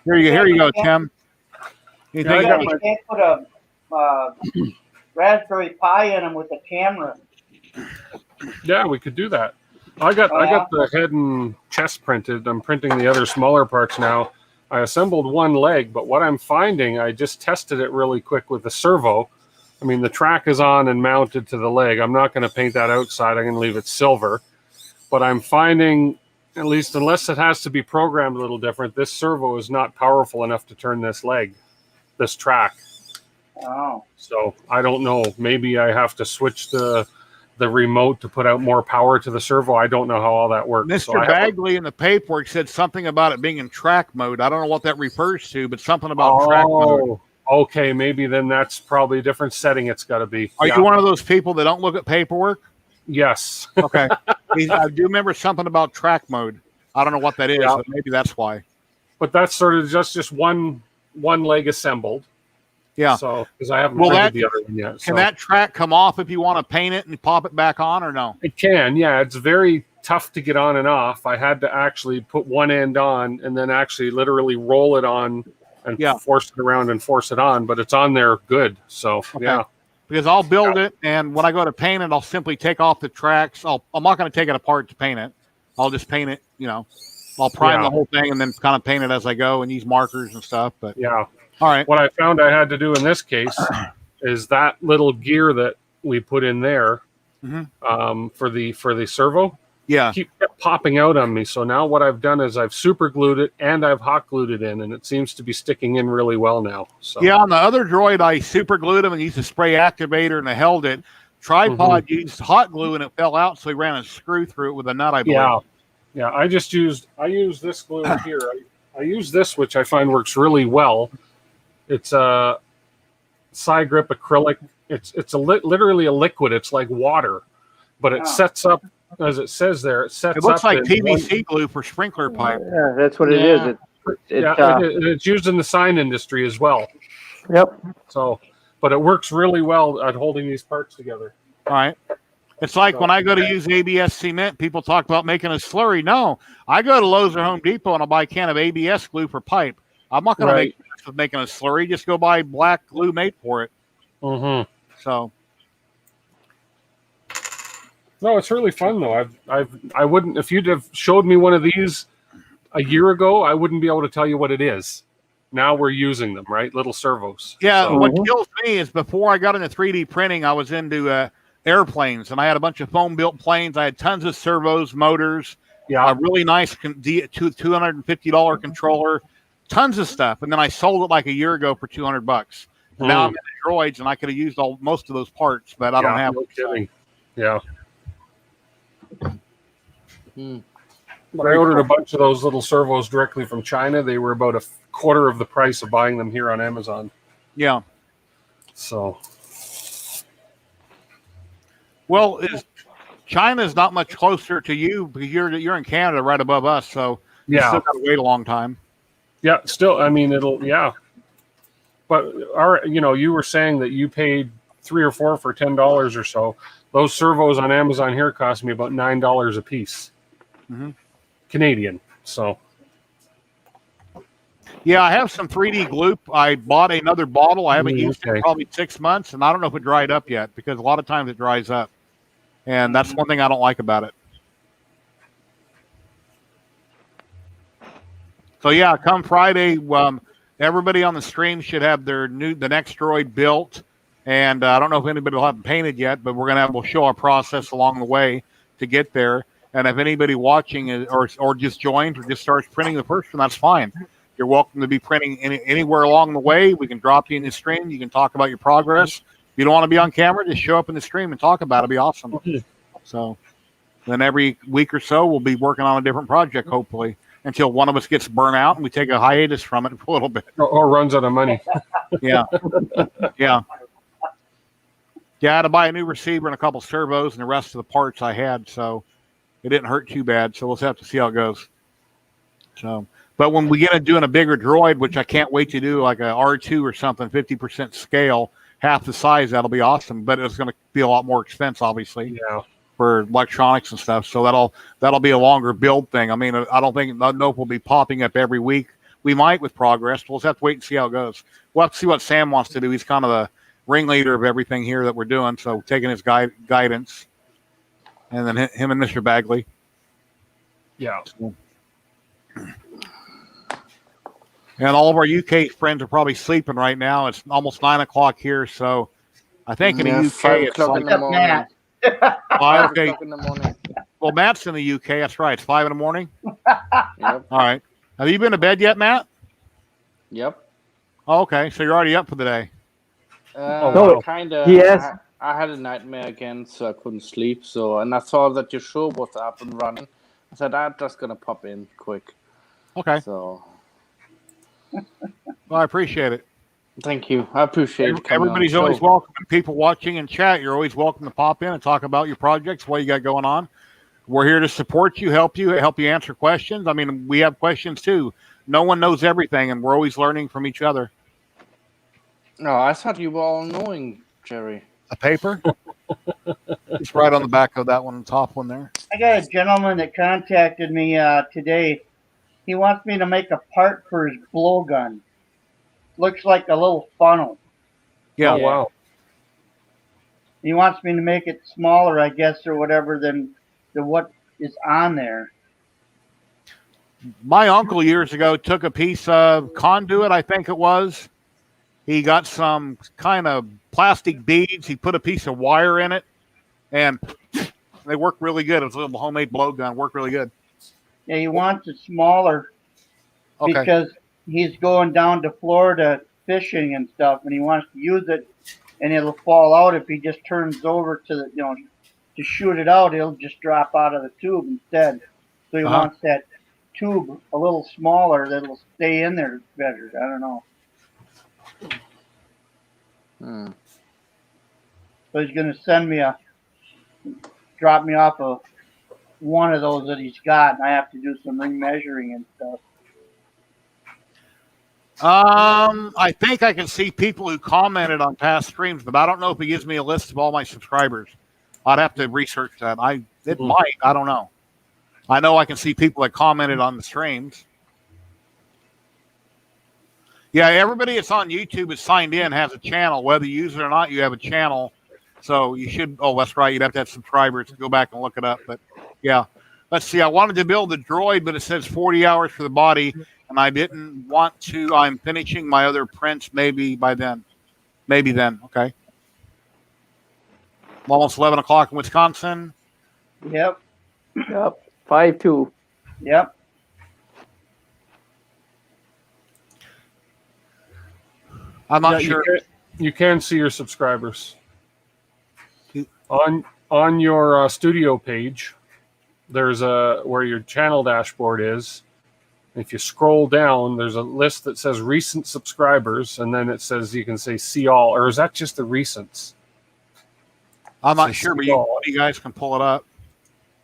Here you go, Tim. You can't put a Raspberry Pi in them with a camera. Yeah, we could do that. I got the head and chest printed. I'm printing the other smaller parts now. I assembled one leg, but what I'm finding, I just tested it really quick with the servo. I mean, the track is on and mounted to the leg. I'm not going to paint that outside. I'm going to leave it silver. But I'm finding, at least unless it has to be programmed a little different, this servo is not powerful enough to turn this track. Oh. So I don't know. Maybe I have to switch the the remote to put out more power to the servo. I don't know how all that works. Mr. Bagley in the paperwork said something about it being in track mode. I don't know what that refers to, but something about track mode. Okay, maybe then that's probably a different setting it's got to be. Are you one of those people that don't look at paperwork? Yes. Okay. I do remember something about track mode. I don't know what that is, but maybe that's why. But that's sort of just one leg assembled. Yeah. So, because I haven't printed the other one yet. Can that track come off if you want to paint it and pop it back on, or no? It can, yeah. It's very tough to get on and off. I had to actually put one end on and then actually literally roll it on and force it around and force it on, but it's on there good. So, yeah. Because I'll build it, and when I go to paint it, I'll simply take off the tracks. I'm not going to take it apart to paint it. I'll just paint it, I'll prime the whole thing and then kind of paint it as I go and use markers and stuff. But yeah. All right. What I found I had to do in this case is that little gear that we put in there for the servo. Yeah. Kept popping out on me. So now what I've done is I've super glued it and I've hot glued it in, and it seems to be sticking in really well now. So yeah, on the other droid, I super glued them and used a spray activator and I held it. Tripod used hot glue and it fell out, so we ran a screw through it with a nut, I believe. Yeah. I use this glue here. I use this, which I find works really well. It's a side grip acrylic. It's literally a liquid. It's like water, but it sets up, as it says there. It looks like PVC glue for sprinkler pipe. Yeah, that's what it is. It's used in the sign industry as well. Yep. So, but it works really well at holding these parts together. All right. It's like when I go to use ABS cement, people talk about making a slurry. No, I go to Lowe's or Home Depot and I'll buy a can of ABS glue for pipe. I'm not going to make making a slurry. Just go buy black glue made for it. So. No, it's really fun though. I wouldn't, if you'd have showed me one of these a year ago, I wouldn't be able to tell you what it is. Now we're using them, right? Little servos. Yeah. So. What kills me is before I got into 3D printing, I was into airplanes, and I had a bunch of foam built planes. I had tons of servos, motors, a really nice $250 controller, tons of stuff. And then I sold it like a year ago for $200. Now I'm in the droids, and I could have used most of those parts, but I don't have them. Kidding. Yeah. But I ordered a bunch of those little servos directly from China. They were about a quarter of the price of buying them here on Amazon. Yeah. So. Well, China's not much closer to you because you're in Canada right above us, so you still got to wait a long time. Yeah, still, I mean, but you were saying that you paid $3 or $4 for $10 or so. Those servos on Amazon here cost me about $9 a piece. Canadian. So. Yeah, I have some 3D glue. I bought another bottle. I haven't used it in probably 6 months, and I don't know if it dried up yet because a lot of times it dries up. And that's one thing I don't like about it. So, yeah, come Friday, everybody on the stream should have the next droid built. And I don't know if anybody will have them painted yet, but we'll show our process along the way to get there. And if anybody watching or just joined or just starts printing the first one, that's fine. You're welcome to be printing anywhere along the way. We can drop you in the stream. You can talk about your progress. If you don't want to be on camera, just show up in the stream and talk about it. It'll be awesome. So then every week or so, we'll be working on a different project, hopefully, until one of us gets burnt out and we take a hiatus from it for a little bit. Or runs out of money. Yeah. Yeah. Yeah, I had to buy a new receiver and a couple servos and the rest of the parts I had, so it didn't hurt too bad. So we'll have to see how it goes. So, but when we get into doing a bigger droid, which I can't wait to do, like a R2 or something, 50% scale, half the size, that'll be awesome. But it's going to be a lot more expense, obviously, for electronics and stuff. So that'll be a longer build thing. I mean, I don't think Nope will be popping up every week. We might with progress. We'll just have to wait and see how it goes. We'll have to see what Sam wants to do. He's kind of the ringleader of everything here that we're doing. So taking his guidance, and then him and Mr. Bagley. Yeah. So. And all of our UK friends are probably sleeping right now. It's almost 9 o'clock here, so I think in the UK it's like 5 okay. in the morning. Well, Matt's in the UK. That's right. It's 5 in the morning. Yep. All right. Have you been to bed yet, Matt? Yep. Oh, okay. So you're already up for the day. No, kind of. he has I had a nightmare again, so I couldn't sleep. So, and I saw that your show was up and running. I said, I'm just gonna pop in quick. Okay. So, Well, I appreciate it. thank you. I appreciate you coming on the Everybody's always show. welcome. People watching in chat, you're always welcome to pop in and talk about your projects, what you got going on. We're here to support you, help you answer questions. I mean, we have questions too. No one knows everything, and we're always learning from each other. No, I thought you were all knowing, Jerry. A paper? It's right on the back of that one, the top one there. I got a gentleman that contacted me today. He wants me to make a part for his blowgun. Looks like a little funnel. Yeah. Oh, wow. He wants me to make it smaller, I guess, or whatever than what is on there. My uncle years ago took a piece of conduit, I think it was. He got some kind of plastic beads. He put a piece of wire in it, and they work really good. It was a little homemade blowgun. Worked really good. Yeah, he wants it smaller Okay. because he's going down to Florida fishing and stuff, and he wants to use it, and it'll fall out if he just turns over to the, to shoot it out. It'll just drop out of the tube instead. So he wants that tube a little smaller that'll stay in there better. I don't know. So he's going to drop me off one of those that he's got, and I have to do some remeasuring and stuff. I think I can see people who commented on past streams, but I don't know if he gives me a list of all my subscribers. I'd have to research that. It might. I don't know. I know I can see people that commented on the streams. Yeah, everybody that's on YouTube is signed in, has a channel. Whether you use it or not, you have a channel. So you should, that's right. You'd have to have subscribers to go back and look it up. But yeah, let's see. I wanted to build the droid, but it says 40 hours for the body, and I didn't want to. I'm finishing my other prints maybe by then. Maybe then. Okay. Almost 11 o'clock in Wisconsin. Yep. 5-2. Yep. I'm not sure. You can see your subscribers on your studio page. There's where your channel dashboard is. If you scroll down, there's a list that says recent subscribers, and then it says you can say see all, or is that just the recents? I'm not sure, but you guys can pull it up.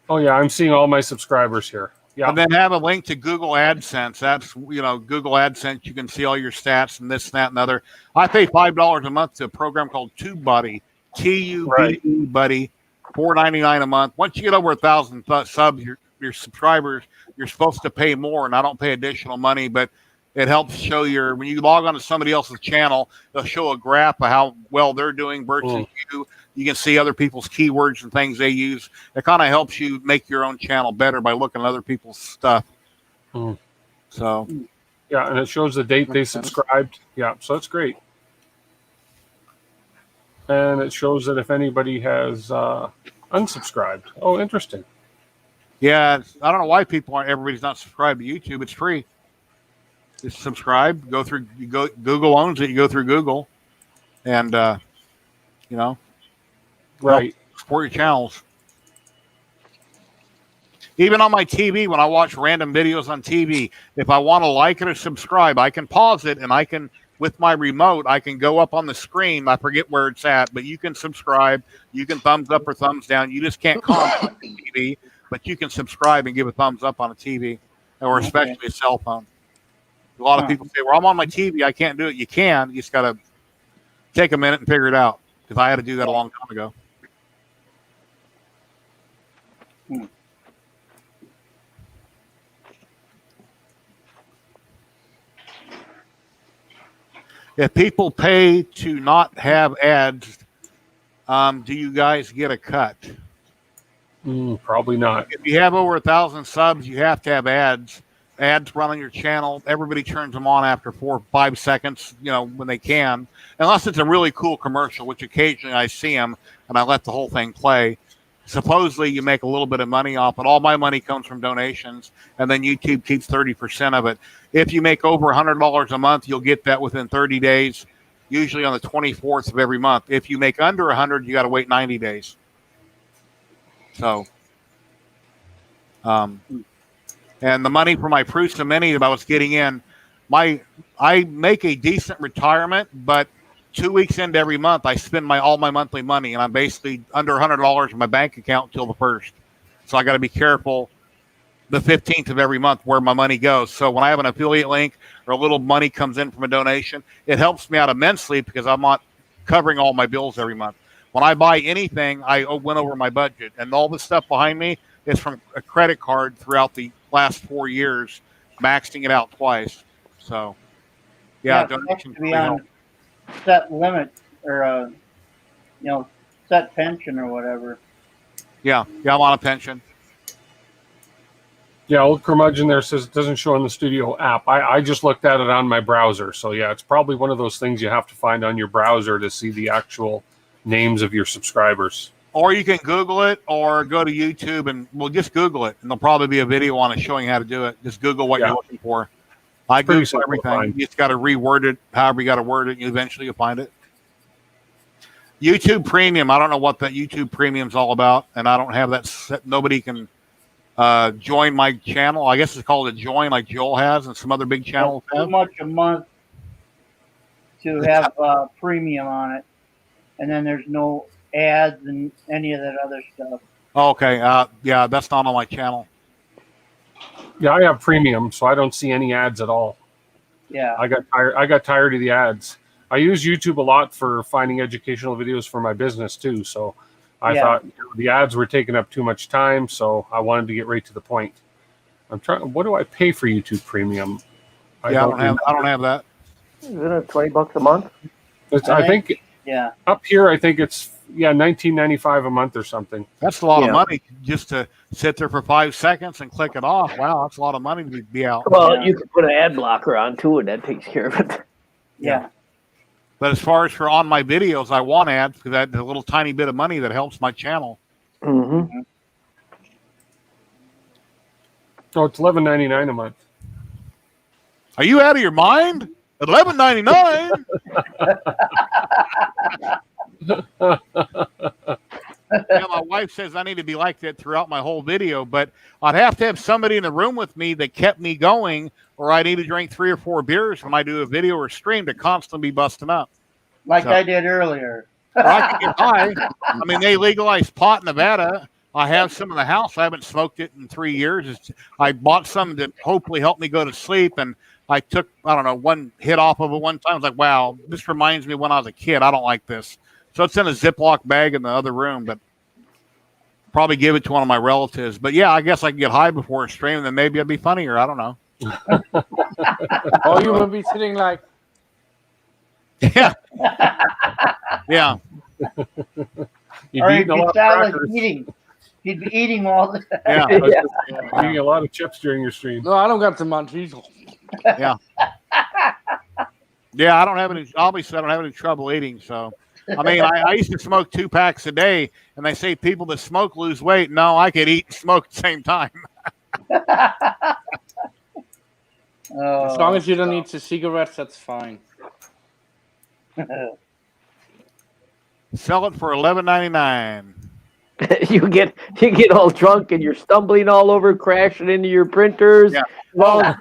Oh yeah, I'm seeing all my subscribers here. Yeah. And then have a link to Google AdSense. That's, Google AdSense. You can see all your stats and this, that, and other. I pay $5 a month to a program called TubeBuddy, TUBE Buddy, $4.99 a month. Once you get over 1,000 subs, your subscribers, you're supposed to pay more, and I don't pay additional money, but it helps show when you log on to somebody else's channel, they'll show a graph of how well they're doing versus you. You can see other people's keywords and things they use. It kind of helps you make your own channel better by looking at other people's stuff. So, yeah, and it shows the date they subscribed. Yeah, so that's great. And it shows that if anybody has unsubscribed. Oh, interesting. Yeah, I don't know why everybody's not subscribed to YouTube. It's free. Just subscribe. Google owns it. You go through Google, and right, support your channels. Even on my TV, when I watch random videos on TV, if I want to like it or subscribe, I can pause it, and I can, with my remote, I can go up on the screen. I forget where it's at, but you can subscribe. You can thumbs up or thumbs down. You just can't comment on TV, but you can subscribe and give a thumbs up on a TV, or especially a cell phone. A lot of people say, well, I'm on my TV, I can't do it. You can. You just got to take a minute and figure it out, because I had to do that a long time ago. If people pay to not have ads, do you guys get a cut? Probably not. If you have over 1,000 subs, you have to have ads. Ads run on your channel. Everybody turns them on after 4 or 5 seconds, when they can. Unless it's a really cool commercial, which occasionally I see them, and I let the whole thing play. Supposedly, you make a little bit of money off it. All my money comes from donations, and then YouTube keeps 30% of it. If you make over $100 a month, you'll get that within 30 days. usually on the 24th of every month. If you make under 100, you got to wait 90 days. So, and the money for my Prusa Mini that I was getting in, I make a decent retirement, but 2 weeks into every month, I spend all my monthly money, and I'm basically under $100 in my bank account until the 1st. So I got to be careful the 15th of every month where my money goes. So when I have an affiliate link or a little money comes in from a donation, it helps me out immensely because I'm not covering all my bills every month. When I buy anything, I went over my budget, and all the stuff behind me is from a credit card throughout the last 4 years, maxing it out twice. So, yeah, it has donations to be really help. on set limit or set pension or whatever. Yeah, I'm on a pension. Yeah, old curmudgeon there says it doesn't show on the studio app. I just looked at it on my browser. So yeah, it's probably one of those things you have to find on your browser to see the actual names of your subscribers. Or you can Google it or go to YouTube and just Google it. And there'll probably be a video on it showing how to do it. Just Google what you're looking for. I Pretty Google simple to everything. find. You just got to reword it, however you got to word it, and eventually you'll find it. YouTube Premium. I don't know what that YouTube Premium's all about, and I don't have that set. Nobody can join my channel. I guess it's called a join, like Joel has, and some other big channels Too have. much a month to have premium on it, and then there's no ads and any of that other stuff. Okay, yeah, that's not on my channel. Yeah, I have premium, so I don't see any ads at all. Yeah, I got tired of the ads. I use YouTube a lot for finding educational videos for my business too. So I thought the ads were taking up too much time, so I wanted to get right to the point. I'm trying. What do I pay for YouTube Premium? I don't have that. Isn't it $20 a month? I think yeah. Up here, I think it's $19.95 a month or something. That's a lot of money just to sit there for 5 seconds and click it off. Wow, that's a lot of money to be out. Well, you can put an ad blocker on too, and that takes care of it. Yeah. But as far as for on my videos, I want ads because that's a little tiny bit of money that helps my channel. Mm-hmm. Oh, it's $11.99 a month. Are you out of your mind? $11.99. Yeah, my wife says I need to be like that throughout my whole video, but I'd have to have somebody in the room with me that kept me going, or I need to drink 3 or 4 beers when I do a video or stream to constantly be busting up. Like I did earlier. Or I can get high. I mean, they legalized pot in Nevada. I have some in the house. I haven't smoked it in 3 years. I bought some to hopefully help me go to sleep, and I took, I don't know, one hit off of it one time. I was like, wow, this reminds me of when I was a kid. I don't like this. So it's in a Ziploc bag in the other room, but probably give it to one of my relatives. But yeah, I guess I can get high before a stream, then maybe it'd be funnier. I don't know. Or you will be sitting like. Yeah. Yeah. Or he'd be eating. He'd be eating all the Eating a lot of chips during your stream. No, I don't got the munchies. Yeah. Yeah, I don't have any. Obviously, I don't have any trouble eating. So, I mean, I used to smoke 2 packs a day, and they say people that smoke lose weight. No, I could eat and smoke at the same time. As long as you don't eat the cigarettes, that's fine. Sell it for $11.99. You get all drunk and you're stumbling all over, crashing into your printers. Yeah. All of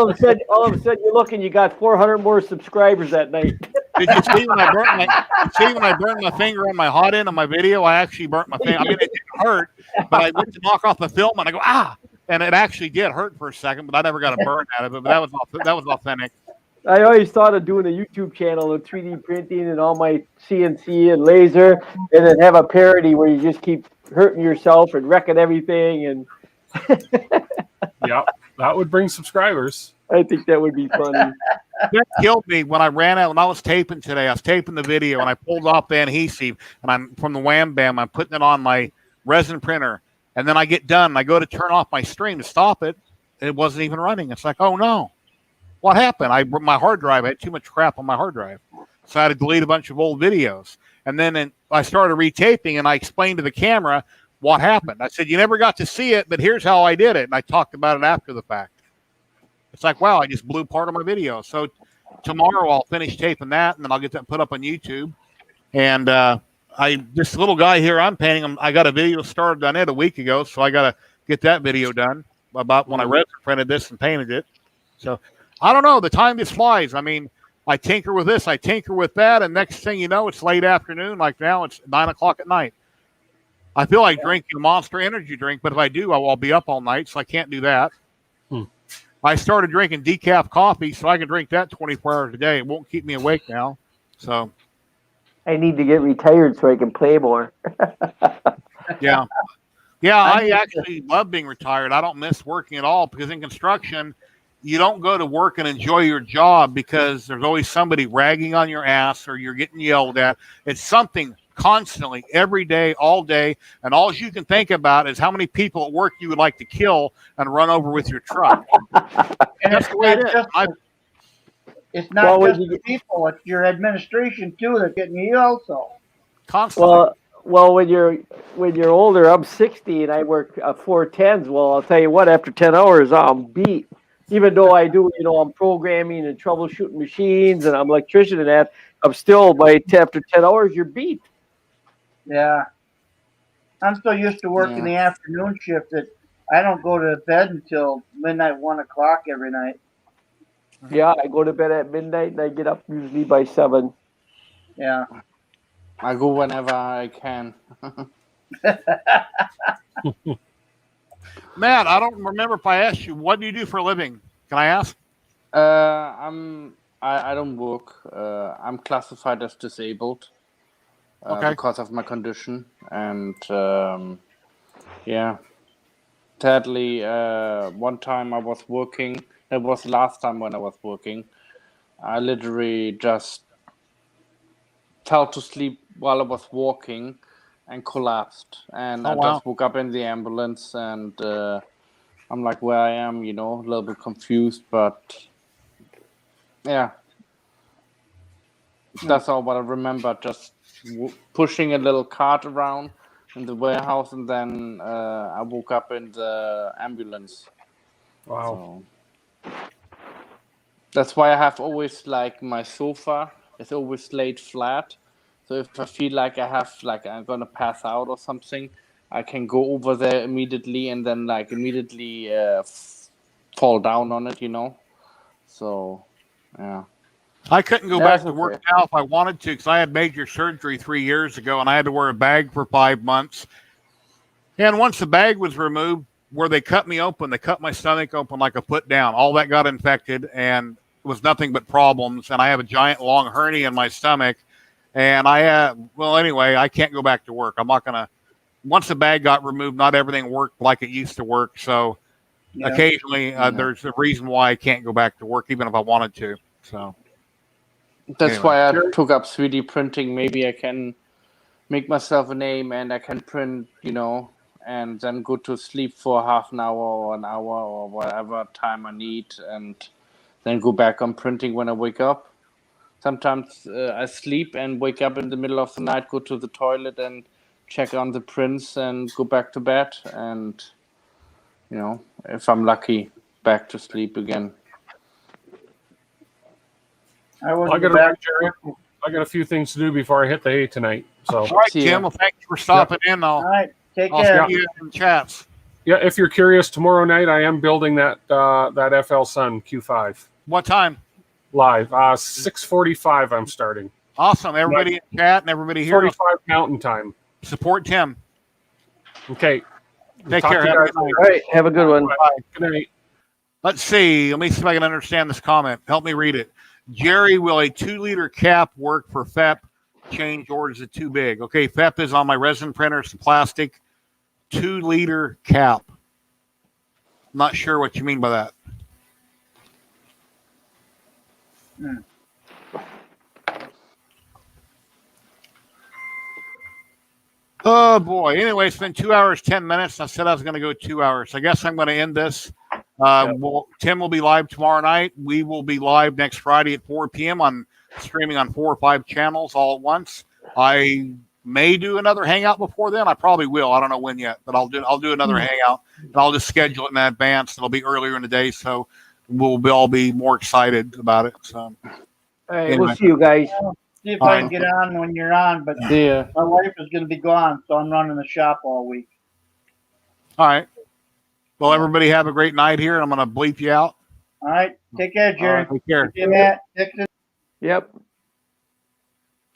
a sudden, you look and you got 400 more subscribers that night. Did you see when I burned my finger on my hot end on my video? I actually burnt my finger. I mean, it didn't hurt, but I went to knock off the film and I go, and it actually did hurt for a second, but I never got a burn out of it. But that was authentic. I always thought of doing a YouTube channel of 3D printing and all my CNC and laser, and then have a parody where you just keep hurting yourself and wrecking everything. And yeah, that would bring subscribers. I think that would be funny. That killed me when I ran out. When I was taping today, I was taping the video and I pulled off the adhesive and I'm from the Wham Bam. I'm putting it on my resin printer, and then I get done. And I go to turn off my stream to stop it, and it wasn't even running. It's like, oh no. What happened? My hard drive, I had too much crap on my hard drive. So I had to delete a bunch of old videos. And then I started retaping, and I explained to the camera what happened. I said, you never got to see it, but here's how I did it. And I talked about it after the fact. It's like, wow, I just blew part of my video. So tomorrow I'll finish taping that, and then I'll get that put up on YouTube. And this little guy here, I'm painting him. I got a video started on it a week ago, so I got to get that video done about when I resin printed this and painted it. So I don't know. The time just flies. I mean, I tinker with this, I tinker with that, and next thing you know, it's late afternoon. Like now, it's 9 o'clock at night. I feel like drinking a Monster Energy drink, but if I do, I'll be up all night, so I can't do that. I started drinking decaf coffee, so I can drink that 24 hours a day. It won't keep me awake now. So I need to get retired so I can play more. yeah. I actually love being retired. I don't miss working at all because in construction, you don't go to work and enjoy your job because there's always somebody ragging on your ass or you're getting yelled at. It's something constantly, every day, all day, and all you can think about is how many people at work you would like to kill and run over with your truck. And that's the way it is. It's not just the people; it's your administration too that's getting you also. Constantly. Well, when you're older, I'm 60 and I work 410s. Well, I'll tell you what, after 10 hours, I'm beat. Even though I do, I'm programming and troubleshooting machines and I'm an electrician and that, I'm still after 10 hours, you're beat. Yeah. I'm still used to working the afternoon shift that I don't go to bed until midnight, 1 o'clock every night. Yeah, I go to bed at midnight and I get up usually by 7. Yeah. I go whenever I can. Matt, I don't remember if I asked you, what do you do for a living? Can I ask? I don't work. I'm classified as disabled because of my condition, and sadly, one time I was working. It was the last time when I was working. I literally just fell to sleep while I was walking and collapsed, and just woke up in the ambulance, and I'm like, where I am, a little bit confused, but yeah, that's all what I remember, just pushing a little cart around in the warehouse, and then I woke up in the ambulance. Wow. So that's why I have always, my sofa is always laid flat. So if I feel like I'm going to pass out or something, I can go over there immediately and then immediately fall down on it, So, yeah. I couldn't go back to work now if I wanted to because I had major surgery 3 years ago and I had to wear a bag for 5 months. And once the bag was removed, where they cut me open, they cut my stomach open like a foot down. All that got infected and it was nothing but problems. And I have a giant long hernia in my stomach. And anyway, I can't go back to work. I'm not going to, once the bag got removed, not everything worked like it used to work. So occasionally there's a reason why I can't go back to work, even if I wanted to. So that's why I took up 3D printing. Maybe I can make myself a name and I can print, and then go to sleep for half an hour or an hour or whatever time I need, and then go back on printing when I wake up. Sometimes I sleep and wake up in the middle of the night, go to the toilet and check on the prints and go back to bed. And, if I'm lucky, back to sleep again. I got a few things to do before I hit the hay tonight. So, all right, Tim. Well, thank you for stopping in. All right, take care. See you in chats. Yeah, if you're curious, tomorrow night I am building that FL Sun Q5. What time? Live, 6:45. I'm starting. Awesome. Everybody in chat and everybody here. 45 Mountain Time. Support Tim. Okay. Take care. All right. Have a good one. Bye. Good night. Let's see. Let me see if I can understand this comment. Help me read it. Jerry, will a 2-liter cap work for FEP? Change or is it too big? Okay, FEP is on my resin printer. It's plastic. 2-liter cap. Not sure what you mean by that. Oh boy. Anyway, it's been 2 hours, 10 minutes. I said I was going to go 2 hours. I guess I'm going to end this. Tim will be live tomorrow night. We will be live next Friday at 4 p.m. on streaming on 4 or 5 channels all at once. I may do another hangout before then. I probably will. I don't know when yet, but I'll do another hangout, and I'll just schedule it in advance. It'll be earlier in the day, so we'll all be more excited about it. So, All right, anyway. we'll see you guys. See if All I can right. get on when you're on, but Yeah. my wife is going to be gone, so I'm running the shop all week. All right. Well, everybody have a great night here. I'm going to bleep you out. All right. Take care, Jerry. Take care. See you, Matt. Dixon. Yep.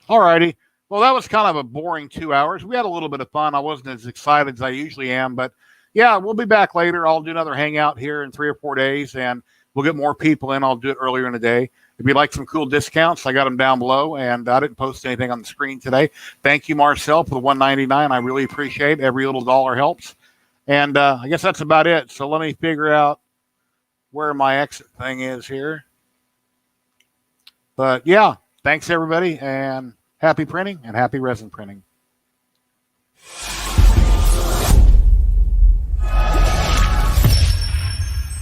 All righty. Well, that was kind of a boring 2 hours. We had a little bit of fun. I wasn't as excited as I usually am, but yeah, we'll be back later. I'll do another hangout here in 3 or 4 days, and we'll get more people in. I'll do it earlier in the day. If you'd like some cool discounts, I got them down below, and I didn't post anything on the screen today. Thank you, Marcel, for the $1.99. I really appreciate it. Every little dollar helps. And I guess that's about it. So let me figure out where my exit thing is here. But yeah, thanks everybody, and happy printing and happy resin printing.